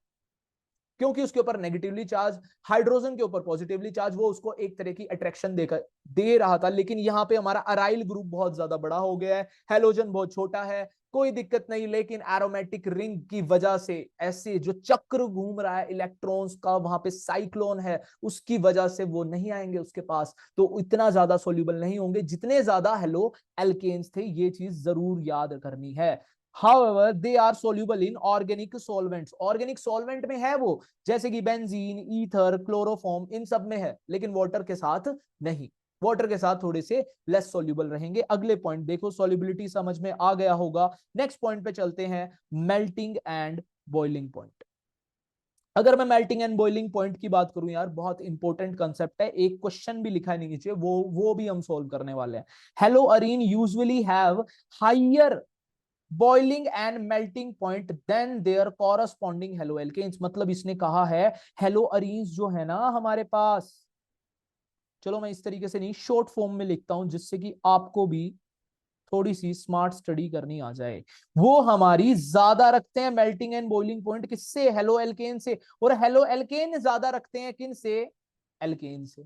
क्योंकि उसके ऊपर नेगेटिवली चार्ज, हाइड्रोजन के ऊपर पॉजिटिवली चार्ज, वो उसको एक तरह की अट्रैक्शन देकर दे रहा था। लेकिन यहाँ पे हमारा अराइल ग्रुप बहुत ज्यादा बड़ा हो गया है, हेलोजन बहुत छोटा है, कोई दिक्कत नहीं। लेकिन एरोमेटिक रिंग की वजह से ऐसे जो चक्र घूम रहा है इलेक्ट्रॉन्स का, वहां पे साइक्लोन है, उसकी वजह से वो नहीं आएंगे उसके पास, तो इतना ज्यादा सोल्यूबल नहीं होंगे जितने ज्यादा हेलो एल्केन्स थे। ये चीज जरूर याद करनी है। However, they are soluble in organic solvents. Organic solvent में है वो, जैसे कि बेंजीन, ईथर, क्लोरोफॉर्म, इन सब में है, लेकिन वाटर के साथ नहीं। वाटर के साथ थोड़े से लेस सोल्यूबल रहेंगे। अगले पॉइंट देखो, सोल्यूबिलिटी समझ में आ गया होगा। नेक्स्ट पॉइंट पे चलते हैं, मेल्टिंग एंड बॉइलिंग पॉइंट। अगर मैं मेल्टिंग एंड बॉइलिंग पॉइंट की बात करूं यार, बहुत इंपॉर्टेंट कंसेप्ट है, एक क्वेश्चन भी लिखा है नीचे, वो भी हम सोल्व करने वाले हैं। Haloarene usually have higher boiling and melting point than their corresponding haloalkanes. मतलब इसने कहा है हेलोअरीन्स जो है ना हमारे पास, चलो मैं इस तरीके से नहीं शॉर्ट फॉर्म में लिखता हूं जिससे कि आपको भी थोड़ी सी स्मार्ट स्टडी करनी आ जाए। वो हमारी ज्यादा रखते हैं मेल्टिंग एंड बॉइलिंग पॉइंट, किससे? हेलोएल्केन से। और हेलोएल्केन ज्यादा रखते हैं किन से? एल्केन से।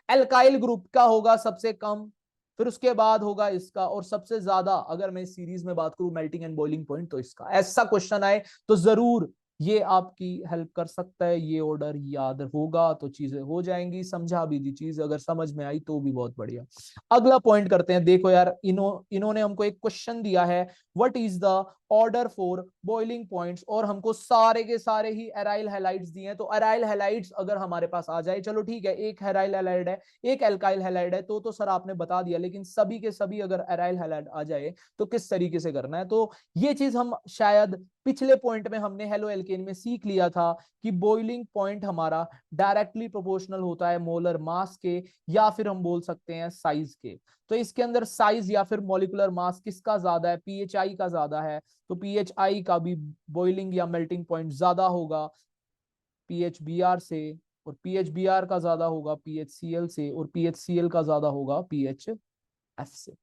एल्काइल ग्रुप का होगा सबसे कम, फिर उसके बाद होगा इसका, और सबसे ज्यादा अगर मैं इस सीरीज में बात करूं मेल्टिंग एंड बॉइलिंग पॉइंट तो इसका। ऐसा क्वेश्चन आए तो जरूर ये आपकी हेल्प कर सकता है, ये ऑर्डर याद होगा तो चीजें हो जाएंगी। समझा भी दी चीज, अगर समझ में आई तो भी बहुत बढ़िया। अगला पॉइंट करते हैं। देखो यार इन्होंने हमको एक क्वेश्चन दिया है, what is the order for boiling points, और हमको सारे के सारे ही एराइल हैलाइड्स दिए हैं। तो एराइल हैलाइड्स अगर हमारे पास आ जाए, चलो ठीक है, एक एराइल हैलाइड है, एक एल्काइल हैलाइड है, तो सर आपने बता दिया, लेकिन सभी के सभी अगर एराइल हैलाइड आ जाए तो किस तरीके से करना है? तो ये चीज हम शायद पिछले पॉइंट में हमने हेलो एल्केन में सीख लिया था कि बॉइलिंग पॉइंट हमारा डायरेक्टली प्रोपोर्शनल होता है मोलर मास के, या फिर हम बोल सकते हैं साइज के। तो इसके अंदर साइज या फिर मॉलिक्यूलर मास किसका ज्यादा है? पीएचआई का ज्यादा है, तो पीएचआई का भी बॉइलिंग या मेल्टिंग पॉइंट ज्यादा होगा पीएचबीआर से, और पीएचबीआर का ज्यादा होगा पीएचसीएल से, और पीएचसीएल का ज्यादा होगा पीएचएफ से।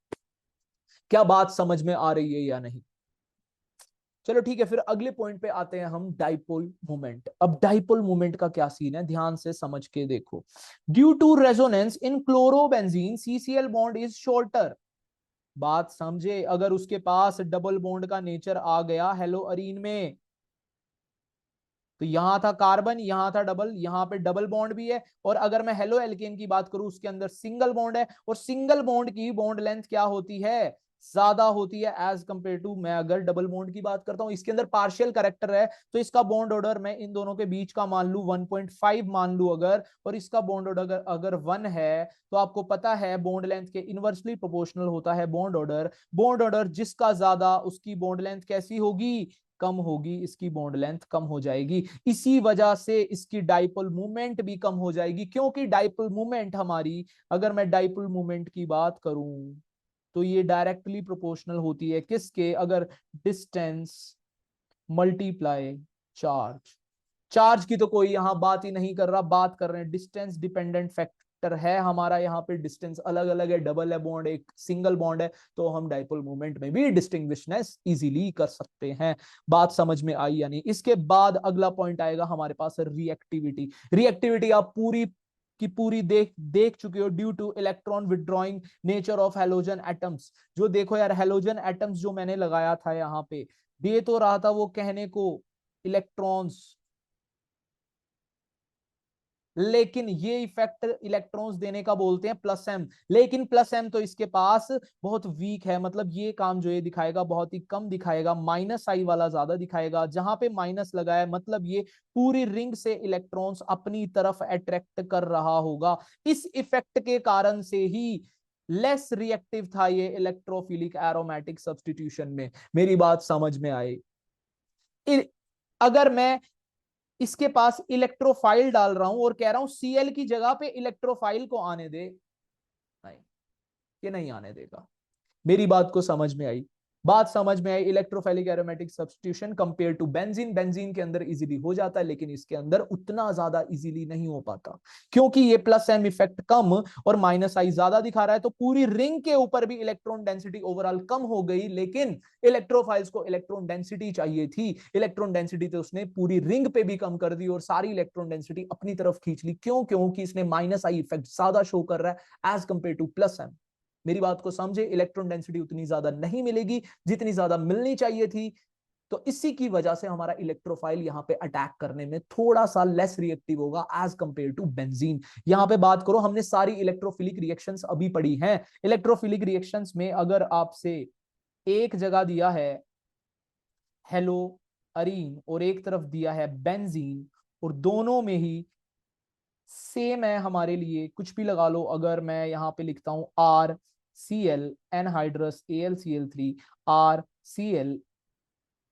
क्या बात समझ में आ रही है या नहीं? चलो ठीक है, फिर अगले पॉइंट पे आते हैं हम, डाइपोल मोमेंट। अब डाइपोल मोमेंट का क्या सीन है, ध्यान से समझ के देखो। Due to resonance in chlorobenzene CCl bond is shorter. बात समझे, अगर उसके पास डबल बॉन्ड का नेचर आ गया हेलो अरीन में, तो यहां था कार्बन, यहां था डबल, यहां पे डबल बॉन्ड भी है। और अगर मैं हेलो एल्केन की बात करूं उसके अंदर सिंगल बॉन्ड है, और सिंगल बॉन्ड की बॉन्ड लेंथ क्या होती है? ज्यादा होती है एज कंपेयर टू, मैं अगर डबल बॉन्ड की बात करता हूं, इसके अंदर पार्शियल करेक्टर है, तो इसका बॉन्ड ऑर्डर मैं इन दोनों के बीच का मान लू 1.5 मान लू अगर, और इसका बॉन्ड ऑर्डर अगर 1 है, तो आपको पता है बॉन्ड लेंथ के इनवर्सली प्रोपोर्शनल होता है बॉन्ड ऑर्डर। बॉन्ड ऑर्डर जिसका ज्यादा उसकी बॉन्ड लेंथ कैसी होगी? कम होगी, इसकी बॉन्ड लेंथ कम हो जाएगी, इसी वजह से इसकी डाइपोल मूवमेंट भी कम हो जाएगी, क्योंकि डाइपोल मूवमेंट हमारी, अगर मैं डाइपोल मूवमेंट की बात करूं तो ये डायरेक्टली प्रोपोर्शनल होती है किसके, अगर डिस्टेंस मल्टीप्लाई चार्ज। चार्ज की तो कोई यहां बात ही नहीं कर रहा, बात कर रहे हैं डिस्टेंस डिपेंडेंट फैक्टर है हमारा, यहाँ पे डिस्टेंस अलग अलग है, डबल है बॉन्ड, एक सिंगल बॉन्ड है, तो हम डाइपोल मोमेंट में भी डिस्टिंग्विशनेस इजीली कर सकते हैं। बात समझ में आई या नहीं? इसके बाद अगला पॉइंट आएगा हमारे पास रिएक्टिविटी। रिएक्टिविटी आप पूरी की पूरी देख देख चुके हो, due two electron withdrawing nature of halogen atoms. जो देखो यार, हेलोजन एटम्स जो मैंने लगाया था यहाँ पे, दे तो रहा था वो कहने को इलेक्ट्रॉन्स, लेकिन ये इफेक्ट इलेक्ट्रॉन्स देने का बोलते हैं प्लस एम, लेकिन प्लस एम तो इसके पास बहुत वीक है, मतलब ये काम जो ये दिखाएगा बहुत ही कम दिखाएगा, माइनस आई वाला ज्यादा दिखाएगा। जहां पे माइनस लगा है मतलब ये पूरी रिंग से इलेक्ट्रॉन्स अपनी तरफ अट्रैक्ट कर रहा होगा। इस इफेक्ट के कारण से ही लेस रिएक्टिव था ये इलेक्ट्रोफिलिक एरोमेटिक सब्स्टिट्यूशन में। मेरी बात समझ में आई? अगर मैं इसके पास इलेक्ट्रोफाइल डाल रहा हूं और कह रहा हूं सीएल की जगह पे इलेक्ट्रोफाइल को आने दे, नहीं, ये नहीं आने देगा। मेरी बात को समझ में आई? बात समझ में आई? Electrophilic aromatic substitution compare to benzene, benzene के अंदर इजीली हो जाता है, लेकिन इसके अंदर उतना ज्यादा इजीली नहीं हो पाता, क्योंकि ये प्लस एम इफेक्ट कम और माइनस आई ज्यादा दिखा रहा है, तो पूरी रिंग के ऊपर भी इलेक्ट्रॉन डेंसिटी ओवरऑल कम हो गई, लेकिन इलेक्ट्रोफाइल्स को इलेक्ट्रॉन डेंसिटी चाहिए थी, इलेक्ट्रॉन डेंसिटी तो उसने पूरी रिंग पे भी कम कर दी और सारी इलेक्ट्रॉन डेंसिटी अपनी तरफ खींच ली। क्यों? क्योंकि इसने माइनस आई इफेक्ट ज्यादा शो कर रहा है as compare to plus M. मेरी बात को समझे? इलेक्ट्रॉन डेंसिटी उतनी ज्यादा नहीं मिलेगी जितनी ज्यादा मिलनी चाहिए थी, तो इसी की वजह से हमारा इलेक्ट्रोफाइल यहां पे अटैक करने में थोड़ा सा लेस रिएक्टिव होगा एज कंपेयर टू बेंजीन। यहां पे बात करो, हमने सारी इलेक्ट्रोफिलिक रिएक्शंस अभी पढ़ी हैं। इलेक्ट्रोफिलिक रिएक्शंस में अगर आपसे एक जगह दिया है हेलो अरीन और एक तरफ दिया है बेंजीन, और दोनों में ही सेम है हमारे लिए, कुछ भी लगा लो, अगर मैं यहां पे लिखता हूं R C L anhydrous AlCl3, R C L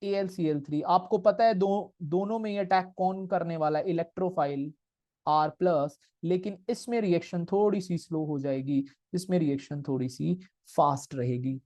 AlCl3, आपको पता है दोनों में ये अटैक कौन करने वाला है? इलेक्ट्रोफाइल आर प्लस, लेकिन इसमें रिएक्शन थोड़ी सी स्लो हो जाएगी, इसमें रिएक्शन थोड़ी सी फास्ट रहेगी।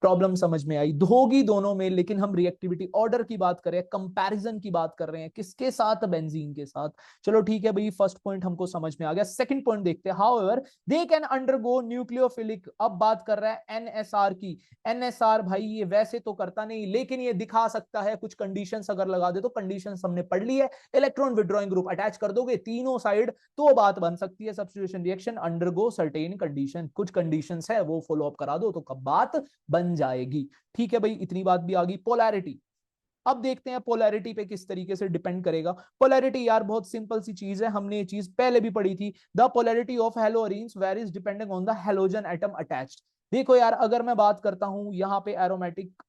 प्रॉब्लम समझ में आई? होगी दोनों में, लेकिन हम रिएक्टिविटी ऑर्डर की बात कर रहे हैं, कंपैरिजन की बात कर रहे हैं, किसके साथ? बेंजीन के साथ। चलो ठीक है भाई, फर्स्ट पॉइंट हमको समझ में आ गया। सेकंड पॉइंट देखते हैं, however they can undergo nucleophilic. अब बात कर रहा है एनएसआर की। एनएसआर भाई ये वैसे तो करता नहीं, लेकिन ये दिखा सकता है कुछ कंडीशंस अगर लगा दे तो। कंडीशंस हमने पढ़ ली है, इलेक्ट्रॉन विड्रॉइंग ग्रुप अटैच कर दोगे तीनों साइड तो बात बन सकती है substitution reaction undergo certain condition. कुछ कंडीशंस है वो फॉलो अप करा दो तो कब बात बन जाएगी। ठीक है भाई, इतनी बात भी आ गई। पोलैरिटी, अब देखते हैं पोलैरिटी पे किस तरीके से डिपेंड करेगा। पोलैरिटी यार बहुत सिंपल सी चीज है, हमने ये चीज पहले भी पढ़ी थी। The polarity of haloarenes varies depending on the halogen atom attached. देखो यार, अगर मैं बात करता हूं यहाँ पे एरोमेटिक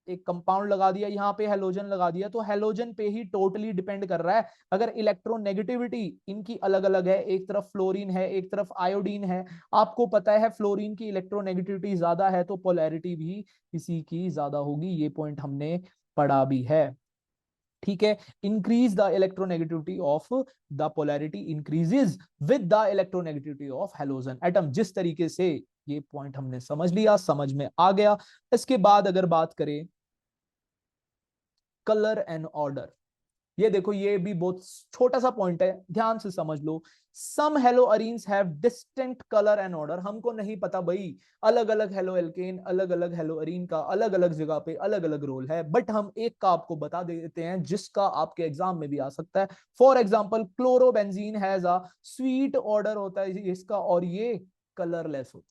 एक कंपाउंड लगा दिया, यहाँ पे हेलोजन लगा दिया, तो हेलोजन पे ही टोटली डिपेंड कर रहा है। अगर इलेक्ट्रोनेगेटिविटी इनकी अलग अलग है, एक तरफ फ्लोरीन है एक तरफ आयोडीन है, आपको पता है फ्लोरीन की इलेक्ट्रोनेगेटिविटी ज्यादा है, तो पोलैरिटी भी इसी की ज्यादा होगी। ये पॉइंट हमने पढ़ा भी है। ठीक है, increase the electronegativity of the polarity increases with the electronegativity of halogen atom. जिस तरीके से ये पॉइंट हमने समझ लिया, समझ में आ गया। इसके बाद अगर बात करें कलर एंड ऑर्डर, ये देखो ये भी बहुत छोटा सा पॉइंट है, ध्यान से समझ लो। Some halo arenes have distinct colour and odour. हमको नहीं पता भाई, अलग अलग हेलो एल्केन अलग अलग हेलो अरीन का अलग अलग जगह पे अलग अलग रोल है, बट हम एक का आपको बता देते हैं जिसका आपके एग्जाम में भी आ सकता है। For example chlorobenzene has a sweet order होता है इसका, और ये कलरलेस होता है।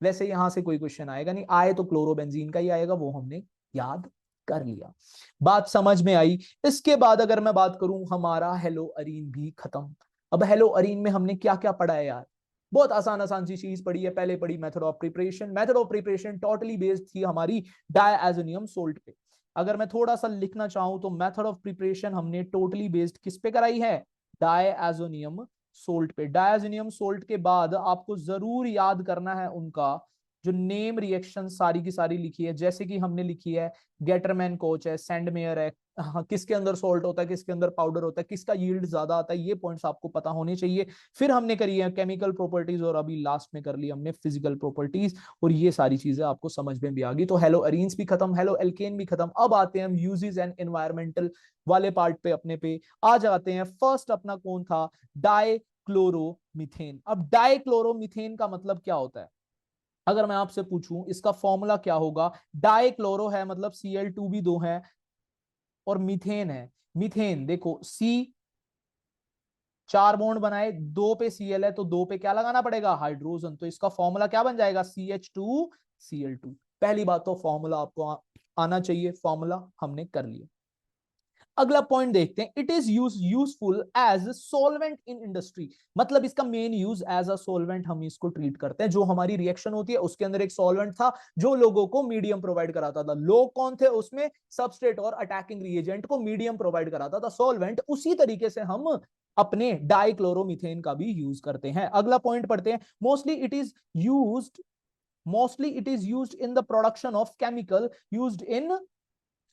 वैसे यहां से कोई क्वेश्चन आएगा नहीं, आए तो क्लोरोबेंजीन का ही आएगा, वो हमने याद कर लिया। बात समझ में आई? इसके बाद अगर मैं बात करूं, हमारा हेलो अरीन भी खत्म। अब हेलो अरीन में हमने क्या क्या पढ़ा है यार? बहुत आसान आसान सी चीज पढ़ी है। पहले पढ़ी method of preparation. Method of preparation totally based थी हमारी डायएजोनियम सोल्ट पे। अगर मैं थोड़ा सा लिखना चाहूं तो मेथड ऑफ प्रिपरेशन हमने टोटली बेस्ड किस पे कराई है? डायएजोनियम सोल्ट पे। डायएजोनियम सोल्ट के बाद आपको जरूर याद करना है उनका जो नेम रिएक्शन सारी की सारी लिखी है, जैसे कि हमने लिखी है गेटरमैन कोच है, सेंडमेयर है, हाँ, किसके अंदर सोल्ट होता है, किसके अंदर पाउडर होता है, किसका यील्ड ज्यादा आता है, ये पॉइंट्स आपको पता होने चाहिए। फिर हमने करी है केमिकल प्रॉपर्टीज और अभी लास्ट में कर ली हमने फिजिकल प्रॉपर्टीज, और ये सारी चीजें आपको समझ में भी आ गई। तो हेलो अरीन्स भी खत्म, हेलो एल्केन भी खत्म। अब आते हैं हम यूजेस एंड एनवायरमेंटल वाले पार्ट पे, अपने पे आ जाते हैं। फर्स्ट अपना कौन था, डाइक्लोरोमीथेन। अब डाइक्लोरोमीथेन का मतलब क्या होता है, अगर मैं आपसे पूछूं इसका फॉर्मूला क्या होगा। डाइक्लोरो है मतलब Cl2 भी दो है, और मीथेन है, मीथेन देखो सी चार बॉन्ड बनाए, दो पे Cl है तो दो पे क्या लगाना पड़ेगा, हाइड्रोजन, तो इसका फॉर्मूला क्या बन जाएगा, CH2Cl2। पहली बात तो फॉर्मूला आपको आना चाहिए, फॉर्मूला हमने कर लिया। अगला पॉइंट देखते हैं, it is useful as solvent in industry. मतलब इसका main use as a solvent हम इसको ट्रीट करते हैं। जो हमारी रिएक्शन होती है उसके अंदर एक सॉल्वेंट था जो लोगों को मीडियम प्रोवाइड कराता था। लोग कौन थे उसमें, सबस्ट्रेट और अटैकिंग रिएजेंट को मीडियम प्रोवाइड कराता था सॉल्वेंट। उसी तरीके से हम अपने डाइक्लोरोमीथेन का भी यूज करते हैं। अगला पॉइंट पढ़ते हैं, mostly it is used in the production of chemical used in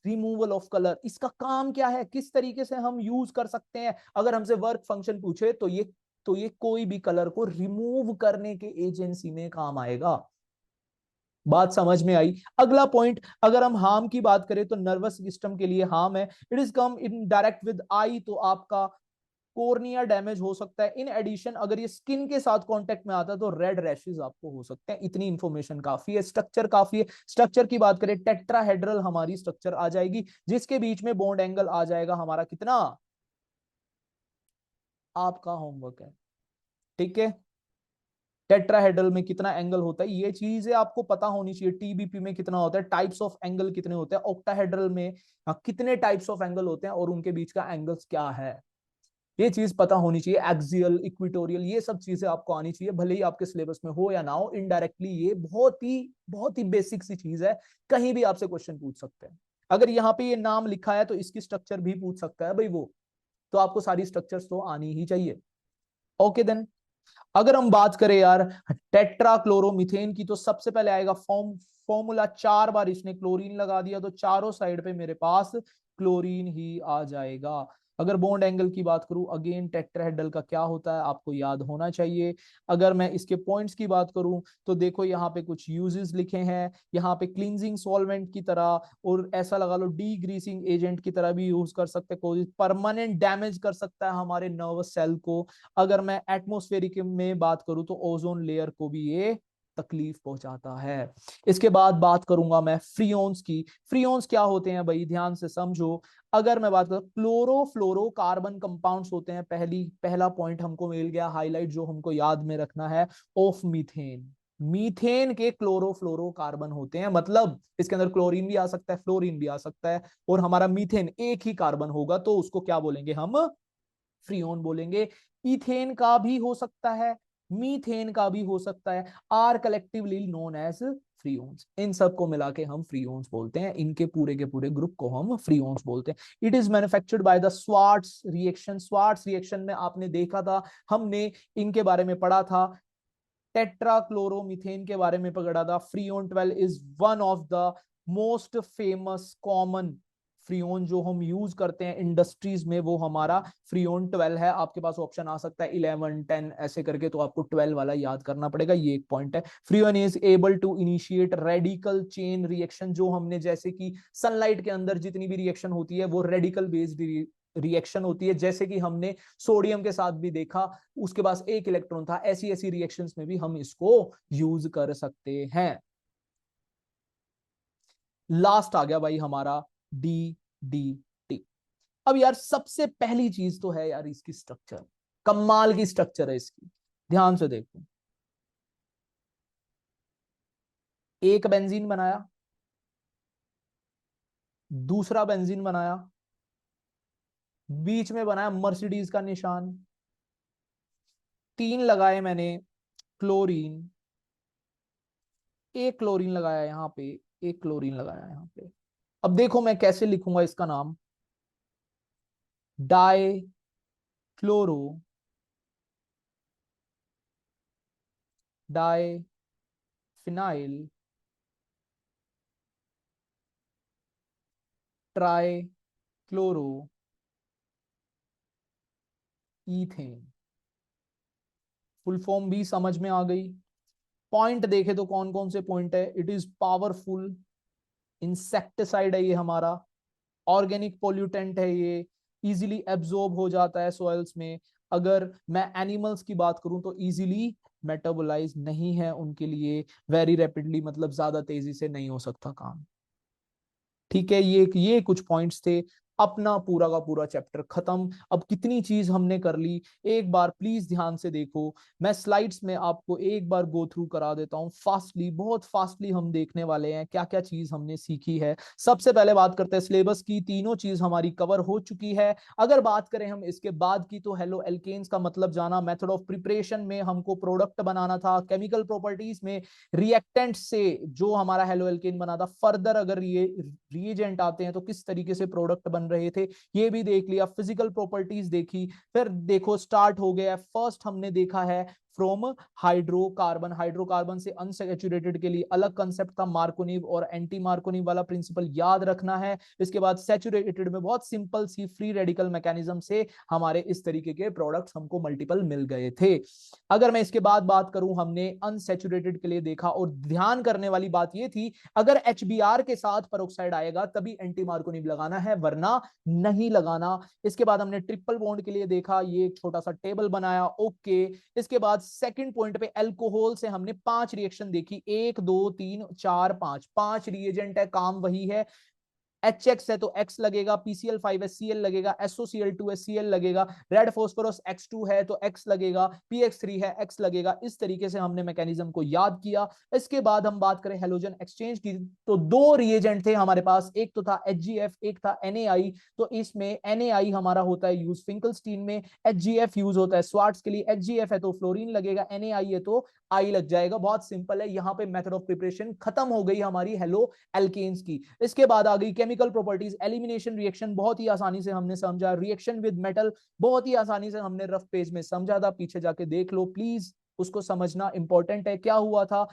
removal of colour. इसका काम क्या है, किस तरीके से हम यूज कर सकते हैं। अगर हमसे वर्क फंक्शन पूछे तो ये कोई भी कलर को रिमूव करने के एजेंसी में काम आएगा। बात समझ में आई। अगला पॉइंट, अगर हम हार्म की बात करें तो नर्वस सिस्टम के लिए हार्म है। It is come in direct with I, तो आपका कोर्निया डैमेज हो सकता है। इन एडिशन अगर ये स्किन के साथ कांटेक्ट में आता है तो रेड रैशेस आपको हो सकते हैं। इतनी इंफॉर्मेशन काफी है, स्ट्रक्चर काफी है। स्ट्रक्चर की बात करें, टेट्राहेड्रल हमारी स्ट्रक्चर आ जाएगी, जिसके बीच में बॉन्ड एंगल आ जाएगा हमारा कितना, आपका होमवर्क है, ठीक है। टेट्राहेड्रल में कितना एंगल होता है ये चीजें आपको पता होनी चाहिए। टीबीपी में कितना होता है, टाइप्स ऑफ एंगल कितने होते हैं, ऑक्टाहेड्रल में कितने टाइप्स ऑफ एंगल होते हैं और उनके बीच का एंगल्स क्या है, ये चीज पता होनी चाहिए। एक्सियल, इक्विटोरियल, ये सब चीजें आपको आनी चाहिए, भले ही आपके सिलेबस में हो या ना हो। इनडायरेक्टली ये बहुत ही बेसिक सी चीज है, कहीं भी आपसे क्वेश्चन पूछ सकते हैं। अगर यहाँ पे ये नाम लिखा है तो इसकी स्ट्रक्चर भी पूछ सकता है भाई वो, तो आपको सारी स्ट्रक्चर्स तो आनी ही चाहिए। ओके देन, अगर हम बात करें यार टेट्राक्लोरोमीथेन की, तो सबसे पहले आएगा फॉर्मूला। चार बार इसने क्लोरीन लगा दिया तो चारों साइड पे मेरे पास क्लोरीन ही आ जाएगा। अगर बॉन्ड एंगल की बात करूं, अगेन टेट्राहेड्रल का क्या होता है आपको याद होना चाहिए। अगर मैं इसके पॉइंट्स की बात करूं तो देखो यहाँ पे कुछ यूजेस लिखे हैं, यहाँ पे क्लींजिंग सॉल्वेंट की तरह, और ऐसा लगा लो डी ग्रीसिंग एजेंट की तरह भी यूज कर सकते हैं। कोई परमानेंट डैमेज कर सकता है हमारे नर्वस सेल को। अगर मैं एटमोस्फेरिक में बात करूं तो ओजोन लेयर को भी ये तकलीफ पहुंचाता है। इसके बाद बात करूंगा मैं फ्रियोन्स की। फ्रियोन्स क्या होते हैं भाई, ध्यान से समझो। अगर मैं बात करूं, क्लोरोफ्लोरो कार्बन कंपाउंड्स होते हैं। पहला पॉइंट हमको मिल गया हाईलाइट, जो हमको याद में रखना है, ऑफ मीथेन। मीथेन के क्लोरोफ्लोरो कार्बन होते हैं, मतलब इसके अंदर क्लोरीन भी आ सकता है, फ्लोरीन भी आ सकता है, और हमारा मीथेन एक ही कार्बन होगा, तो उसको क्या बोलेंगे हम, फ्रीओन बोलेंगे। इथेन का भी हो सकता है, मीथेन का भी हो सकता है, आर कलेक्टिवली नोन एज फ्रीओन्स। इन सबको मिला के हम फ्रीओन्स बोलते हैं, इनके पूरे के पूरे ग्रुप को हम फ्रीओन्स बोलते हैं। It is manufactured by the Swarts reaction. Swarts reaction में आपने देखा था, हमने इनके बारे में पढ़ा था, टेट्राक्लोरोमीथेन के बारे में पढ़ा था। Freon 12 is one of the most famous common Freon जो हम यूज करते हैं इंडस्ट्रीज में, वो हमारा फ्रीओन 12 है। आपके पास ऑप्शन आ सकता है 11, 10 ऐसे करके, तो आपको 12 वाला याद करना पड़ेगा, ये एक पॉइंट है। Freon is able to initiate radical chain reaction. जो हमने जैसे कि सनलाइट के अंदर जितनी भी रिएक्शन होती है वो रेडिकल बेस्ड रिएक्शन होती है, जैसे कि हमने सोडियम के साथ भी देखा, उसके पास एक इलेक्ट्रॉन था। ऐसी ऐसी रिएक्शंस में भी हम इसको यूज कर सकते हैं। लास्ट आ गया भाई हमारा डी डी टी। अब यार सबसे पहली चीज तो है यार इसकी स्ट्रक्चर, कमाल की स्ट्रक्चर है इसकी, ध्यान से देखो। एक बेंजीन बनाया, दूसरा बेंजीन बनाया, बीच में बनाया मर्सिडीज का निशान, तीन लगाए मैंने क्लोरीन, एक क्लोरीन लगाया यहां पे, एक क्लोरीन लगाया यहां पे। अब देखो मैं कैसे लिखूंगा इसका नाम, dichlorodiphenyltrichloroethane. Full form भी समझ में आ गई। पॉइंट देखे तो कौन कौन से पॉइंट है? इट इज पावरफुल इंसेक्टिसाइड है ये हमारा, ऑर्गेनिक पोल्यूटेंट है ये, इजीली एब्जॉर्ब हो जाता है सॉइल्स में। अगर मैं एनिमल्स की बात करूं तो इजीली मेटाबोलाइज नहीं है उनके लिए, वेरी रैपिडली, मतलब ज्यादा तेजी से नहीं हो सकता काम। ठीक है, ये कुछ पॉइंट्स थे। अपना पूरा का पूरा चैप्टर खत्म। अब कितनी चीज हमने कर ली, एक बार प्लीज ध्यान से देखो। मैं स्लाइड्स में आपको एक बार गो थ्रू करा देता हूं फास्टली, बहुत फास्टली हम देखने वाले हैं क्या क्या चीज हमने सीखी है। सबसे पहले बात करते हैं सिलेबस की। तीनों चीज हमारी कवर हो चुकी है। अगर बात करें हम इसके बाद की, तो हेलो एल्केन्स का मतलब जाना, मेथड ऑफ प्रिपरेशन में हमको प्रोडक्ट बनाना था, केमिकल प्रॉपर्टीज में रिएक्टेंट से जो हमारा हेलो एल्केन बना था, फर्दर अगर ये रिएजेंट आते हैं तो किस तरीके से प्रोडक्ट बन रहे थे, ये भी देख लिया। फिजिकल प्रॉपर्टीज देखी। फिर देखो स्टार्ट हो गया, फर्स्ट हमने देखा है फ्रॉम हाइड्रोकार्बन। हाइड्रोकार्बन से अनसैचुरेटेड के लिए अलग कंसेप्ट था, मार्कोनिव और एंटी मार्कोनिव वाला प्रिंसिपल याद रखना है। इसके बाद सैचुरेटेड में बहुत सिंपल सी फ्री रेडिकल मैकेनिज्म से हमारे इस तरीके के प्रोडक्ट्स हमको मल्टीपल मिल गए थे। अगर मैं इसके बाद बात करूं, हमने अनसैचुरेटेड के लिए देखा, और ध्यान करने वाली बात यह थी अगर HBr के साथ पेरोक्साइड आएगा तभी एंटी मार्कोनिव लगाना है, वरना नहीं लगाना। इसके बाद हमने ट्रिपल बॉन्ड के लिए देखा, ये एक छोटा सा टेबल बनाया, ओके। इसके बाद सेकंड पॉइंट पे अल्कोहल से हमने 5 रिएक्शन देखी, 1 2 3 4 5, 5 रिएजेंट है, काम वही है। HX है तो X लगेगा, PCl5 है Cl लगेगा, SOCl2 है Cl लगेगा, रेड फॉस्फोरस X2 है तो X लगेगा, PX3 है X लगेगा। इस तरीके से हमने मैकेनिज्म को याद किया। इसके बाद हम बात करें हेलोजन एक्सचेंज की, तो 2 रिएजेंट थे हमारे पास, एक तो था HgF, एक था NaI। तो इसमें NaI हमारा होता है यूज फिंकलस्टीन में, HgF यूज होता है स्वार्ट्स के लिए। HgF है तो फ्लोरीन लगेगा, NaI है तो आई लग जाएगा। बहुत सिंपल है, यहां पे मेथड ऑफ प्रिपरेशन खत्म हो गई हमारी हेलो एल्केन्स की। इसके बाद आ गई केमिकल प्रॉपर्टीज, एलिमिनेशन रिएक्शन बहुत ही आसानी से हमने समझा, रिएक्शन विद मेटल बहुत ही आसानी से हमने रफ पेज में समझा था, पीछे जाके देख लो प्लीज, उसको समझना इंपॉर्टेंट है। क्या हुआ था,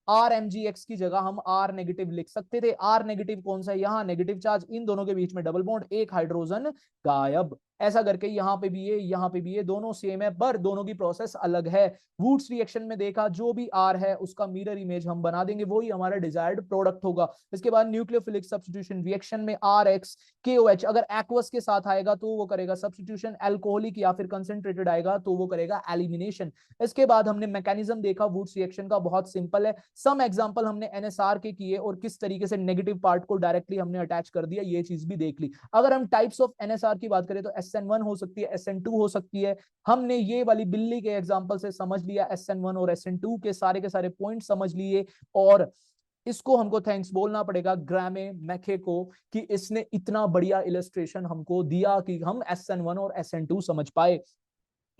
RMgX की जगह हम R नेगेटिव लिख सकते थे। R नेगेटिव कौन सा है, यहाँ नेगेटिव चार्ज, इन दोनों के बीच में डबल बॉन्ड, एक हाइड्रोजन गायब। ऐसा करके यहाँ पे भी ये, यहाँ पे भी ये, दोनों सेम है पर दोनों की प्रोसेस अलग है। वुड्स रिएक्शन में देखा, जो भी R है उसका मिरर इमेज हम बना देंगे, वही हमारा डिजायर्ड प्रोडक्ट होगा। इसके बाद न्यूक्लियोफिलिक सब्स्टिट्यूशन रिएक्शन में RX KOH अगर एक्वस के साथ आएगा तो वो करेगा सब्स्टिट्यूशन, एल्कोहलिक या फिर कंसेंट्रेटेड आएगा तो वो करेगा एलिमिनेशन। इसके बाद हमने मैकेनिज्म देखा वुड्स रिएक्शन का, बहुत सिंपल है। सम एग्जांपल हमने NSR के किए और किस तरीके से नेगेटिव पार्ट को डायरेक्टली हमने अटैच कर दिया, ये चीज भी देख ली। अगर हम टाइप्स ऑफ NSR की बात करें तो SN1 हो सकती है, SN2 हो सकती है। हमने ये वाली बिल्ली के एग्जांपल से समझ लिया SN1 और SN2 के सारे पॉइंट समझ लिए। और इसको हमको थैंक्स बोलना पड़ेगा ग्रामे मैखे को कि इसने इतना बढ़िया इलस्ट्रेशन हमको दिया कि हम SN1 और SN2 समझ पाए।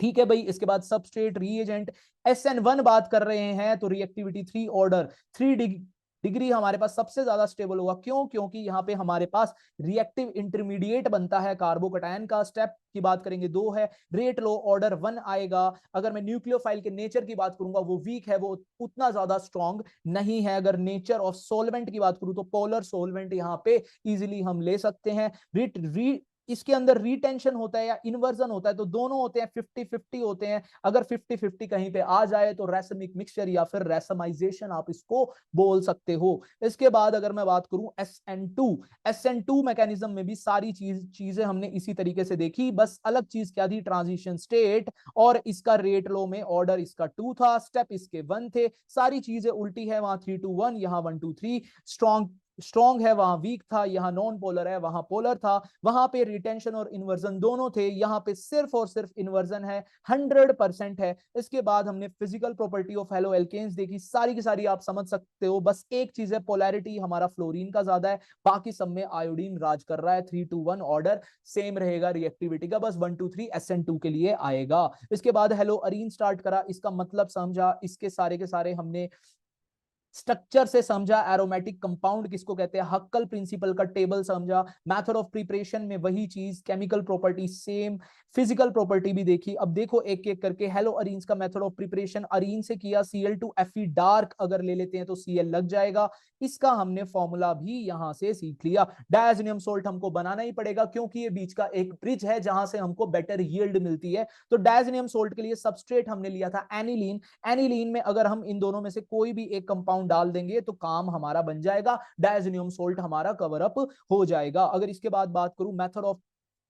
ठीक है भाई, इसके बाद सबस्ट्रेट रिएजेंट SN1 बात कर रहे हैं तो रिएक्टिविटी 3 ऑर्डर, 3 डिग्री हमारे पास सबसे ज्यादा स्टेबल होगा। क्यों? क्योंकि यहाँ पे हमारे पास रिएक्टिव इंटरमीडिएट बनता है कार्बोकटायन का। स्टेप की बात करेंगे 2 है, रेट लो ऑर्डर 1 आएगा। अगर मैं न्यूक्लियोफाइल के नेचर की बात करूंगा, वो वीक है, वो उतना ज्यादा स्ट्रॉन्ग नहीं है। अगर नेचर ऑफ सोलवेंट की बात करूं तो पोलर सोलवेंट यहाँ पे इजिली हम ले सकते हैं। इसके अंदर रिटेंशन होता है या इन्वर्जन होता है, तो दोनों होते हैं, 50-50 होते हैं। अगर 50-50 कहीं पे आ जाए तो रैसमिक मिक्सचर या फिर रैसमाइजेशन आप इसको बोल सकते हो। इसके बाद अगर मैं बात करूं SN2 मैकेनिज्म में भी सारी चीजें हमने इसी तरीके से देखी, बस अलग चीज क्या थी, ट्रांजिशन स्टेट, और इसका रेट लो में ऑर्डर इसका 2 था, स्टेप इसके 1 थे। सारी चीजें उल्टी है, वहां 3-2-1, यहाँ 1-2-3। स्ट्रॉन्ग है, वहां वीक था, यहाँ नॉन पोलर है, वहां पोलर था। वहां पे रिटेंशन और इन्वर्जन दोनों थे, यहाँ पे सिर्फ और सिर्फ इन्वर्जन है, 100% है। इसके बाद हमने physical property of haloalkanes देखी, सारी की सारी आप समझ सकते हो। बस एक चीज है, पोलैरिटी हमारा फ्लोरीन का ज्यादा है, बाकी सब में आयोडीन राज कर रहा है। 3-2-1 ऑर्डर सेम रहेगा रिएक्टिविटी का, बस 1-2-3 SN2 के लिए आएगा। इसके बाद हेलो अरीन स्टार्ट करा, इसका मतलब समझा, इसके सारे के सारे हमने स्ट्रक्चर से समझा, एरोमेटिक कंपाउंड किसको कहते हैं, हक्कल प्रिंसिपल का टेबल समझा, मेथड ऑफ प्रिपरेशन में वही चीज, chemical property same, physical property भी देखी। अब देखो एक एक करके, हेलो अरीन्स का मेथड ऑफ प्रिपरेशन, अरीन से किया Cl2Fe डार्क अगर ले लेते हैं तो Cl लग जाएगा, इसका हमने फॉर्मूला भी यहां से सीख लिया। डायजोनियम सोल्ट हमको बनाना ही पड़ेगा क्योंकि ये बीच का एक ब्रिज है जहां से हमको बेटर यील्ड मिलती है। तो डायजोनियम सोल्ट के लिए सबस्ट्रेट हमने लिया था एनिलीन, एनिलीन में अगर हम इन दोनों में से कोई भी एक कंपाउंड डाल देंगे तो काम हमारा बन जाएगा, डायजोनियम सोल्ट हमारा कवर अप हो जाएगा। अगर इसके बाद बात करूं मेथड ऑफ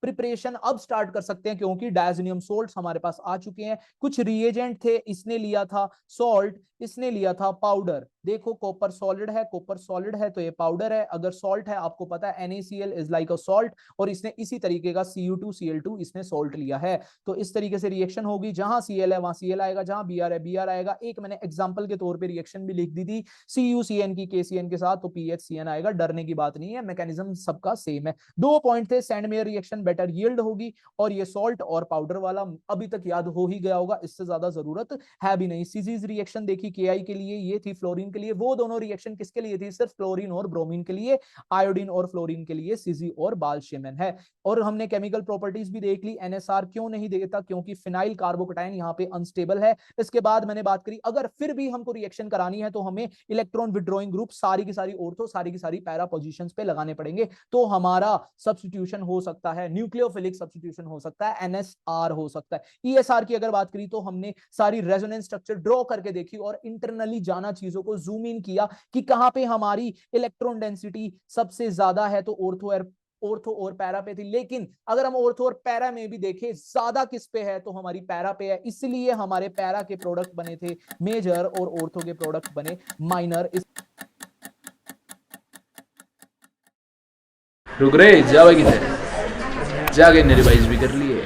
प्रिपरेशन, अब स्टार्ट कर सकते हैं क्योंकि डायजोनियम सोल्ट्स हमारे पास आ चुके हैं। कुछ रिएजेंट थे, इसने लिया था सॉल्ट, इसने लिया था पाउडर। देखो कॉपर सॉलिड है, कॉपर सॉलिड है तो ये पाउडर है, अगर सॉल्ट है आपको पता है NaCl is like a salt, और इसने इसी तरीके का Cu2Cl2 इसने सॉल्ट लिया है। तो इस तरीके से रिएक्शन होगी, जहां Cl है वहां Cl आएगा, जहां Br है Br आएगा। एक मैंने एग्जांपल के तौर पे रिएक्शन भी लिख दी थी CuCN की KCN के साथ, तो PHCN आएगा, डरने की बात नहीं है, मैकेनिज्म सबका सेम है। 2 पॉइंट थे, सैंडमेयर रिएक्शन बेटर यील्ड होगी, और ये सॉल्ट और पाउडर वाला अभी तक याद हो ही गया होगा, इससे ज्यादा जरूरत है भी नहीं। सीजीज रिएक्शन देखी Ki के लिए, ये थी फ्लोरीन के लिए, वो दोनों रिएक्शन किसके लिए थी, सिर्फ फ्लोरीन और ब्रोमीन के लिए, आयोडीन और फ्लोरीन के लिए सीजी और बाल्शेमन है। और हमने केमिकल प्रॉपर्टीज भी देख ली। NSR क्यों नहीं देता, क्योंकि फिनाइल कार्बोकटाइन यहाँ पे अनस्टेबल है। इसके बाद मैंने बात करी अगर फिर भी हमको रिएक्शन करानी है तो हमें इलेक्ट्रॉन विड्रॉइंग ग्रुप सारी की सारी ऑर्थो, सारी की सारी पैरा पोजीशंस पे लगाने पड़ेंगे, तो हमारा सब्स्टिट्यूशन हो सकता है, न्यूक्लियोफिलिक सब्स्टिट्यूशन हो सकता है, NSR हो सकता है। ESR की अगर बात करी तो हमने सारी रेजोनेंस स्ट्रक्चर ड्रॉ करके देखी और इंटरनली जाना, चीजों को जूम इन किया कि कहां पे हमारी इलेक्ट्रॉन डेंसिटी सबसे ज्यादा है, तो ऑर्थो और पैरा पे थी। लेकिन अगर हम ऑर्थो और पैरा में भी देखें ज्यादा किस पे है, तो हमारी पैरा पे है, इसलिए हमारे पैरा के प्रोडक्ट बने थे मेजर और ऑर्थो के प्रोडक्ट बने माइनर। रुक रे, जाओगे किधर, जाके रिवाइज भी कर लिए।